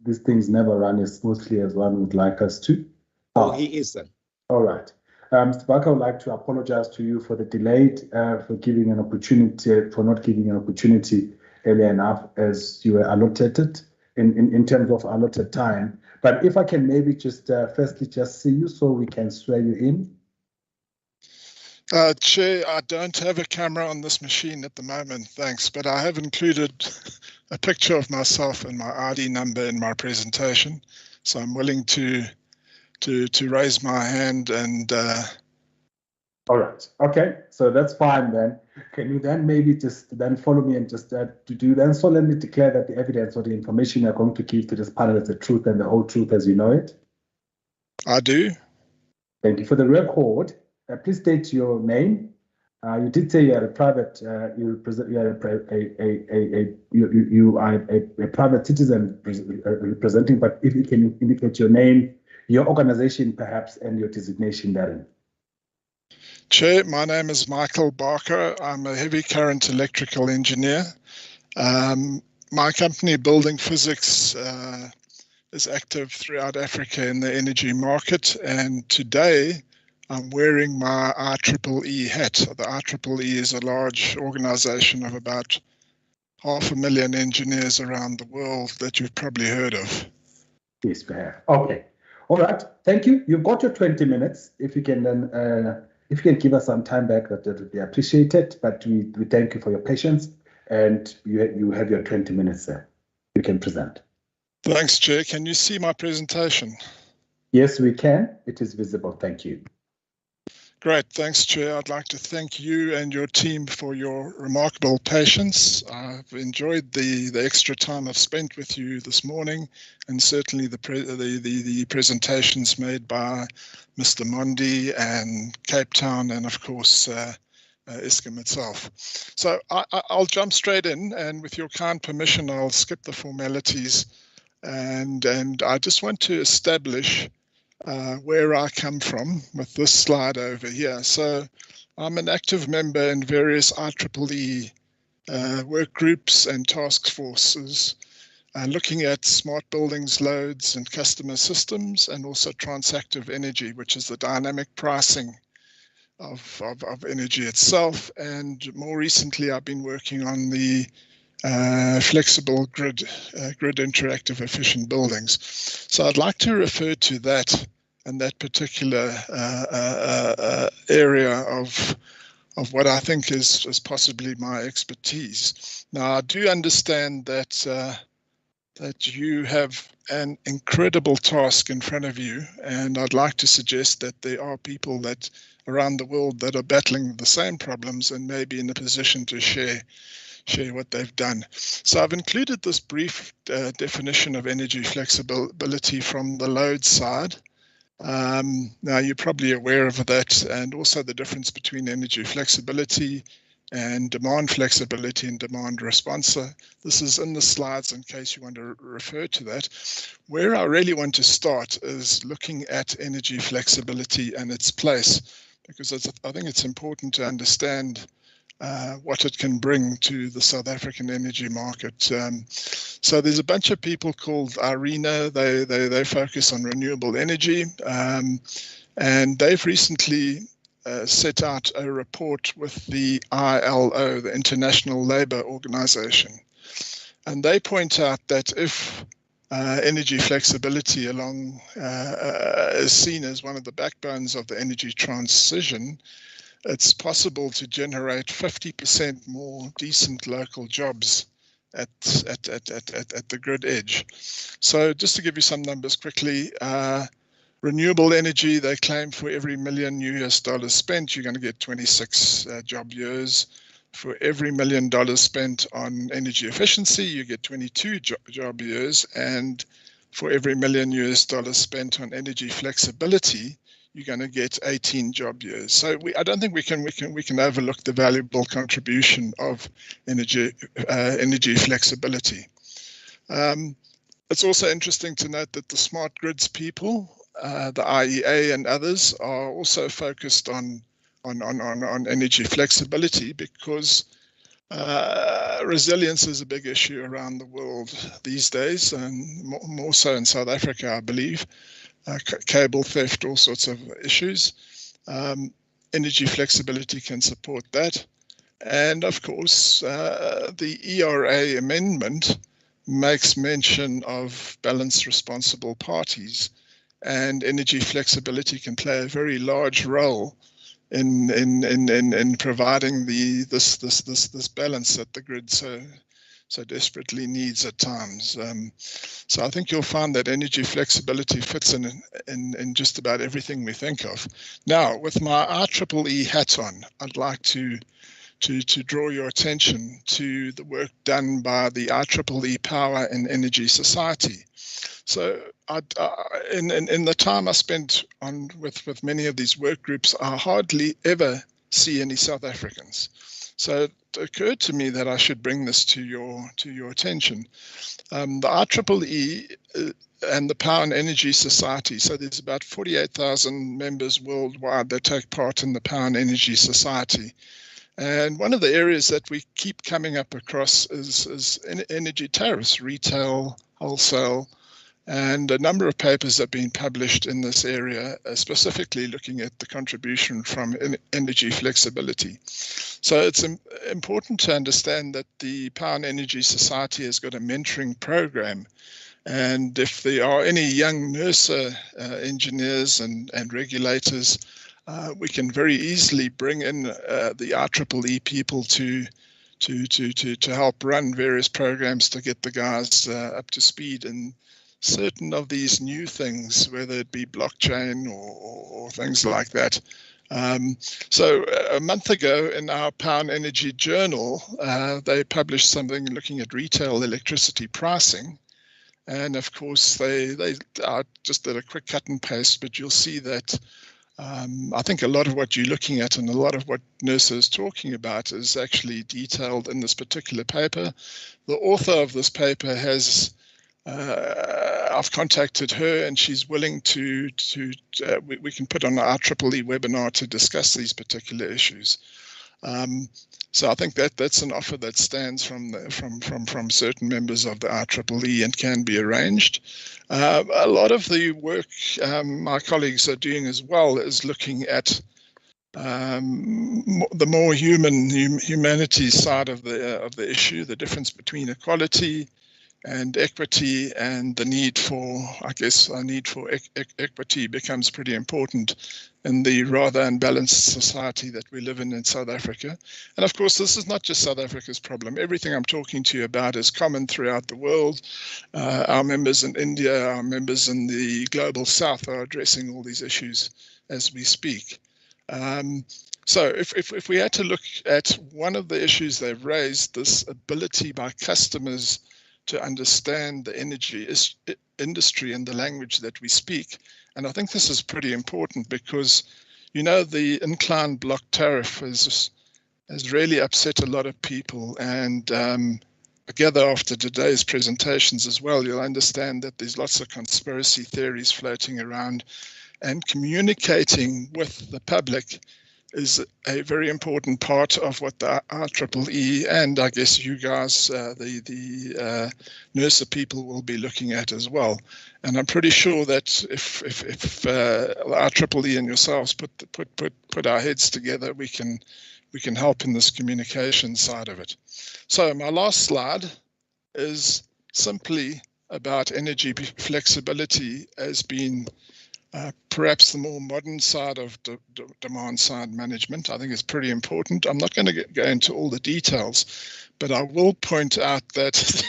These things never run as smoothly as one would like us to. Oh, he is, sir. All right. Mr. Barker, I would like to apologize to you for the delay, for not giving an opportunity earlier enough as you were allotted in terms of allotted time. But if I can maybe just firstly just see you so we can swear you in. Chair, I don't have a camera on this machine at the moment, thanks, but I have included a picture of myself and my ID number in my presentation, so I'm willing to raise my hand and. All right. Okay. So that's fine then. Can you then maybe just then follow me and just then solemnly declare that the evidence or the information you're going to give to this panel is the truth and the whole truth as you know it? I do. Thank you. For the record, please state your name. You did say you are a private. You are a private citizen representing. But if you can indicate your name, your organization, perhaps, and your designation therein. Chair, my name is Michael Barker. I'm a heavy current electrical engineer. My company, Building Physics, is active throughout Africa in the energy market, and today I'm wearing my IEEE hat. The IEEE is a large organization of about 500,000 engineers around the world that you've probably heard of. Yes, we have. Okay. All right. Thank you. You've got your 20 minutes. If you can then, if you can give us some time back, that would be appreciated. But we thank you for your patience, and you have your 20 minutes there. You can present. Thanks, Chair. Can you see my presentation? Yes, we can. It is visible. Thank you. Great. Thanks, Chair. I'd like to thank you and your team for your remarkable patience. I've enjoyed the extra time I've spent with you this morning, and certainly the presentations made by Mr. Mondi and Cape Town, and of course Eskom itself. So I'll jump straight in, and with your kind permission, I'll skip the formalities, and I just want to establish where I come from with this slide over here. So I'm an active member in various IEEE work groups and task forces, looking at smart buildings, loads and customer systems, and also transactive energy, which is the dynamic pricing energy itself. And more recently, I've been working on the flexible grid interactive efficient buildings. So I'd like to refer to that and that particular area of what I think is possibly my expertise. Now, I do understand that that you have an incredible task in front of you, and I'd like to suggest that there are people that around the world that are battling the same problems and may be in a position to share what they've done. So I've included this brief definition of energy flexibility from the load side. Now, you're probably aware of that, and also the difference between energy flexibility and demand flexibility and demand response. So this is in the slides in case you want to refer to that. Where I really want to start is looking at energy flexibility and its place, because I think it's important to understand what it can bring to the South African energy market. So there's a bunch of people called IRENA. They focus on renewable energy, and they've recently set out a report with the ILO, the International Labour Organization. And they point out that if energy flexibility is seen as one of the backbones of the energy transition, it's possible to generate 50% more decent local jobs at the grid edge. So just to give you some numbers quickly, renewable energy, they claim for every $1 million spent, you're going to get 26 job years. For every $1 million spent on energy efficiency, you get 22 job years. And for every $1 million spent on energy flexibility, you're going to get 18 job years. So I don't think we can overlook the valuable contribution of energy flexibility. It's also interesting to note that the smart grids people, the IEA and others, are also focused on energy flexibility, because resilience is a big issue around the world these days, and more so in South Africa, I believe. Cable theft, all sorts of issues. Energy flexibility can support that. And of course, the ERA amendment makes mention of balanced responsible parties, and energy flexibility can play a very large role in providing this balance that the grid so desperately needs at times. So I think you'll find that energy flexibility fits in just about everything we think of. Now, with my IEEE hat on, I'd like to draw your attention to the work done by the IEEE Power and Energy Society. So in the time I spent with many of these work groups, I hardly ever see any South Africans. So it occurred to me that I should bring this to your attention. The IEEE and the Power and Energy Society, so there's about 48,000 members worldwide that take part in the Power and Energy Society. And one of the areas that we keep coming up across is energy tariffs, retail, wholesale, and a number of papers have been published in this area, specifically looking at the contribution from energy flexibility. So it's important to understand that the Power and Energy Society has got a mentoring program. And if there are any young NERSA engineers and regulators, we can very easily bring in the IEEE people to help run various programs to get the guys up to speed in certain of these new things, whether it be blockchain or things like that. So a month ago in our Power and Energy Journal, they published something looking at retail electricity pricing. And of course, they just did a quick cut and paste, but you'll see that I think a lot of what you're looking at and a lot of what NERSA is talking about is actually detailed in this particular paper. The author of this paper has I've contacted her, and she's willing we can put on our IEEE webinar to discuss these particular issues. So I think that's an offer that stands from certain members of the IEEE and can be arranged. A lot of the work my colleagues are doing as well is looking at the more humanity side of the issue, the difference between equality and equity, and the need for, I guess, our need for equity becomes pretty important in the rather unbalanced society that we live in South Africa. And of course, this is not just South Africa's problem. Everything I'm talking to you about is common throughout the world. Our members in India, our members in the Global South are addressing all these issues as we speak. So if we had to look at one of the issues they've raised, this ability by customers to understand the energy industry and the language that we speak. And I think this is pretty important because, you know, the inclined block tariff has really upset a lot of people. And I gather after today's presentations as well, you'll understand that there's lots of conspiracy theories floating around, and communicating with the public is a very important part of what the IEEE and I guess you guys, the NERSA people, will be looking at as well. And I'm pretty sure that if IEEE and yourselves put our heads together, we can help in this communication side of it. So my last slide is simply about energy flexibility as being perhaps the more modern side of demand side management. I think it's pretty important. I'm not going to go into all the details, but I will point out that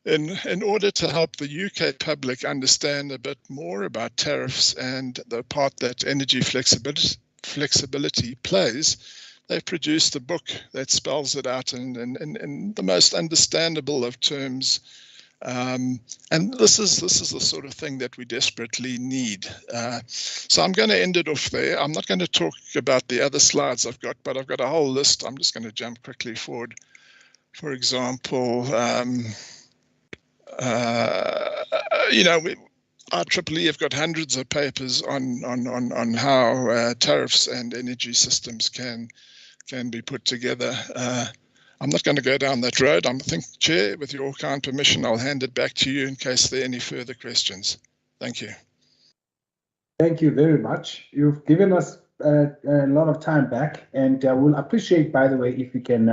in order to help the UK public understand a bit more about tariffs and the part that energy flexibility plays, they've produced a book that spells it out in the most understandable of terms. And this is the sort of thing that we desperately need. So I'm going to end it off there. I'm not going to talk about the other slides I've got, but I've got a whole list. I'm just going to jump quickly forward. For example, you know, IEEE have got hundreds of papers on how tariffs and energy systems can be put together. I'm not going to go down that road. I think, Chair, with your kind permission, I'll hand it back to you in case there are any further questions. Thank you. Thank you very much. You've given us a lot of time back, and we'll appreciate, by the way, if you can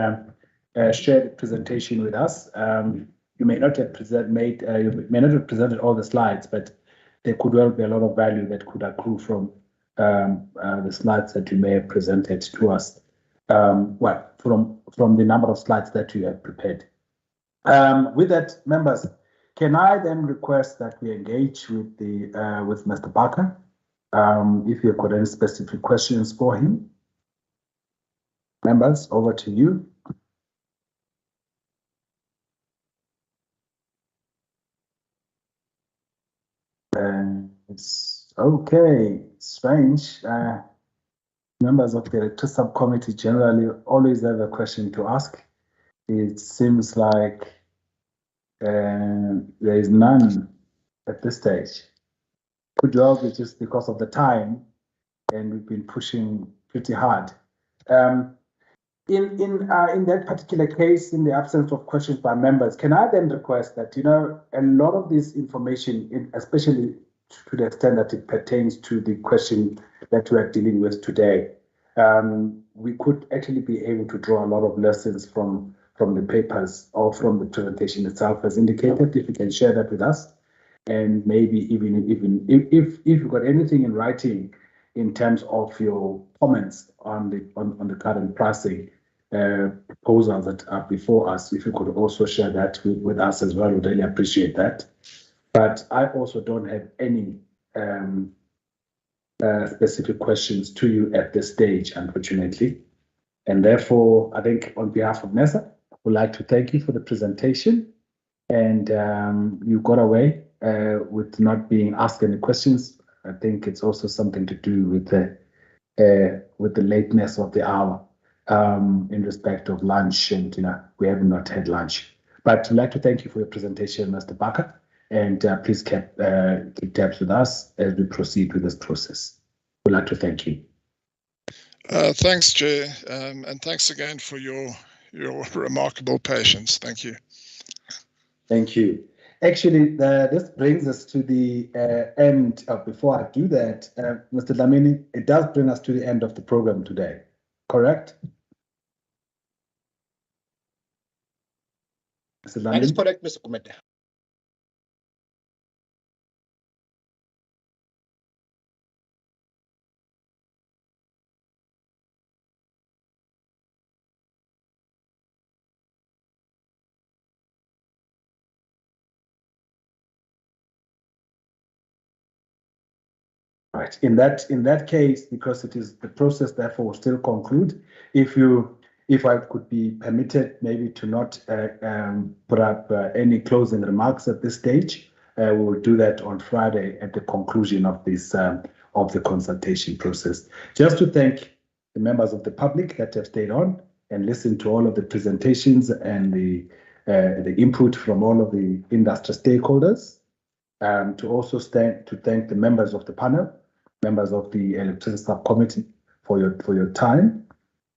share the presentation with us. You may not have presented all the slides, but there could well be a lot of value that could accrue from the slides that you may have presented to us. Well, from the number of slides that you have prepared. With that, members, can I then request that we engage with with Mr. Barker, if you've got any specific questions for him? Members, over to you. Okay, strange. Members of the Electricity Subcommittee generally always have a question to ask. It seems like there is none at this stage. Could well be just because of the time, and we've been pushing pretty hard. In that particular case, in the absence of questions by members, can I then request that, you know, a lot of this information, especially to the extent that it pertains to the question that we are dealing with today, we could actually be able to draw a lot of lessons from the papers or from the presentation itself as indicated. If you can share that with us, and maybe even if you've got anything in writing in terms of your comments on the current pricing proposals that are before us, if you could also share that with us as well, we'd really appreciate that. But I also don't have any specific questions to you at this stage, unfortunately. And therefore, I think on behalf of NERSA, I would like to thank you for the presentation. And you got away with not being asked any questions. I think it's also something to do with the lateness of the hour in respect of lunch, and we have not had lunch. But I'd like to thank you for your presentation, Mr. Barker. And please keep tabs with us as we proceed with this process. We'd like to thank you. Thanks, Chair, and thanks again for your remarkable patience. Thank you. Thank you. Actually, this brings us to the end. Before I do that, Mr. Dlamini, it does bring us to the end of the program today, correct? Mr. That is Dlamini? correct, Mr. Kumete. Right. In that case, because it is the process, therefore, will still conclude. If I could be permitted, maybe to not put up any closing remarks at this stage, we will do that on Friday at the conclusion of this of the consultation process. Just to thank the members of the public that have stayed on and listened to all of the presentations and the input from all of the industry stakeholders. To also thank the members of the panel, members of the electricity subcommittee for your time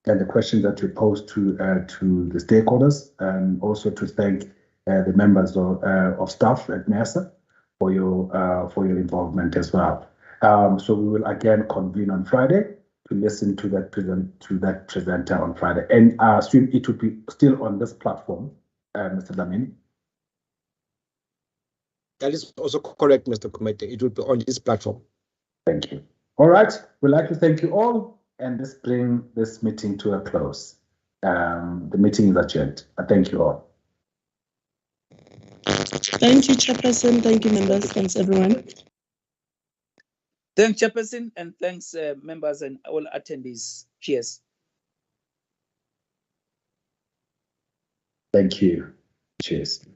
and the questions that you posed to the stakeholders, and also to thank the members of staff at NERSA for your involvement as well. So we will again convene on Friday to listen to that presenter on Friday, and I assume it will be still on this platform, Mr. Dlamini. That is also correct, Mr. Kumete. It will be on this platform. Thank you. All right. We'd like to thank you all, and let's bring this meeting to a close. The meeting is adjourned. Thank you all. Thank you, Chairperson. Thank you, members. Thanks, everyone. Thanks, Chairperson, and thanks, members and all attendees. Cheers. Thank you. Cheers.